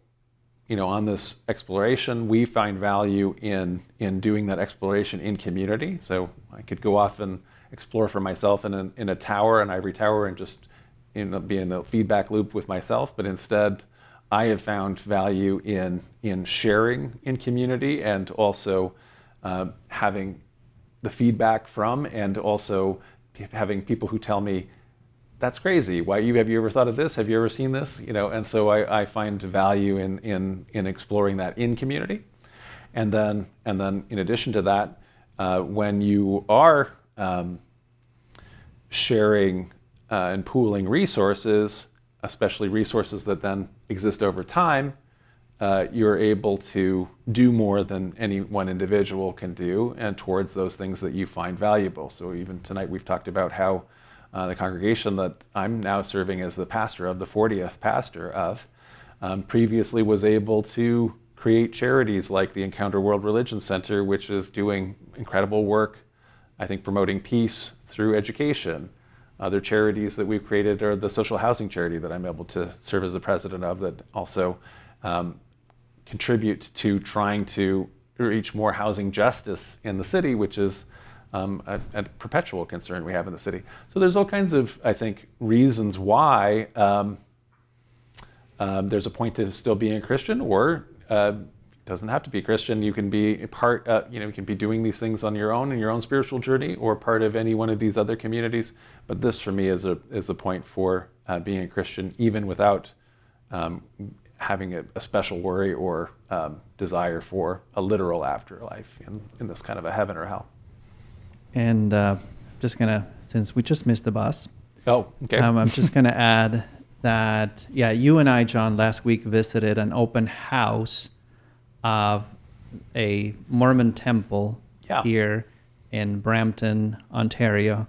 Speaker 1: on this exploration. We find value in doing that exploration in community. So I could go off and explore for myself in a tower, an ivory tower, and just be in a feedback loop with myself. But instead, I have found value in sharing in community, and also having the feedback from, and also having people who tell me, that's crazy. Have you ever thought of this? Have you ever seen this? And so I find value in exploring that in community. And then in addition to that, when you are sharing and pooling resources, especially resources that then exist over time, you're able to do more than any one individual can do, and towards those things that you find valuable. So even tonight we've talked about how the congregation that I'm now serving as the pastor of, the 40th pastor of, previously was able to create charities like the Encounter World Religion Center, which is doing incredible work, I think, promoting peace through education. Other charities that we've created are the social housing charity that I'm able to serve as the president of, that also contribute to trying to reach more housing justice in the city, which is a perpetual concern we have in the city. So there's all kinds of, I think, reasons why there's a point to still being a Christian, or doesn't have to be Christian. You can be a part, you can be doing these things on your own in your own spiritual journey, or part of any one of these other communities. But this, for me, is a point for being a Christian, even without having a special worry or desire for a literal afterlife in this kind of a heaven or hell.
Speaker 2: And just gonna, since we just missed the bus.
Speaker 1: Oh, okay.
Speaker 2: I'm just gonna add that, yeah, you and I, John, last week visited an open house of a Mormon temple here in Brampton, Ontario.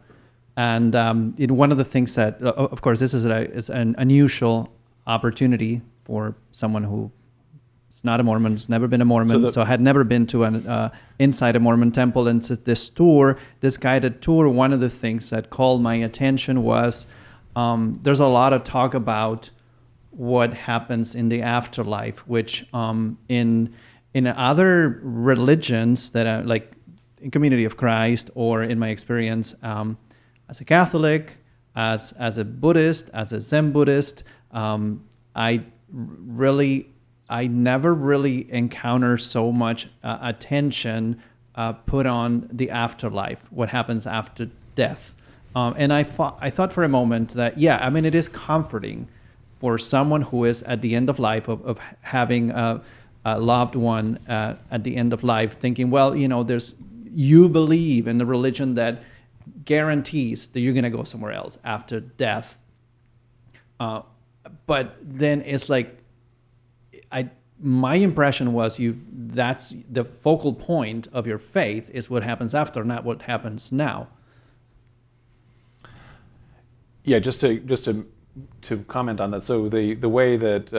Speaker 2: And one of the things that, of course, this is an unusual opportunity for someone who is not a Mormon, has never been a Mormon, so had never been to an inside a Mormon temple. And so this guided tour, one of the things that called my attention was there's a lot of talk about what happens in the afterlife, which in other religions that are like in Community of Christ, or in my experience as a Catholic, as a Buddhist, as a Zen Buddhist, I never really encounter so much attention put on the afterlife, what happens after death. And I thought for a moment that, it is comforting for someone who is at the end of life, of having a loved one at the end of life, thinking, well, you believe in the religion that guarantees that you're going to go somewhere else after death. But then it's like, my impression was that's the focal point of your faith is what happens after, not what happens now.
Speaker 1: Yeah, just to comment on that. So the way that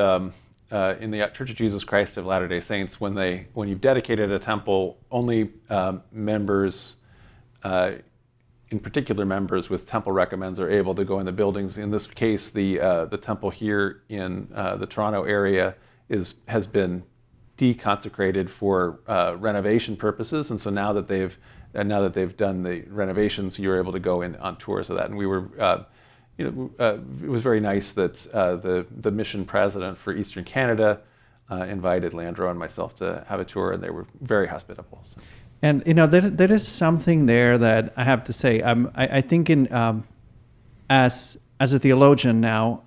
Speaker 1: in the Church of Jesus Christ of Latter-day Saints, when you've dedicated a temple, only members, in particular members with temple recommends, are able to go in the buildings. In this case, the temple here in the Toronto area has been deconsecrated for renovation purposes, and so now that they've done the renovations, you're able to go in on tours of that. And we were, it was very nice that the mission president for Eastern Canada invited Leandro and myself to have a tour, and they were very hospitable. So.
Speaker 2: And there is something there that I have to say. I think as a theologian now,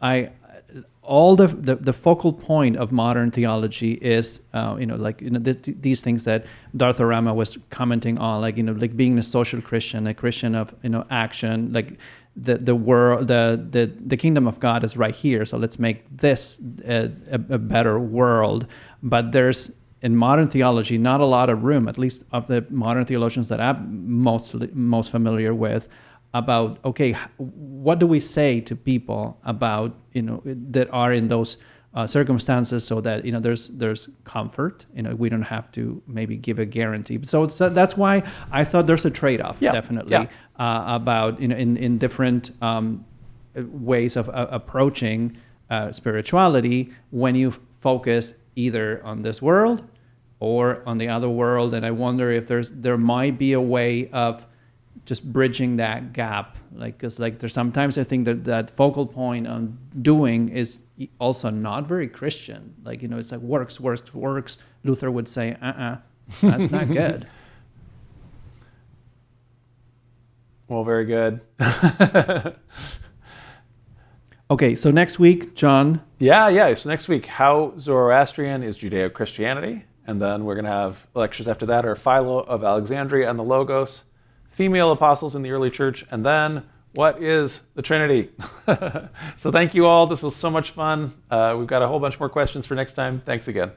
Speaker 2: all the focal point of modern theology is these things that Darth Rama was commenting on, like being a social Christian, a Christian of action, like the world, the kingdom of God is right here, so let's make this a better world. But there's, in modern theology, not a lot of room, at least of the modern theologians that I'm most familiar with, about, okay, what do we say to people about, that are in those circumstances, so that, there's comfort, we don't have to maybe give a guarantee. So that's why I thought there's a trade-off, definitely, about, in different ways of approaching spirituality, when you focus either on this world or on the other world. And I wonder if there might be a way of just bridging that gap, because there's sometimes I think that focal point on doing is also not very Christian. It's like works. Luther would say, that's not good.
Speaker 1: Well, very good.
Speaker 2: Okay, so next week, John.
Speaker 1: Yeah. So next week, how Zoroastrian is Judeo-Christianity, and then we're going to have lectures after that, are Philo of Alexandria and the Logos, female apostles in the early church, and then what is the Trinity? So thank you all. This was so much fun. We've got a whole bunch more questions for next time. Thanks again.